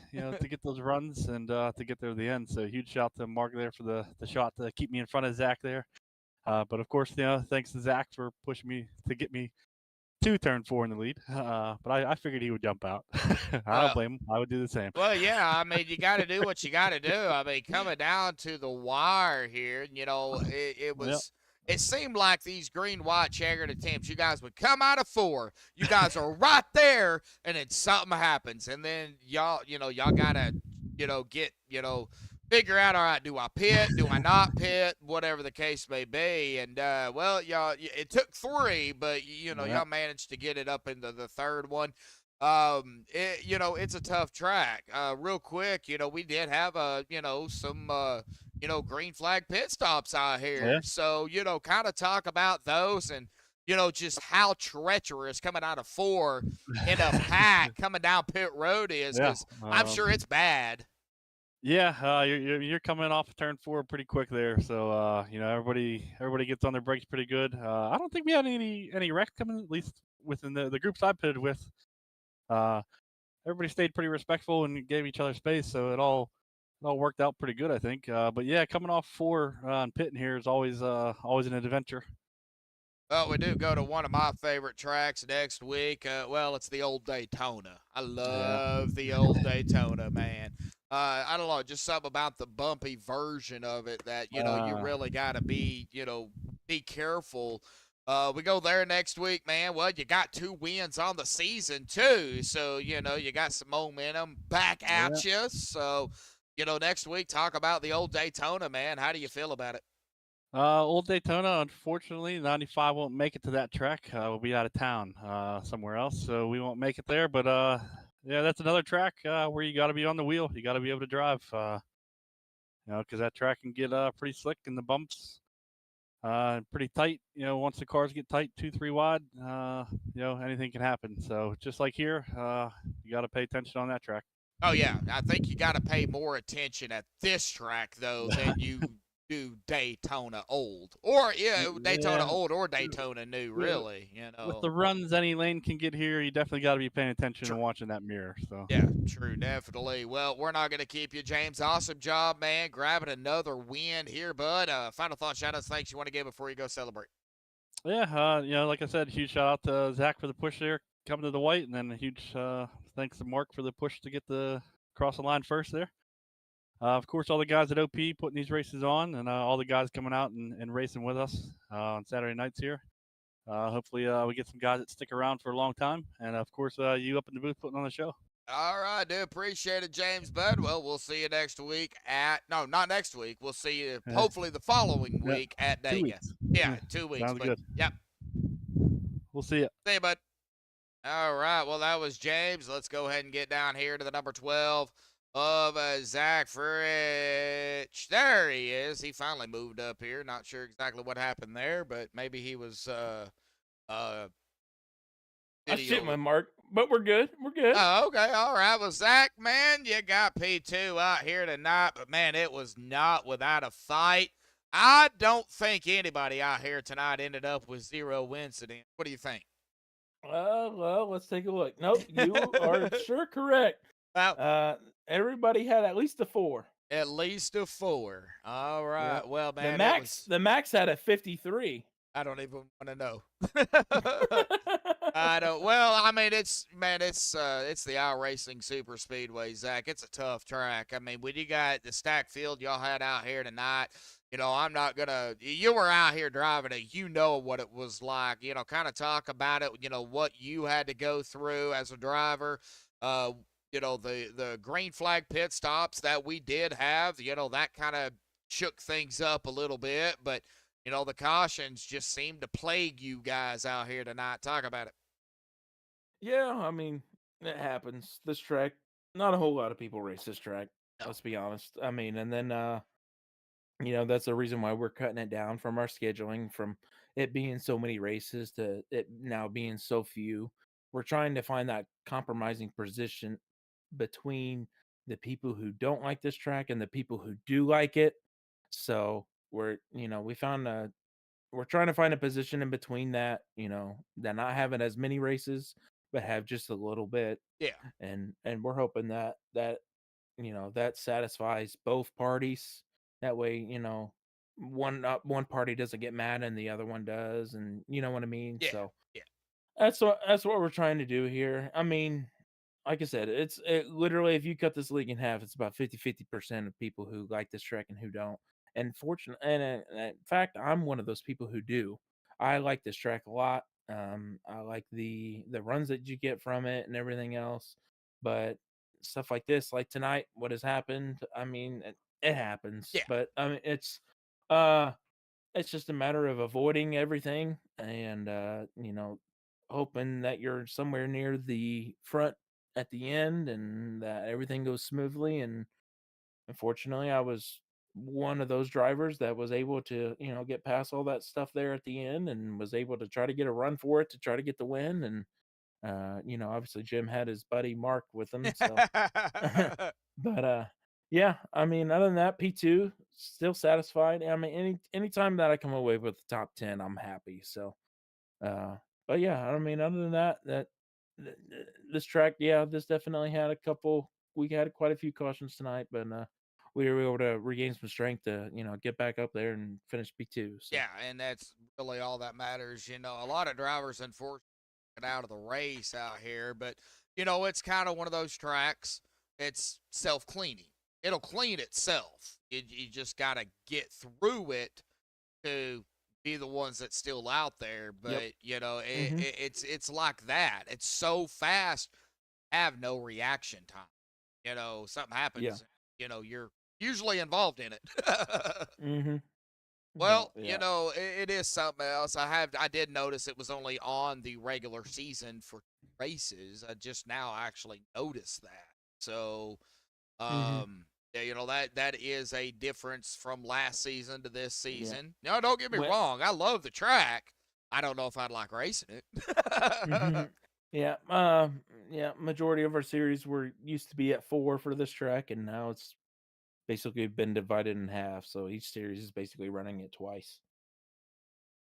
get those runs and to get there to the end. So huge shout to Mark there for the shot to keep me in front of Zach there. But of course, thanks to Zach for pushing me to get me to turn 4 in the lead. But I figured he would jump out. I don't Well, blame him. I would do the same. well, yeah. I mean, you got to do what you got to do. I mean, coming down to the wire here, it Yep. was. It seemed like these green white checkered attempts, you guys would come out of 4. You guys are right there, and then something happens, and then y'all gotta, get, figure out. All right, do I pit? Do I not pit? Whatever the case may be, and well, y'all, it took 3, but y'all managed to get it up into the third one. It's a tough track. Real quick, we did have some green flag pit stops out here. Yeah. So, kind of talk about those and just how treacherous coming out of 4 in a pack coming down pit road is, Yeah. because I'm sure it's bad. Yeah, you're coming off of turn 4 pretty quick there, so everybody gets on their brakes pretty good. I don't think we had any wrecks coming, at least within the groups I pitted with. Everybody stayed pretty respectful and gave each other space, so it all worked out pretty good, I think. But yeah, coming off 4 and pitting here is always an adventure. Well, we do go to one of my favorite tracks next week. Well, it's the old Daytona. I love the old Daytona, man. I don't know, just something about the bumpy version of it that, you really got to be careful. We go there next week, man. Well, you got 2 wins on the season, too. So, you got some momentum back at you. So, next week, talk about the old Daytona, man. How do you feel about it? Old Daytona, unfortunately, 95 won't make it to that track. We'll be out of town somewhere else, so we won't make it there. But yeah, that's another track where you got to be on the wheel. You got to be able to drive, because that track can get pretty slick in the bumps, pretty tight. Once the cars get tight, 2-3 wide, anything can happen. So just like here, you got to pay attention on that track. Oh, yeah. I think you got to pay more attention at this track, though, than you do Daytona Old. Or, Daytona Old or Daytona New, really. With the runs any lane can get here, you definitely got to be paying attention and watching that mirror. So yeah, true, definitely. Well, we're not going to keep you, James. Awesome job, man. Grabbing another win here, bud. Final thoughts, shout-outs, thanks you want to give before you go celebrate? Yeah, like I said, huge shout out to Zach for the push there, coming to the white, and then a huge thanks to Mark for the push to get the cross the line first there. Of course, all the guys at OP putting these races on, and all the guys coming out and racing with us on Saturday nights here. Hopefully, we get some guys that stick around for a long time, and of course, you up in the booth putting on the show. All right, do appreciate it, James Bud. Well, we'll see you next week not next week. We'll see you hopefully the following week at Vegas. Yeah, 2 weeks. Sounds good. Yep. We'll see you. See you, bud. All right, well, that was James. Let's go ahead and get down here to the number 12 of Zach Fritsch. There he is. He finally moved up here. Not sure exactly what happened there, but maybe he was I shit my mark, but we're good. We're good. Oh, okay. All right. Well, Zach, man, you got P2 out here tonight, but, man, it was not without a fight. I don't think anybody out here tonight ended up with 0 incidents. What do you think? Well, let's take a look. Nope, you are sure correct. Well, everybody had at least a 4. At least a 4. All right. Yep. Well, man, the max had a 53. I don't even want to know. I don't. Well, I mean, it's the iRacing Superspeedway, Zach. It's a tough track. I mean, when you got the stack field y'all had out here tonight, I'm not gonna. You were out here driving it. You know what it was like. Kind of talk about it. What you had to go through as a driver. The green flag pit stops that we did have. That kind of shook things up a little bit, but. The cautions just seem to plague you guys out here tonight. Talk about it. Yeah, I mean, it happens. This track, not a whole lot of people race this track. No. Let's be honest. I mean, and then, that's the reason why we're cutting it down from our scheduling, from it being so many races to it now being so few. We're trying to find that compromising position between the people who don't like this track and the people who do like it. So we're trying to find a position in between that, that not having as many races but have just a little bit. Yeah. And we're hoping that that satisfies both parties. That way, one party doesn't get mad and the other one does, and you know what I mean. Yeah, So yeah, that's what we're trying to do here. I mean, like I said, literally, if you cut this league in half, it's about 50% of people who like this track and who don't. And in fact, I'm one of those people who do. I like this track a lot. I like the runs that you get from it and everything else. But stuff like this, like tonight, what has happened? I mean, it happens. yeah. But I mean, uh it's just a matter of avoiding everything and hoping that you're somewhere near the front at the end and that everything goes smoothly. And unfortunately, I was one of those drivers that was able to, get past all that stuff there at the end and was able to try to get a run for it to try to get the win. And obviously Jim had his buddy Mark with him, so but yeah, I mean, other than that, P2 still satisfied. I mean, anytime that I come away with the top 10, I'm happy. So uh but yeah, I mean, other than this track, yeah, this definitely had we had quite a few cautions tonight, but we were able to regain some strength to, get back up there and finish P2. So Yeah, and that's really all that matters. A lot of drivers unfortunately get out of the race out here, but it's kind of one of those tracks. It's self-cleaning. It'll clean itself. You just got to get through it to be the ones that's still out there. But it's like that. It's so fast. Have no reaction time. Something happens. yeah. You're usually involved in it. Mm-hmm. Well, Yeah. it is something else. I did notice it was only on the regular season for races. I just now actually noticed that. So, yeah, that is a difference from last season to this season. No, don't get me wrong. I love the track. I don't know if I'd like racing it. Mhm. Yeah, yeah. Majority of our series were used to be at 4 for this track, and now it's basically been divided in half. So each series is basically running it twice.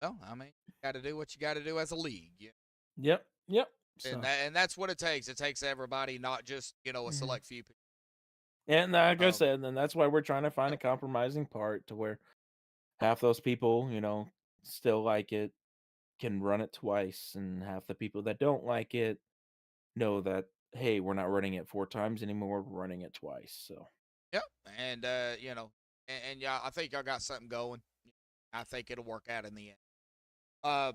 Well, I mean, you got to do what you got to do as a league. Yeah. Yep, yep. And So, that's what it takes. It takes everybody, not just a Mhm. select few people. and like I Um, said, then that's why we're trying to find a compromising part to where half those people, still like it, can run it twice, and half the people that don't like it know that, hey, we're not running it 4 times anymore. We're running it twice. So. Yep. And and yeah, I think y'all got something going. I think it'll work out in the end. Uh,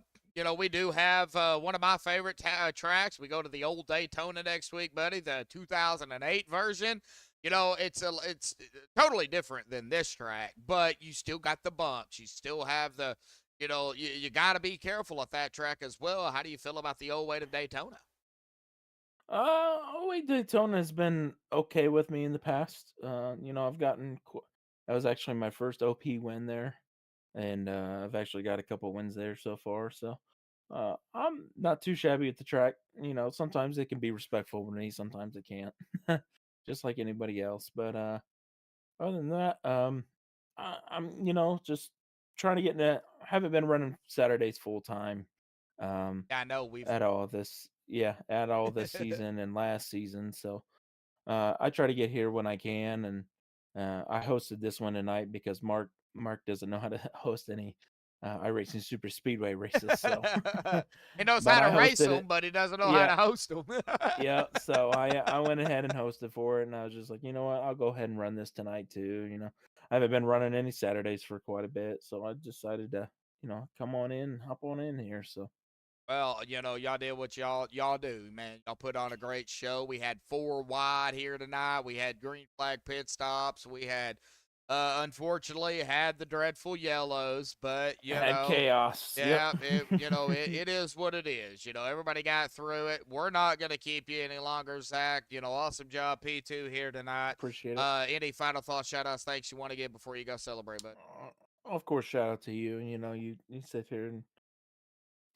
we do have one of my favorite tracks. We go to the old Daytona next week, buddy, the 2008 version. It's totally different than this track, but you still got the bumps. You still have the, you got to be careful at that track as well. How do you feel about the old weight of Daytona? Wait, Daytona has been okay with me in the past. I've that was actually my first OP win there, and I've actually got a couple wins there so far. So, I'm not too shabby at the track. Sometimes it can be respectful with me, sometimes it can't, just like anybody else. But other than that, I'm just trying to get in. Haven't been running Saturdays full time. Um, Yeah, I know we've. at all this yeah at all this season and last season, so I try to get here when I can. And I hosted this one tonight because Mark doesn't know how to host any iRacing super speedway races, so He knows but how I to race hosted them, it. but he doesn't know how Yeah, to host them. yeah, so I went ahead and hosted for it, and I was just like, you know what, I'll go ahead and run this tonight too. I haven't been running any Saturdays for quite a bit, so I decided to come on in, hop on in here. So Well, y'all did what y'all do, man. Y'all put on a great show. We had 4 wide here tonight. We had green flag pit stops. We had, unfortunately, had the dreadful yellows, but had chaos. Yep. yeah, it is what it is. Everybody got through it. We're not gonna keep you any longer, Zach. Awesome job, P2 here tonight. Appreciate it. Any final thoughts, shout outs, thanks you want to give before you go celebrate, bud? Of course, shout out to you. You sit here and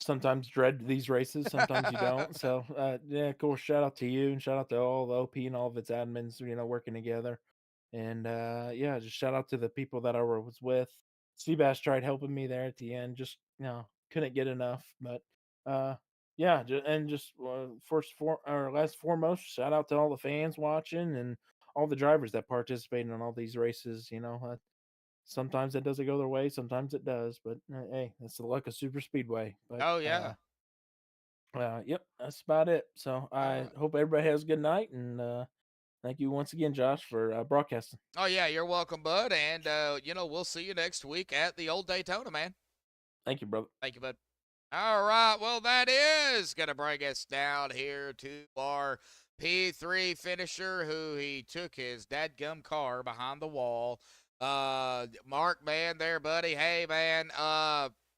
sometimes dread these races, sometimes you don't. So, yeah, of course, shout out to you and shout out to all the OP and all of its admins, working together. And yeah, just shout out to the people that I was with. Seabass tried helping me there at the end, just couldn't get enough. But yeah, and just last foremost, shout out to all the fans watching and all the drivers that participated in all these races. Sometimes it doesn't go their way, sometimes it does, but hey, that's the luck of super speedway. But Oh yeah. yep, that's about it. So I Alright. hope everybody has a good night, and thank you once again, Josh, for broadcasting. Oh yeah, you're welcome, bud. And we'll see you next week at the old Daytona, man. Thank you, brother. Thank you, bud. All right, well, that is going to bring us down here to our P3 finisher, who he took his dadgum car behind the wall. Mark, man, there, buddy. Hey, man,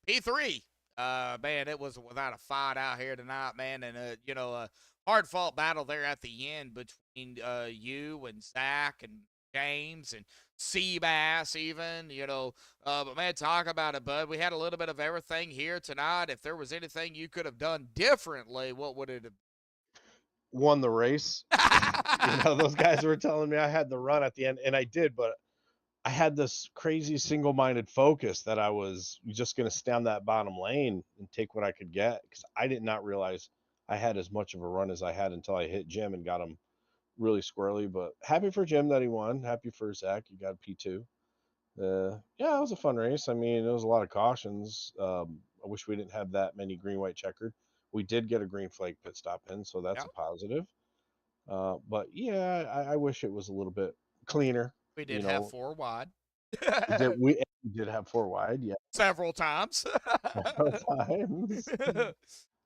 P3. Man, it was without a fight out here tonight, man, and a hard-fought battle there at the end between you and Zach and James and Seabass, even, but man, talk about it, bud. We had a little bit of everything here tonight. If there was anything you could have done differently, what would it have Won the race. Those guys were telling me I had the run at the end, and I did, but I had this crazy single-minded focus that I was just going to stay on that bottom lane and take what I could get, because I did not realize I had as much of a run as I had until I hit Jim and got him really squirrely. But happy for Jim that he won. Happy for Zach, you got P2. Yeah, it was a fun race. I mean, there was a lot of cautions. I wish we didn't have that many green-white checkered. We did get a green flag pit stop in, so that's Yeah. a positive. But yeah, I wish it was a little bit cleaner. We did have 4 wide. We did have 4 wide, yeah. Several times. Several times.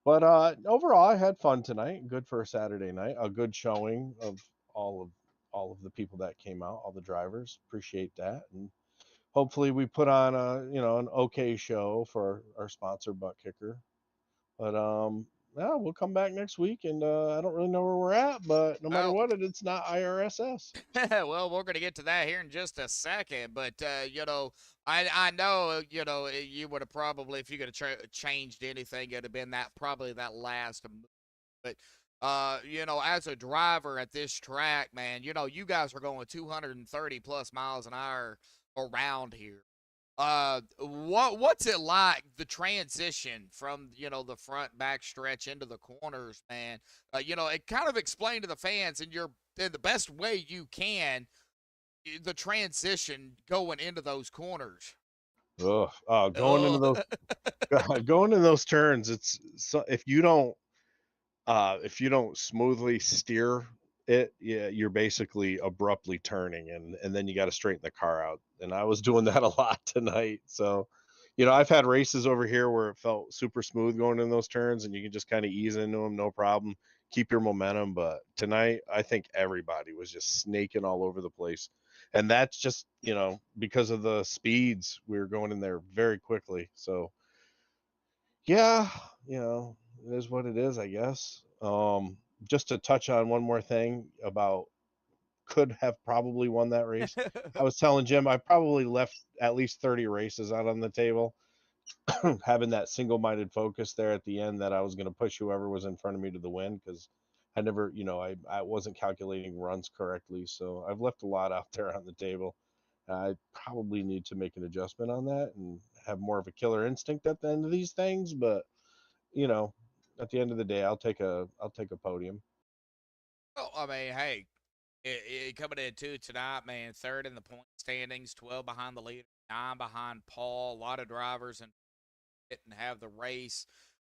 But overall, I had fun tonight. Good for a Saturday night. A good showing of all of the people that came out, all the drivers. Appreciate that, and hopefully we put on an okay show for our sponsor, Buttkicker. But yeah, we'll come back next week, and I don't really know where we're at, but no matter what, it's not IRSS. Well, we're going to get to that here in just a second, but I know you would have probably, if you could have changed anything, it'd have been probably that last move. But as a driver at this track, man, you guys are going 230 plus miles an hour around here. What's it like, the transition from the front back stretch into the corners, man? It kind of explain to the fans in the best way you can the transition going into those corners. Going into those turns, it's so if you don't smoothly steer it, yeah, you're basically abruptly turning, and then you got to straighten the car out. And I was doing that a lot tonight. So, I've had races over here where it felt super smooth going in those turns, and you can just kind of ease into them, no problem, keep your momentum. But tonight, I think everybody was just snaking all over the place, and that's just because of the speeds we were going in there very quickly. So, yeah, it is what it is, I guess. Just to touch on one more thing about could have probably won that race. I was telling Jim I probably left at least 30 races out on the table, having that single-minded focus there at the end that I was going to push whoever was in front of me to the win, because I never, I wasn't calculating runs correctly. So I've left a lot out there on the table. I probably need to make an adjustment on that and have more of a killer instinct at the end of these things. But at the end of the day, I'll take a podium. Well, I mean, hey, it coming in tonight, man. 3rd in the point standings, 12 behind the leader, 9 behind Paul. A lot of drivers and didn't have the race.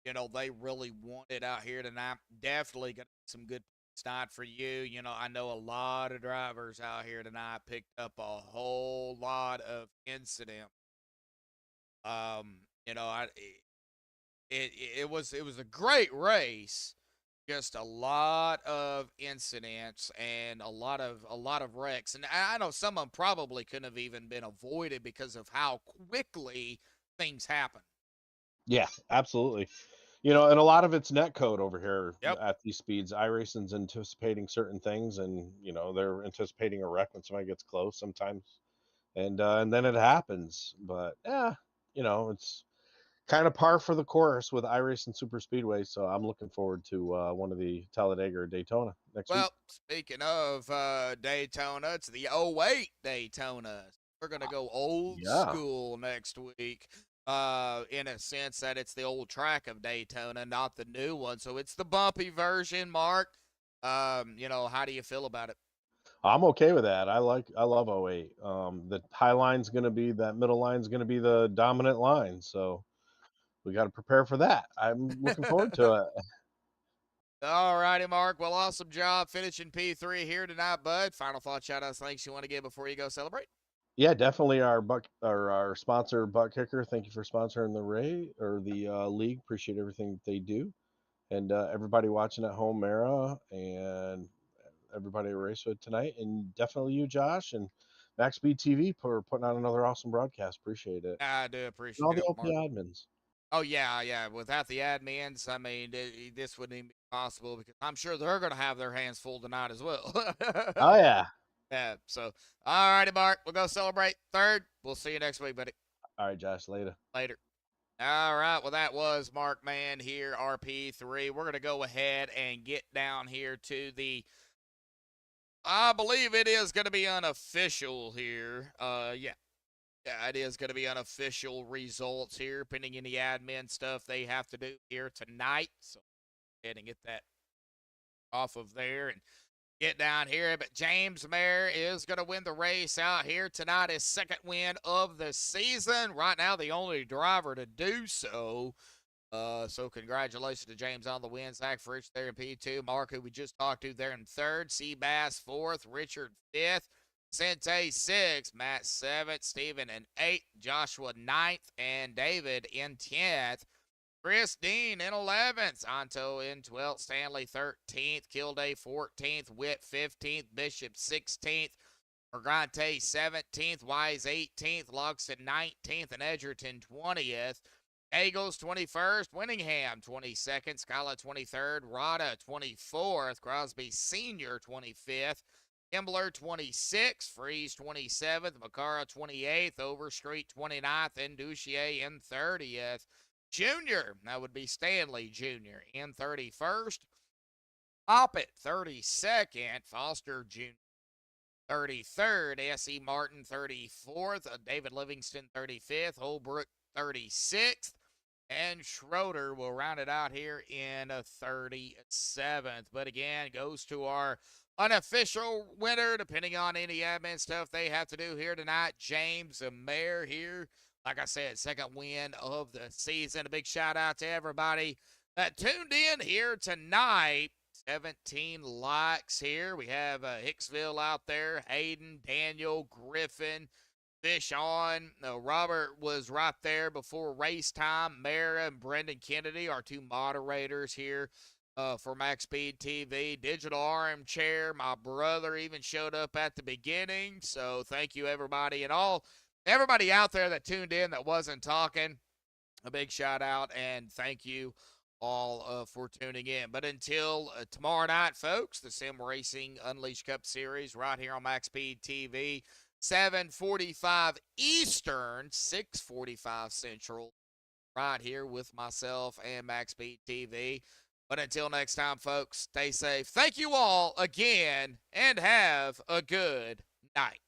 They really want it out here tonight. Definitely got some good points tonight for you. I know a lot of drivers out here tonight picked up a whole lot of incident. It was a great race, just a lot of incidents and a lot of wrecks, and I know some of them probably couldn't have even been avoided because of how quickly things happen. Yeah, absolutely. And a lot of it's net code over here at these speeds. iRacing's anticipating certain things, and they're anticipating a wreck when somebody gets close sometimes, and then it happens. But yeah, it's kind of par for the course with iRacing Superspeedway. So I'm looking forward to one of the Talladega or Daytona next week. Well, speaking of Daytona, it's the 08 Daytona. We're going to go old school next week, in a sense that it's the old track of Daytona, not the new one. So it's the bumpy version, Mark. How do you feel about it? I'm okay with that. I love '08. The high line's going to be that middle line's going to be the dominant line. So we got to prepare for that. I'm looking forward to it. All righty, Mark. Well, awesome job finishing P3 here tonight, bud. Final thought, shout outs, thanks you want to give before you go celebrate? Yeah, definitely our sponsor Buttkicker. Thank you for sponsoring the league. Appreciate everything that they do, and everybody watching at home, Mara, and everybody at Racewood tonight, and definitely you, Josh, and MaxspeedTV for putting on another awesome broadcast. Appreciate it. I do And appreciate all the it, LP Mark. admins. Oh, yeah, yeah. Without the admins, I mean, this wouldn't even be possible because I'm sure they're going to have their hands full tonight as well. Oh yeah. Yeah, so, all righty, Mark. We'll go celebrate third. We'll see you next week, buddy. All right, Josh. Later. Later. All right, well, that was Mark Mann here, RP3. We're going to go ahead and get down here to the, I believe it is going to be unofficial here. Yeah, it is going to be unofficial results here, pending any admin stuff they have to do here tonight. So, go ahead and get that off of there and get down here. But James Mayer is going to win the race out here tonight. His second win of the season. Right now, the only driver to do so. So congratulations to James on the win. Zach Fritz there in P2. Mark, who we just talked to there in third. Seabass fourth. Richard fifth. Sente sixth. Matt seventh. Steven in eighth. Joshua ninth. And David in 10th. Chris Dean in 11th, Anto in 12th, Stanley 13th, Kilday 14th, Witt 15th, Bishop 16th, Morgante 17th, Wise 18th, Luxon 19th, and Edgerton 20th. Eagles 21st, Winningham 22nd, Scala 23rd, Rada 24th, Crosby Sr. 25th, Kimbler 26th, Freeze 27th, Macara 28th, Overstreet 29th, and Duchier in 30th. Junior, that would be Stanley Jr. in 31st. Oppett, 32nd. Foster Jr. 33rd. S.E. Martin, 34th. David Livingston, 35th. Holbrook, 36th. And Schroeder will round it out here in 37th. But again, goes to our unofficial winner, depending on any admin stuff they have to do here tonight. James Mayer here. Like I said, second win of the season. A big shout out to everybody that tuned in here tonight. 17 likes here. We have Hicksville out there, Hayden, Daniel, Griffin, Fish on. Robert was right there before race time. Mara and Brendan Kennedy, our two moderators here for MaxspeedTV. Digital Armchair, my brother even showed up at the beginning. So thank you, everybody, and all. Everybody out there that tuned in that wasn't talking, a big shout out and thank you all for tuning in. But until tomorrow night, folks, the Sim Racing Unleashed Cup Series right here on MaxspeedTV, 7:45 Eastern, 6:45 Central, right here with myself and MaxspeedTV. But until next time, folks, stay safe. Thank you all again and have a good night.